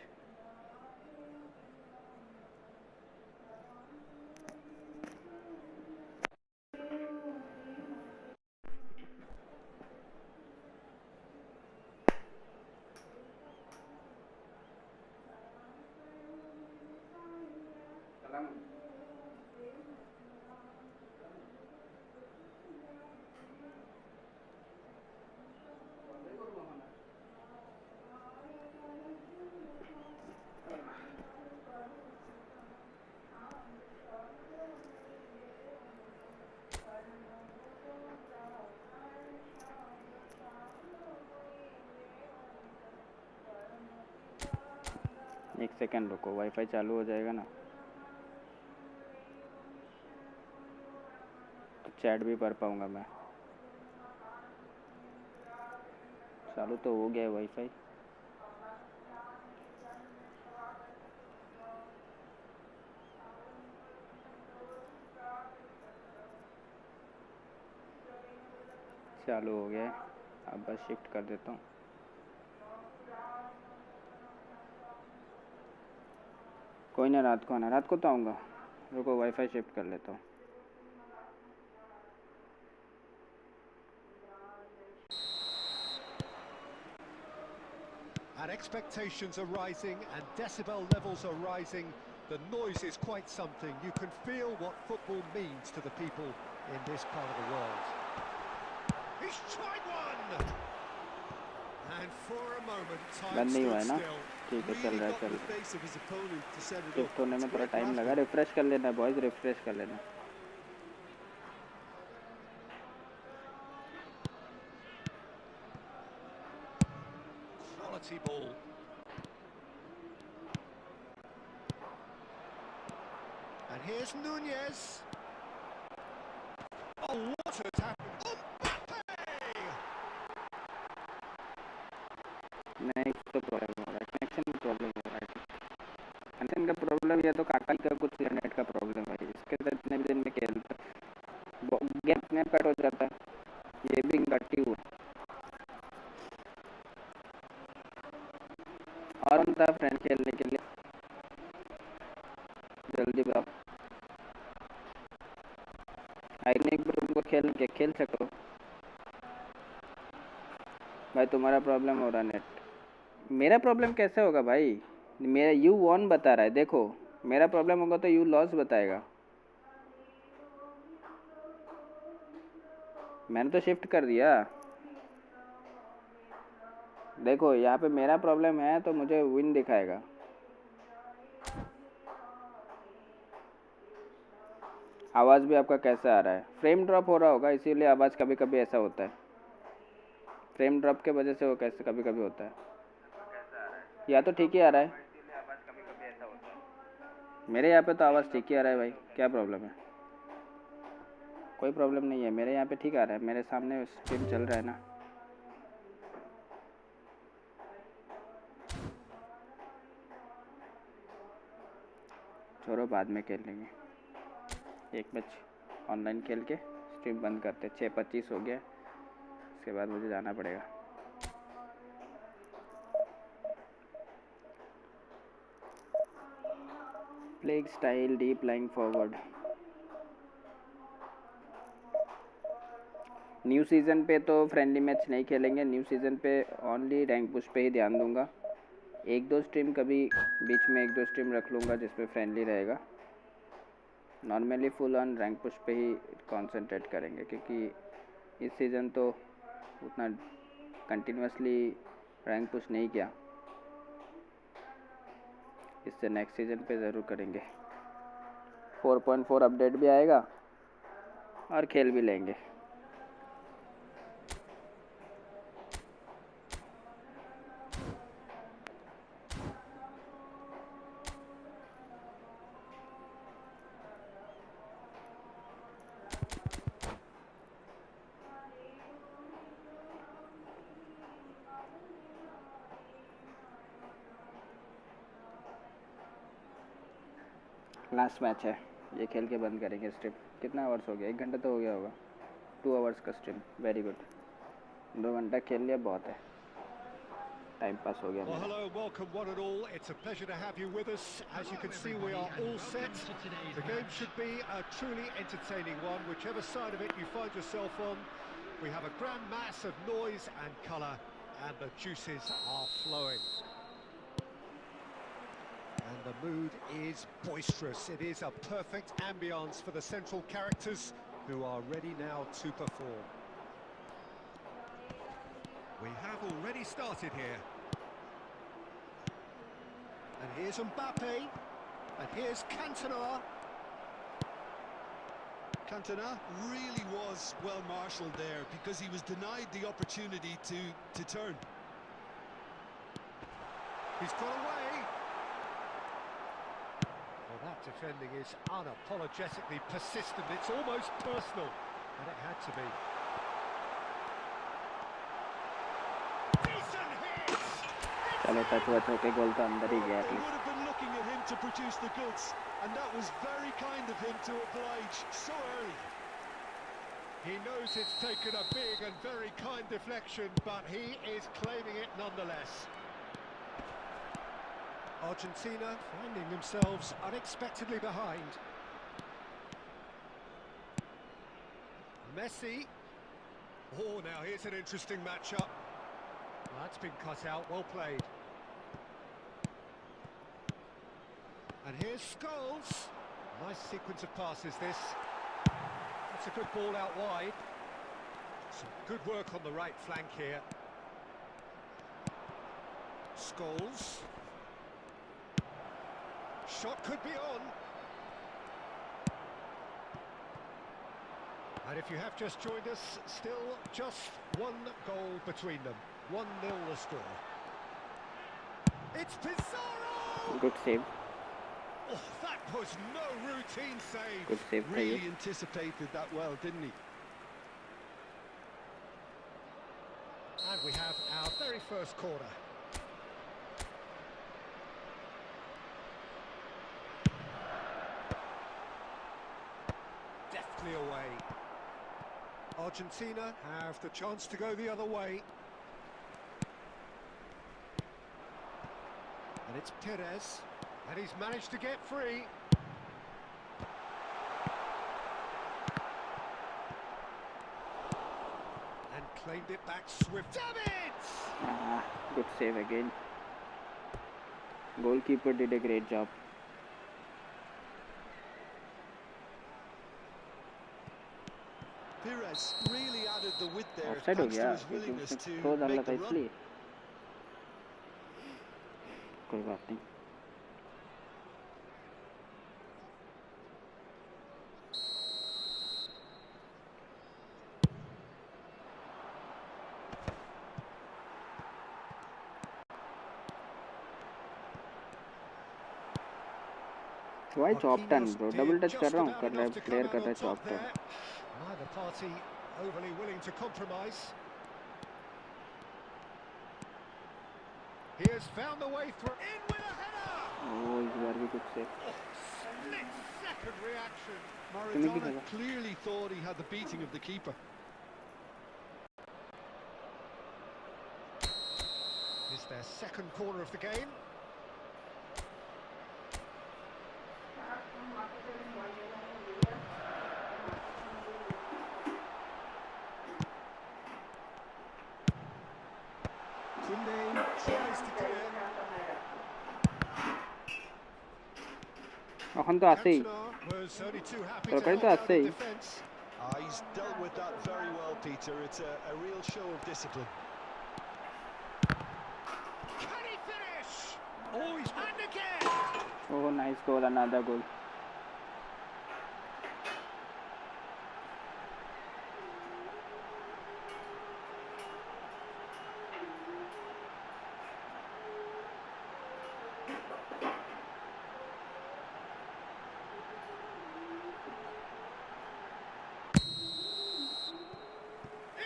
एक सेकंड रुको, वाईफाई चालू हो जाएगा ना तो चैट भी पढ़ पाऊंगा मैं। चालू तो हो गया है वाईफाई। चालू हो गया है, अब बस शिफ्ट कर देता हूँ। कोई ना, रात को आना, रात को तो आऊँगा। रुको वाईफाई शिफ्ट कर लेता हूँ। And expectations are rising and decibel levels are rising. The noise is quite something. You can feel what football means to the people in this part of the world. He's tried one! And for a moment, time stood still. ठीक है, चल रहा है, चल रहा है। Shift होने में थोड़ा टाइम लगा। रिफ्रेश कर लेना बॉयज, रिफ्रेश कर लेना। Quality ball. And here's Nunez. Oh, what has happened? नहीं, तो प्रॉब्लम हो रहा है, कनेक्शन में प्रॉब्लम हो रहा है। कनेक्शन का प्रॉब्लम या तो काका का कुछ नेट का प्रॉब्लम है। इसके साथ इतने भी दिन में खेलता गेम कट हो जाता है। ये भी कटी हुआ। आइकनिक पर तुमको खेल सकते हो भाई। तुम्हारा प्रॉब्लम हो रहा नेट। मेरा प्रॉब्लम कैसे होगा भाई? मेरा यू वॉन बता रहा है। देखो मेरा प्रॉब्लम होगा तो यू लॉस बताएगा। मैंने तो शिफ्ट कर दिया। देखो यहाँ पे मेरा प्रॉब्लम है तो मुझे विन दिखाएगा। आवाज़ भी आपका कैसा आ रहा है? फ्रेम ड्रॉप हो रहा होगा इसीलिए आवाज़ कभी कभी ऐसा होता है। फ्रेम ड्रॉप के वजह से वो कैसे कभी कभी होता है। या तो ठीक ही आ रहा है। मेरे यहाँ पे तो आवाज़ ठीक ही आ रहा है भाई। क्या प्रॉब्लम है? कोई प्रॉब्लम नहीं है, मेरे यहाँ पे ठीक आ रहा है। मेरे सामने स्ट्रीम चल रहा है ना। छोड़ो बाद में खेल लेंगे। एक मैच ऑनलाइन खेल के स्ट्रीम बंद करते। 6:25 हो गया, इसके बाद मुझे जाना पड़ेगा। Playing style deep lying forward. New season पे तो फ्रेंडली मैच नहीं खेलेंगे। न्यू सीज़न पे ओनली रैंक पुश पे ही ध्यान दूंगा। एक दो स्ट्रीम कभी बीच में एक दो स्ट्रीम रख लूँगा जिसमें फ्रेंडली रहेगा। Normally full on rank push पे ही कंसंट्रेट करेंगे क्योंकि इस सीज़न तो उतना कंटिन्यूसली रैंक पुश नहीं किया। इससे नेक्स्ट सीज़न पे ज़रूर करेंगे। 4.4 अपडेट भी आएगा और खेल भी लेंगे। लास्ट मैच है, ये खेल के बंद करेंगे स्ट्रीम। कितना आवर्स हो गया? 1 घंटा तो हो गया होगा। 2 आवर्स का स्ट्रीम, वेरी गुड। 2 घंटा खेल लिया, बहुत है। टाइम पास हो गया Well, मेरा। hello, welcome one and all. It's a pleasure to have you with us. As you can see, we are all set. The game should be a truly entertaining one, whichever side of it you find yourself on. We have a grand mass of noise and colour, and the juices are flowing. And the mood is boisterous. It is a perfect ambience for the central characters who are ready now to perform. We have already started here. And here's Mbappe. And here's Cantona. Cantona really was well marshalled there because he was denied the opportunity to turn. He's got away. Well, that defending is unapologetically persistent. It's almost personal. And it had to be. Decent hit! चलो touch वच होके गोल तो अंदर ही गया They would at least. have been looking at him to produce the goods, and that was very kind of him to oblige so early. He knows it's taken a big and very kind deflection, but he is claiming it nonetheless. Argentina finding themselves unexpectedly behind. Messi. Oh, now here's an interesting matchup. Well, that's been cut out, well played. And here's Scholes. Nice sequence of passes this. That's a good ball out wide. Some good work on the right flank here. Scholes. Shot could be on. And if you have just joined us, still just one goal between them. 1-0 the score. It's Pizarro! Good save. Oh, that was no routine save. Good save था ये। Really anticipated that well, didn't he? And we have our very first corner. Deftly away. Argentina have the chance to go the other way. And it's Perez. And he's managed to get free. Claimed it back swift. Davids! Good save again. Goalkeeper did a great job. Perez really added the width there Offside हो thanks to गया his willingness to throw डाला make था the run. इसलिए कोई बात नहीं. Why chop turn, bro? Double touch कर रहा हूँ, कर रहा है player कर रहा है chop turn. Neither party overly willing to compromise. He has found the way through. In with a header. Oh, इस बार भी कुछ से. Split-second reaction. Maradona clearly thought he had the beating of the keeper. It's their second corner of the game. Tries to clear. এখন তো আছেই. Was only too happy তরকারি to তো help out in আছেই. defence. He's dealt with that very well, Peter. It's a real show of discipline. Can he finish? Oh, he's and again. Oh, nice goal, another goal.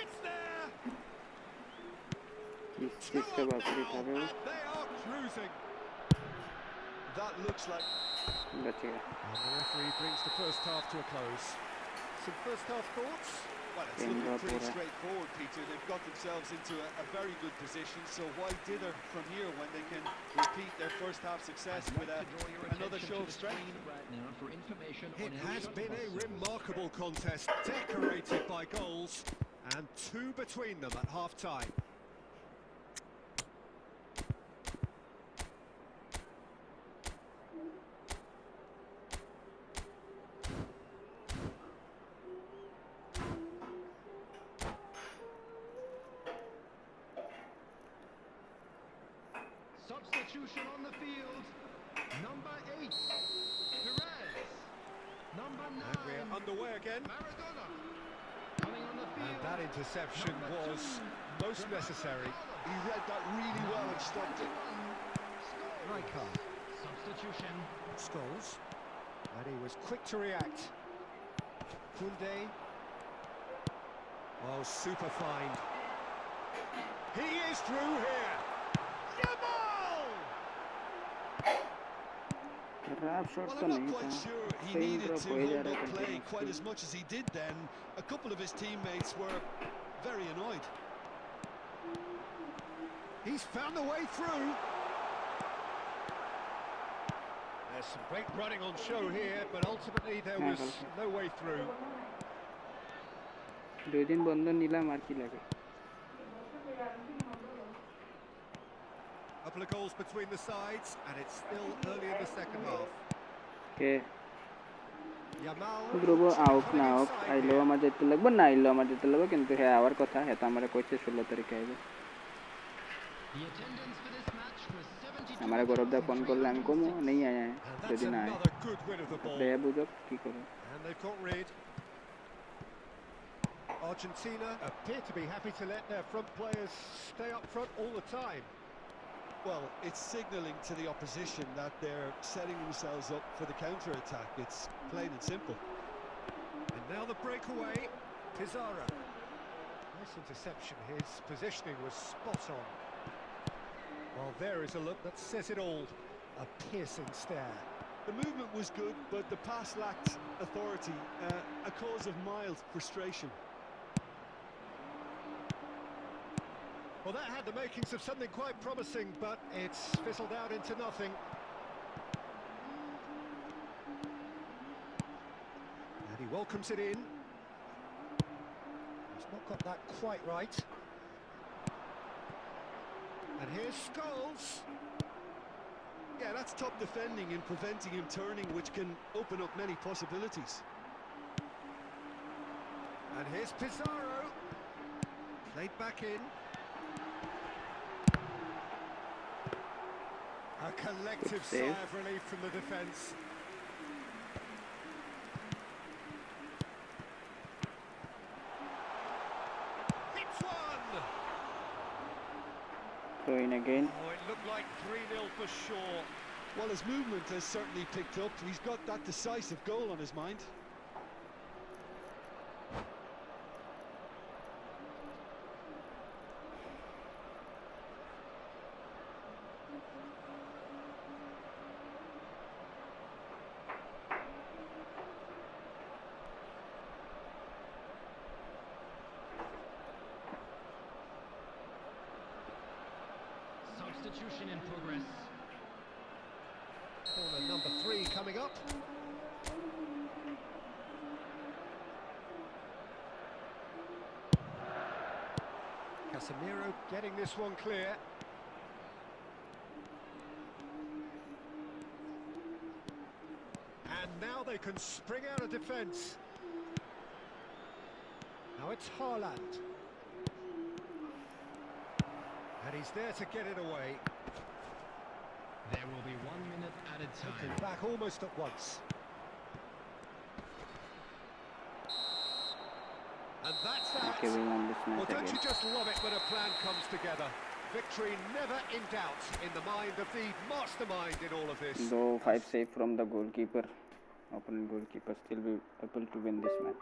It's there. इसके बाद फिर था वो. And they are cruising. That looks like बच गया. And the referee brings the first half to a close. Some first half thoughts? well, it's looking pretty straightforward, Peter. They've got themselves into a very good position. So why dither from here when they can repeat their first half success with another show of strength? It has been a remarkable contest, decorated by goals, and two between them at half-time. Substitution on the field. Number 8, Perez. Number 9, And we're underway again. Maradona. Coming on the field. And that interception was most necessary. He read that really well and stopped it. Rijkaard. Substitution. Scholes. And he was quick to react. 𝙀𝙀. Oh, super find. He is through here. Yamal! खराब shot Well, तो I'm नहीं not था. quite sure he सही needed drop to हो ही जा hold रहा up है play quite as continuously. much as he did then. A couple of his teammates were very annoyed. He's found the way through. There's some great running on show here, but ultimately there was no way through. 2 दिन बंद नीला मार की लगे. Couple of goals between the sides, and it's still early in the second half. Okay. Yamal Dhruv out ना coming out inside आइलो here. आमा जेते लगबो ना आइलो आमा जेते लगबो किंतु हे आवर कथा हे त हमरे कोइसे 16 तारिख आइबो. The attendance for this match was 72. हमारा गौरव दा फोन करले हम को नहीं आया है. And जो that's दिन आए. another good win of the ball. दया बुझो की करो. And they've got rid. Argentina appear to be happy to let their front players stay up front all the time. Well, it's signalling to the opposition that they're setting themselves up for the counter-attack. It's plain and simple. And now the breakaway. Pizarro. Nice interception. His positioning was spot on. Well, there is a look that says it all. A piercing stare. The movement was good, but the pass lacked authority, a cause of mild frustration. Well, that had the makings of something quite promising, but it's fizzled out into nothing. And he welcomes it in. He's not got that quite right. And here's Scholes. Yeah, that's top defending and preventing him turning, which can open up many possibilities. And here's Pizarro. Played back in. A collective sigh Save. of relief from the defence. Hits one! Throw in again. Oh, it looked like 3-0 for sure. Well, his movement has certainly picked up. He's got that decisive goal on his mind. Substitution in progress. Corner number 3 coming up. Casemiro getting this one clear. And now they can spring out of defence. Now it's Haaland. And he's there to get it away. There will be 1 minute added Taken time. back almost at once. And that's that. Okay, we won this Well, match don't again. you just love it when a plan comes together? Victory never in doubt in the mind of the mastermind in all of this. Though 5 save from the goalkeeper, opponent goalkeeper, still be able to win this match.